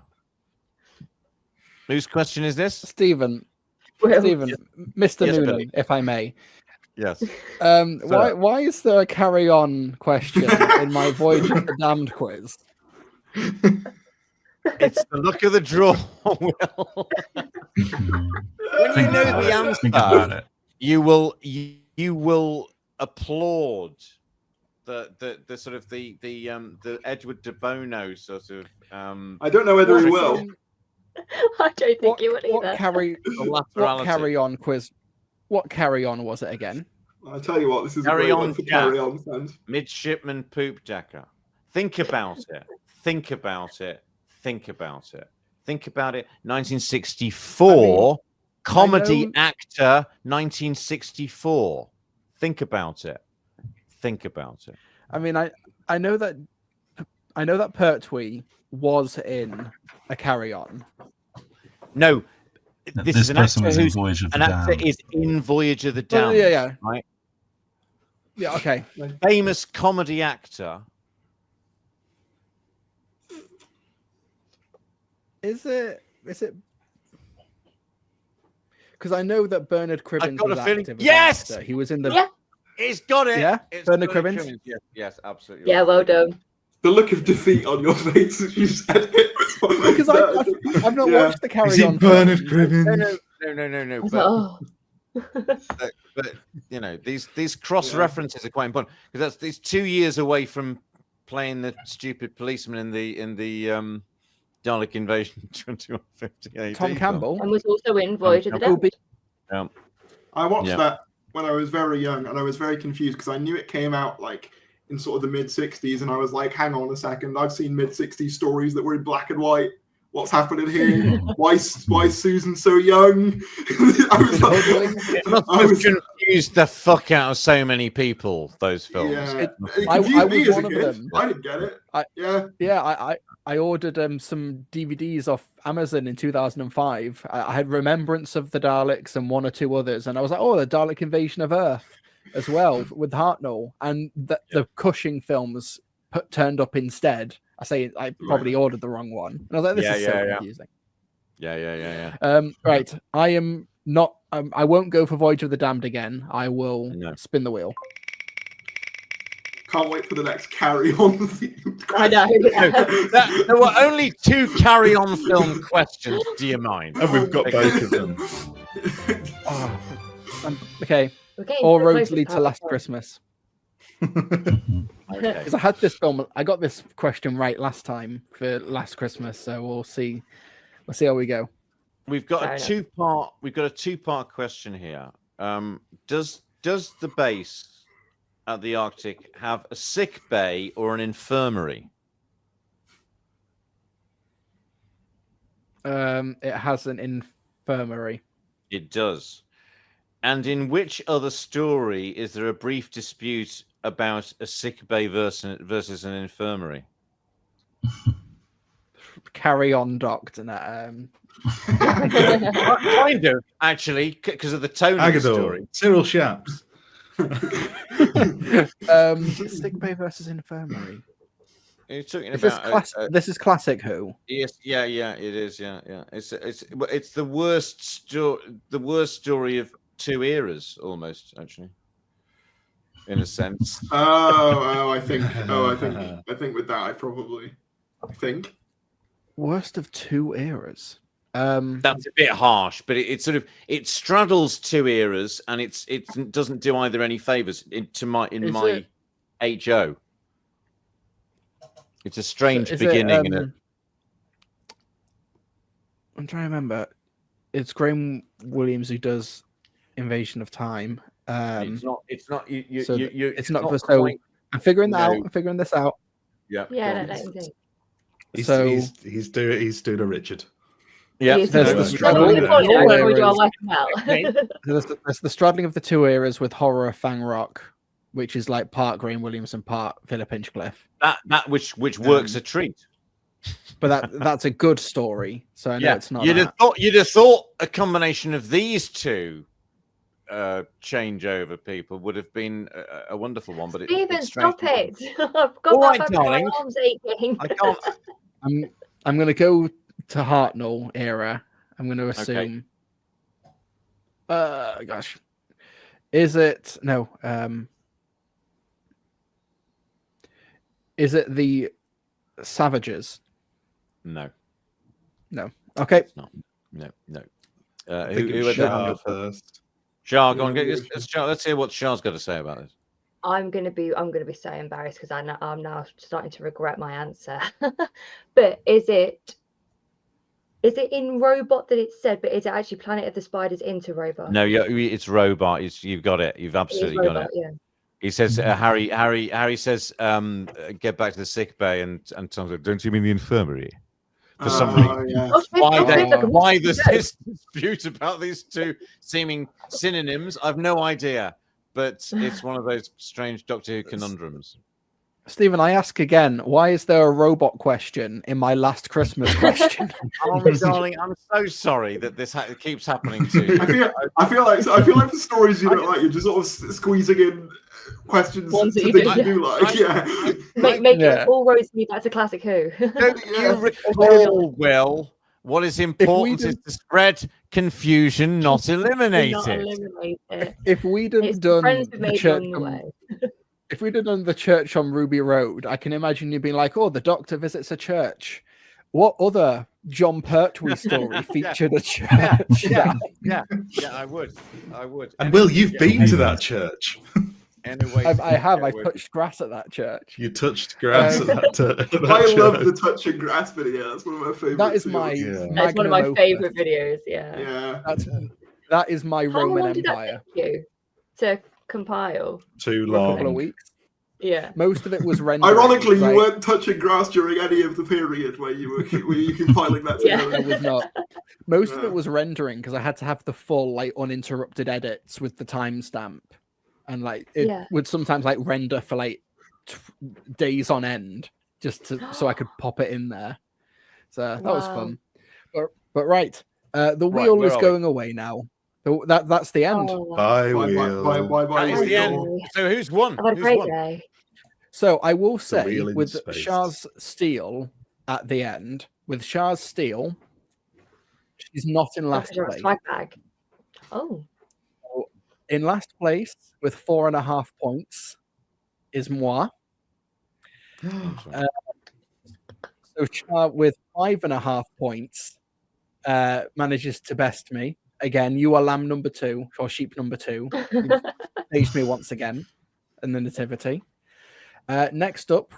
Whose question is this? Stephen, Well, Mr. Yes, Noonan, Billy. if I may. Yes. Why is there a carry on question in my Voyage of the Damned quiz? It's the luck of the draw, Will. When you Think know about the it. Think about answer, it. you will applaud the sort of the Edward de Bono sort of I don't know whether he will. I don't think you would What either. laterality. carry on quiz? What carry on was it again? I'll tell you what, this is Carry a great on, one for Jack. Carry On fans. Midshipman Poop Decker. Think about it. Think about it. Think about it. Think about it. 1964 comedy know- actor. 1964. Think about it. Think about it. I mean, I know that Pertwee was in a carry on. No, this is an person actor was in who's Voyage of the an actor Damned. is in Voyage of the Oh, Damned. yeah. Right. Yeah, okay. Famous comedy actor. Is it? Because I know that Bernard Cribbins got a was feeling- active. as Yes! an actor. He was in the. Yeah. It's got it. Yeah? It's Bernard Bernard Cribbins? Yes, yes, absolutely. Yeah, well done. The look of defeat on your face as you said it. Because I've not Yeah. watched the carry Is it on. Bernard film. Cribbins? No. I was But, like, oh. but you know, these cross references are quite important because that's 2 years away from playing the stupid policeman in the Dalek Invasion 2158. Tom Campbell. And was also in Voyage of the Will Damned. be I watched Yeah. that when I was very young, and I was very confused because I knew it came out like in sort of the mid '60s, and I was like, "Hang on a second, I've seen mid '60s stories that were in black and white. What's happening here? Why is Susan so young?" I was like, It must I have was- confused the fuck out of so many people. Those films. yeah, It- it I confused me was as a one of kid. them. I didn't get it. I- Yeah, I ordered some DVDs off Amazon in 2005. I had Remembrance of the Daleks and one or two others, and I was like, "Oh, the Dalek Invasion of Earth," as well with Hartnell, and the Cushing films turned up instead. I probably ordered the wrong one, and I was like, "This is so confusing." Yeah. Right, I am not. I won't go for Voyage of the Damned again. I will No. spin the wheel. can't wait for the next Carry On themed. I know. There were only 2 carry-on film questions. Do you mind? And we've got both of them. Oh, okay, Okay, All we're roads close lead to time. Last Christmas. Okay. Because I had this film, I got this question right last time for Last Christmas, so we'll see. We'll see how we go. We've got Fair a enough. two-part question here. Does the base at the Arctic have a sick bay or an infirmary? It has an infirmary. It does. And in which other story is there a brief dispute about a sick bay versus an infirmary? Carry on, Doctor. Kind of, actually, because of the tone of the Agador, story. Cyril Shaps. Sick bay versus infirmary. You're talking Is this about this is classic Who? yes, yeah, it is, yeah. It's the worst story of two eras, almost, actually, in a sense. I think with that, I think. Worst of two eras. That's a bit harsh, but it sort of straddles two eras, and it doesn't do either any favors in my HO. It's a strange beginning. I'm trying to remember. It's Graham Williams who does Invasion of Time. It's not. It's not so quite, I'm figuring that out. no. I'm figuring this out. Yeah. Yeah, let him think. He's doing a Richard. Yeah. Yes, There's no, the no, straddling no, of no, the no, two no, eras. out. There's the straddling of the two eras with horror Fang Rock, which is like part Graham Williams and part Philip Hinchcliffe. That which works a treat. But that's a good story. So I know it's not. You'd have thought a combination of these two changeover people would have been a wonderful one, but Stephen, strange. stop it! I've got All right, my darling. arms aching. I can't. I'm going to go to Hartnell era. I'm going to assume. Gosh, is it no? Is it the Savages? No. Okay. It's not. No. I think Who it's had Shah that? first. Shah, go on. Let's hear what Shah's got to say about this. I'm gonna be so embarrassed because I'm now starting to regret my answer. But is it in Robot that it's said? But is it actually Planet of the Spiders into Robot? No, it's Robot. You've got it. You've absolutely got it. Yeah. He says, Harry says, get back to the sick bay, and Tom's like, don't you mean the infirmary? For some reason. Yeah. Why there's this dispute about these two seeming synonyms? I've no idea, but it's one of those strange Doctor Who conundrums. Stephen, I ask again, why is there a robot question in my last Christmas question? Oh, darling, I'm so sorry that this keeps happening to you. I feel like for stories you don't like, you're just sort of squeezing in questions Ones that to you things do, you do like. Yeah. Make it all roads lead back to Classic Who. Don't you recall, Will? What is important is to spread confusion, not eliminate Not it. eliminate it. If we'd have It's done friends who the made church, along the way. if we'd have done the church on Ruby Road, I can imagine you being like, "Oh, the Doctor visits a church." What other John Pertwee story featured a church? Yeah, I would. And Will, you've been to that church. Anyway, I have. I touched grass at that church. You touched grass at that church. I love the touching grass video. That's one of my favorites. That is my. That's one of my favorite videos. Yeah. That is my How Roman long did that Empire. take you to compile? Too For a couple of long. weeks. Yeah. Most of it was rendering. Ironically, you like, weren't touching grass during any of the period where you were compiling that Yeah. together. I was not. Most of it was rendering because I had to have the full like uninterrupted edits with the timestamp, and like it would sometimes like render for like days on end just so I could pop it in there. So that was fun. But right, the wheel is going away now. That's the end. Bye, wheel. Bye. That is the end. So who's won? Have a great day. So I will say wheel in with space. Shah's Steel at the end, with Shah's Steel, she's not in last place. Swag bag. Oh. In last place with 4.5 points is moi. So Shah with 5.5 points manages to best me. Again, you are lamb number 2 or sheep number 2. You've staged me once again in the nativity. Next up,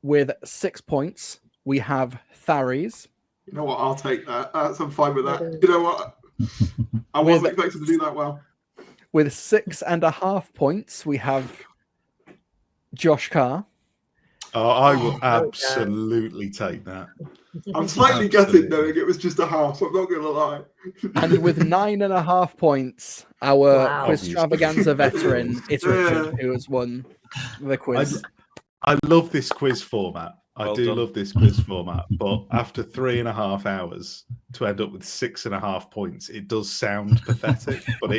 with 6 points, we have Tharies. You know what? I'll take that. I'm fine with that. You know what? I wasn't expecting to do that well. With 6.5 points, we have Josh Carr. Oh, I will absolutely take that. I'm slightly gutted knowing it was just a half. I'm not going to lie. And with 9.5 points, our quiz extravaganza veteran, it's Richard, who has won the quiz. I love this quiz format I Well do done. love this quiz format, but after 3.5 hours to end up with 6.5 points, it does sound pathetic. But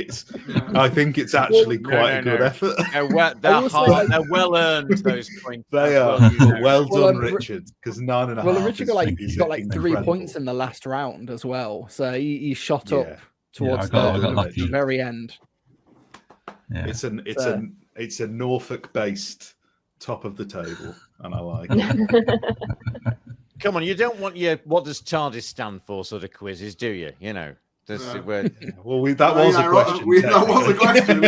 I think it's actually quite a good effort. They're will say, like- they're well earned, those points. They as are. well, you know. Well Well, done, Richard. Because 9.5. Well, Richard got is like 3 incredible. points in the last round as well, so he shot Yeah. up towards I got the lucky. very end. Yeah. It's a Norfolk-based top of the table, and I like it. Come on, you don't want your what does TARDIS stand for sort of quizzes, do you? You know, this No. where Well, that was a question. That was a question.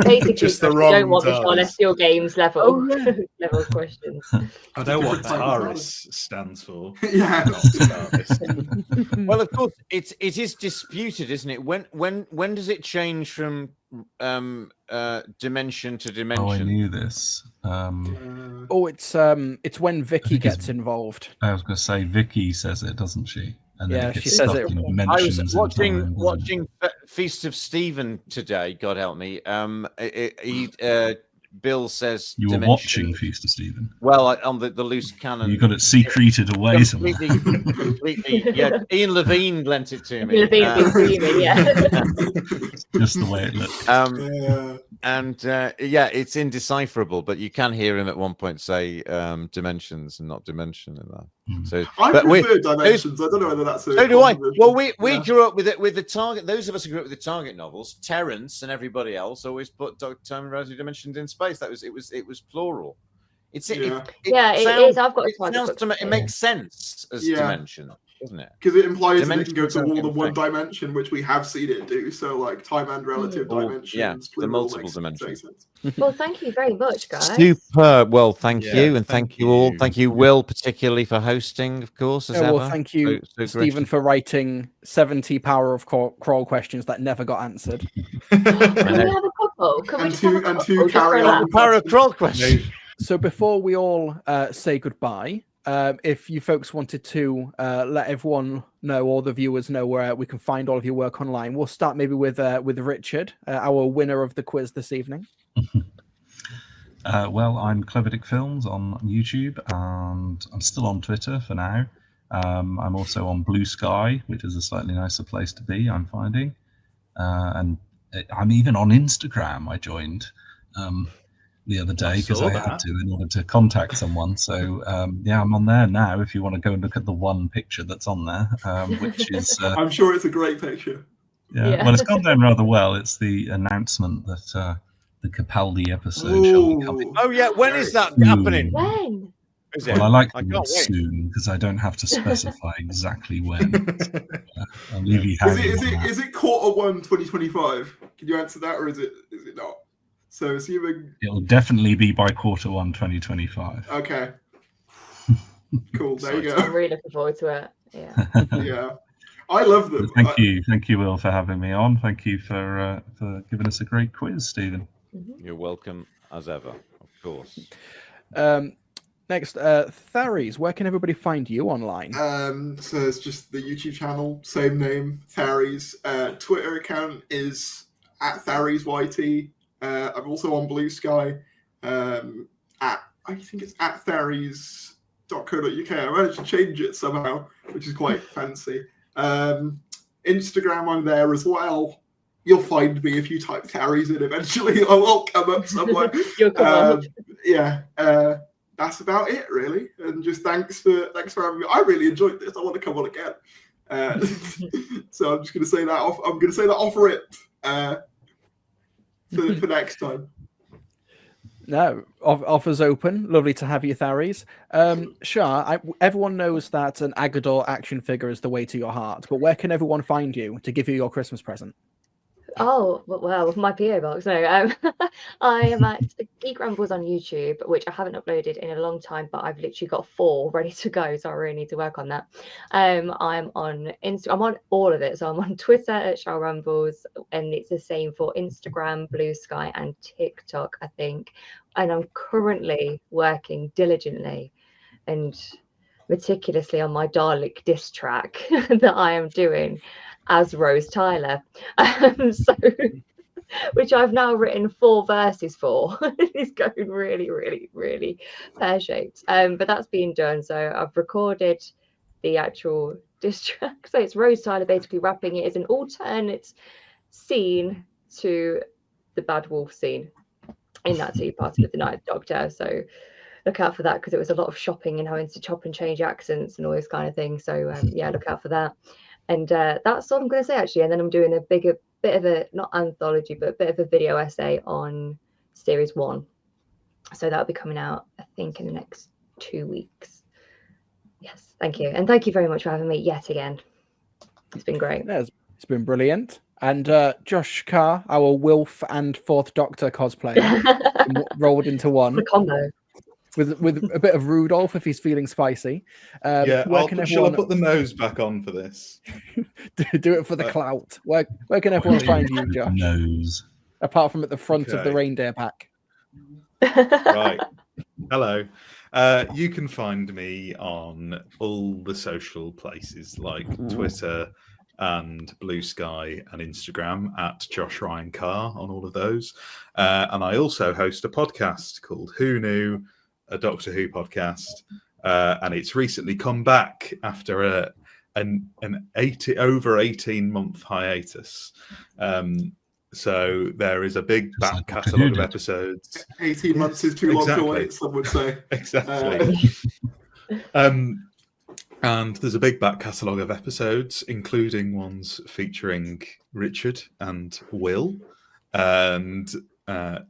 Basically, Just the you wrong don't want the TARDIS. Celestial Games level Oh, yeah. level questions. I know what Different type of TARDIS stands for. Yeah. Not TARDIS. well, of course, it is disputed, isn't it? When does it change from dimension to dimension? Oh, I knew this. Oh, it's when Vicky think it's- gets involved. I was going to say Vicky says it, doesn't she? And then Yeah, it gets she says stuck it. in I dimensions was and watching time, doesn't it? watching Feast of Stephen today. God help me. Bill says You were dimension. watching Feast of Stephen. Well, on the loose cannon. You got it secreted away somewhere. completely. Yeah, Ian Levine lent it to me. Levine's been screaming, yeah. Just the way it looked. Yeah, it's indecipherable, but you can hear him at one point say dimensions and not dimension in that. So, I but prefer dimensions. I don't know whether that's a so do I. controversial- Well, we Yeah. grew up with it with the Target. Those of us who grew up with the Target novels, Terrence and everybody else always put time and relative dimensions in space. It was plural. It's Yeah. Yeah, it sounds- is. I've got a it Target sounds book to me- too. it makes sense as Yeah. dimension, doesn't it? Because it implies that it can go to Dimensions more are than one thing. dimension, which we have seen it do. So, like time and relative Or- dimensions. yeah, the plural multiple makes dimensions. sense. Well, thank you very much, guys. Superb. Well, thank Yeah, you, and thank thank you all. you. Thank you, Will, particularly for hosting, of course, as Yeah, well, ever. thank you, So Stephen, gracious. for writing 70 Power of Crawl questions that never got answered. Can we have a couple? Can we And just have a two- and couple? two Just for carry a on. laugh? The power of crawl question. So before we all say goodbye, if you folks wanted to let everyone know, all the viewers know where we can find all of your work online, we'll start maybe with Richard, our winner of the quiz this evening. Well, I'm Clever Dick Films on YouTube, and I'm still on Twitter for now. I'm also on Blue Sky, which is a slightly nicer place to be, I'm finding. And I'm even on Instagram. I joined the other day because I had to in order to contact someone. So yeah, I'm on there now. If you want to go and look at the one picture that's on there, which is I'm sure it's a great picture. Yeah. well, it's gone down rather well. It's the announcement that the Capaldi episode shall be coming. Ooh. Oh yeah, when is that Ooh. happening? When? Is it? Well, I like I the can't word wait. soon because I don't have to specify exactly when. I'll leave you Is hanging it, is on it, that. is it Q1 2025? Can you answer that, or is it not? So assuming It'll definitely be by Q1 2025. okay, cool. There you I'm go. really looking forward to it. Yeah. Yeah, I love them. Thank you, Will, for having me on. Thank you for giving us a great quiz, Stephen. You're welcome as ever, of course. Next, Tharies, where can everybody find you online? So it's just the YouTube channel, same name, Tharies. Twitter account is @ThariesYT. I'm also on Blue Sky. I think it's @Tharies.co.uk. I managed to change it somehow, which is quite fancy. Instagram, I'm there as well. You'll find me if you type Tharies in eventually. I'll come up somewhere. You'll come up. Yeah. That's about it, really. And just thanks for having me. I really enjoyed this. I want to come on again. So I'm just going to say that off. I'm going to say that off rip for next time. No, offers open. Lovely to have you, Tharies. Shah, everyone knows that an Agador action figure is the way to your heart, but where can everyone find you to give you your Christmas present? Oh, well, my PO box. No, I am at Geek Rambles on YouTube, which I haven't uploaded in a long time, but I've literally got 4 ready to go, so I really need to work on that. I'm on I'm on all of it. So I'm on Twitter at Shah Rambles, and it's the same for Instagram, Blue Sky, and TikTok, I think. And I'm currently working diligently and meticulously on my Dalek diss track that I am doing as Rose Tyler. So which I've now written 4 verses for. It's going really, really, really pear-shaped. But that's been done. So I've recorded the actual diss track. So it's Rose Tyler basically rapping it as an alternate scene to the Bad Wolf scene in that Tea Party with the Night Doctor. So look out for that, because it was a lot of shopping and having to chop and change accents and all this kind of thing. So yeah, look out for that. And that's all I'm going to say, actually. And then I'm doing a bit of a, not anthology, but a bit of a video essay on series 1. So that'll be coming out, I think, in the next 2 weeks. Yes, thank you. And thank you very much for having me yet again. It's been great. Yeah, it's been brilliant. And Josh Carr, our Wilf and 4th Doctor cosplayer, rolled into one. What a combo. With a bit of Rudolph if he's feeling spicy. Yeah, where shall I put the nose back on for this? do it for the clout. Where can everyone find you, Josh? Nose. Apart from at the front of the Okay. reindeer pack. Right. Hello. You can find me on all the social places like Twitter and Blue Sky and Instagram at Josh Ryan Carr on all of those. And I also host a podcast called Who Knew, a Doctor Who podcast. And it's recently come back after an over 18-month hiatus. So there is a big back catalogue of episodes. 18 months is too long to Exactly. wait, some would say. Exactly. And there's a big back catalogue of episodes, including ones featuring Richard and Will. And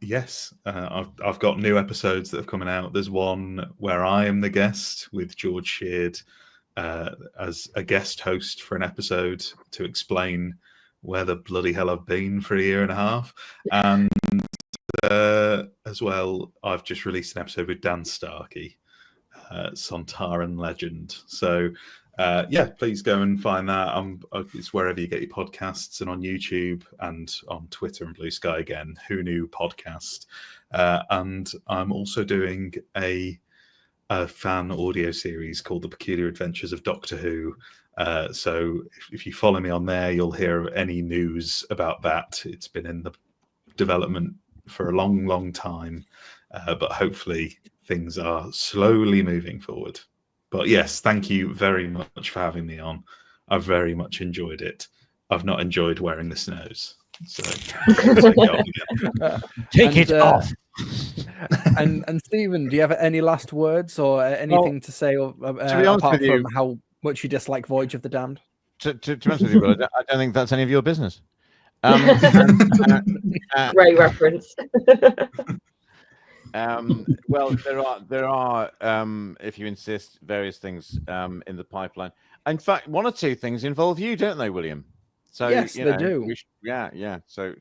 yes, I've got new episodes that have coming out. There's one where I am the guest with George Sheard as a guest host for an episode to explain where the bloody hell I've been for a year and a half. And as well, I've just released an episode with Dan Starkey, Sontaran legend. So yeah, please go and find that. It's wherever you get your podcasts, and on YouTube and on Twitter and Blue Sky again, Who Knew podcast. And I'm also doing a fan audio series called The Peculiar Adventures of Doctor Who. So if you follow me on there, you'll hear any news about that. It's been in the development for a long, long time, but hopefully things are slowly moving forward. But yes, thank you very much for having me on. I've very much enjoyed it. I've not enjoyed wearing the snows. So Take it off. And Stephen, do you have any last words or anything to say, or, to be honest apart with you, from how much you dislike Voyage of the Damned? To be honest with you, Will, I don't think that's any of your business. Great reference. Well, there are if you insist, various things in the pipeline. In fact, 1 or 2 things involve you, don't they, William? So yes, they do. Yeah. So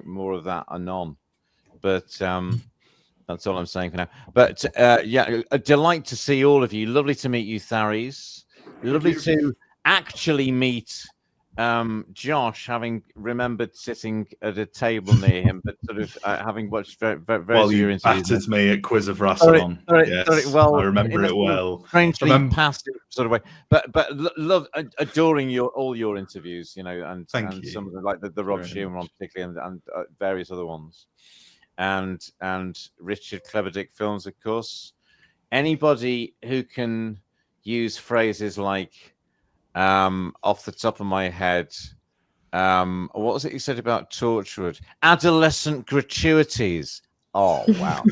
more of that anon. But that's all I'm saying for now. But yeah, a delight to see all of you. Lovely to meet you, Tharies. Lovely to actually meet Josh, having remembered sitting at a table near him, but sort of having watched very well, you battered me at Quiz of Rassilon. Yes, well, I remember it well. Strangely passive sort of way, but love adoring all your interviews, and Thank you. Some of them, like the Rob Sheehan one particularly, and various other ones, and Richard Cleverdick films, of course. Anybody who can use phrases like off the top of my head, what was it you said about Torchwood? Adolescent gratuities. Oh, wow.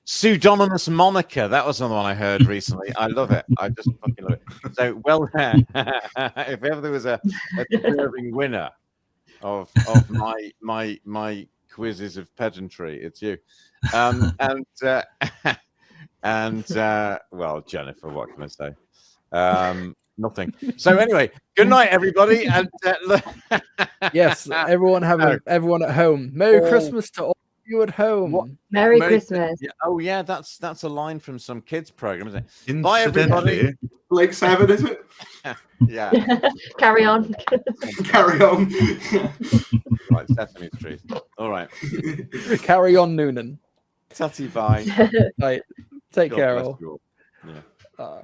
Pseudonymous moniker. That was another one I heard recently. I love it. I just fucking love it. So, well, if ever there was a deserving winner of my quizzes of pedantry, it's you. And well, Jennifer, what can I say? Nothing. So anyway, good night, everybody. And yes, everyone at home. Merry Christmas to all of you at home. Merry Christmas. Oh yeah, that's a line from some kids program, isn't it? Bye, everybody. Blake Seven, is it? Yeah. Carry on. Carry on. Right, Sesame Street. All right. Carry on, Noonan. Tatty, bye. Right. Take God care, bless all. you all. Yeah.